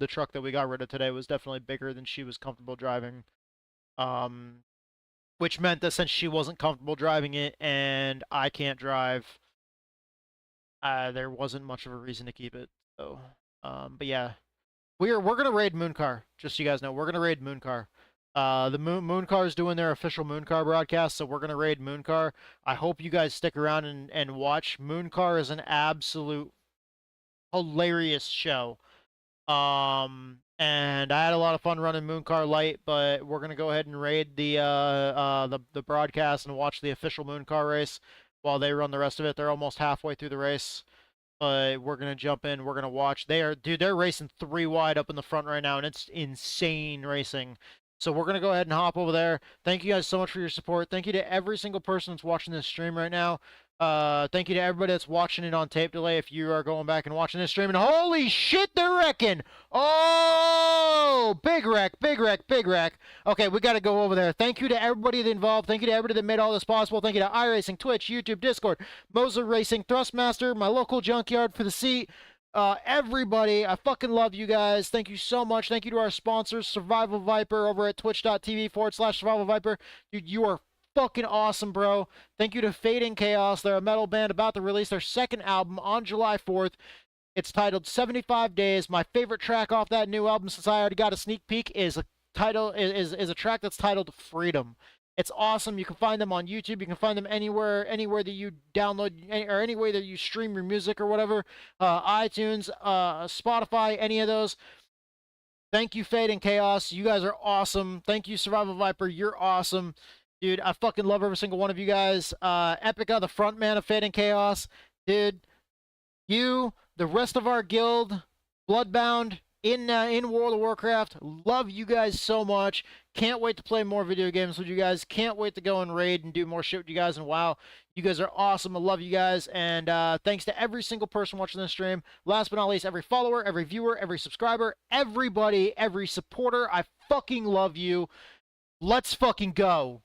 truck that we got rid of today was definitely bigger than she was comfortable driving. Which meant that since she wasn't comfortable driving it and I can't drive, there wasn't much of a reason to keep it. So, but yeah, we're gonna raid MOONCAR. Just so you guys know, we're gonna raid MOONCAR. The MOONCAR is doing their official MOONCAR broadcast, so we're gonna raid MOONCAR. I hope you guys stick around and watch. MOONCAR is an absolute hilarious show. And I had a lot of fun running MOONCAR Light, but we're gonna go ahead and raid the broadcast and watch the official MOONCAR race while they run the rest of it. They're almost halfway through the race. But we're gonna jump in. We're gonna watch. They're racing 3 wide up in the front right now, and it's insane racing. So we're gonna go ahead and hop over there. Thank you guys so much for your support. Thank you to every single person that's watching this stream right now. Thank you to everybody that's watching it on tape delay. If you are going back and watching this stream, and holy shit, they're wrecking! Oh, big wreck, big wreck, big wreck. Okay, we got to go over there. Thank you to everybody that involved. Thank you to everybody that made all this possible. Thank you to iRacing, Twitch, YouTube, Discord, Moser Racing, Thrustmaster, my local junkyard for the seat. Everybody, I fucking love you guys. Thank you so much. Thank you to our sponsors, Survival Viper over at twitch.tv/Survival Viper. Dude, you are fucking awesome, bro. Thank you to Fade and Chaos. They're a metal band about to release their second album on July 4th. It's titled 75 Days. My favorite track off that new album, since I already got a sneak peek, is a track that's titled Freedom. It's awesome. You can find them on YouTube. You can find them anywhere that you download or any way that you stream your music or whatever. iTunes, Spotify, any of those. Thank you, Fade and Chaos. You guys are awesome. Thank you, Survival Viper. You're awesome. Dude, I fucking love every single one of you guys. Epica, the front man of Fate and Chaos. Dude, you, the rest of our guild, Bloodbound, in World of Warcraft, love you guys so much. Can't wait to play more video games with you guys. Can't wait to go and raid and do more shit with you guys. And wow, you guys are awesome. I love you guys. And thanks to every single person watching this stream. Last but not least, every follower, every viewer, every subscriber, everybody, every supporter. I fucking love you. Let's fucking go.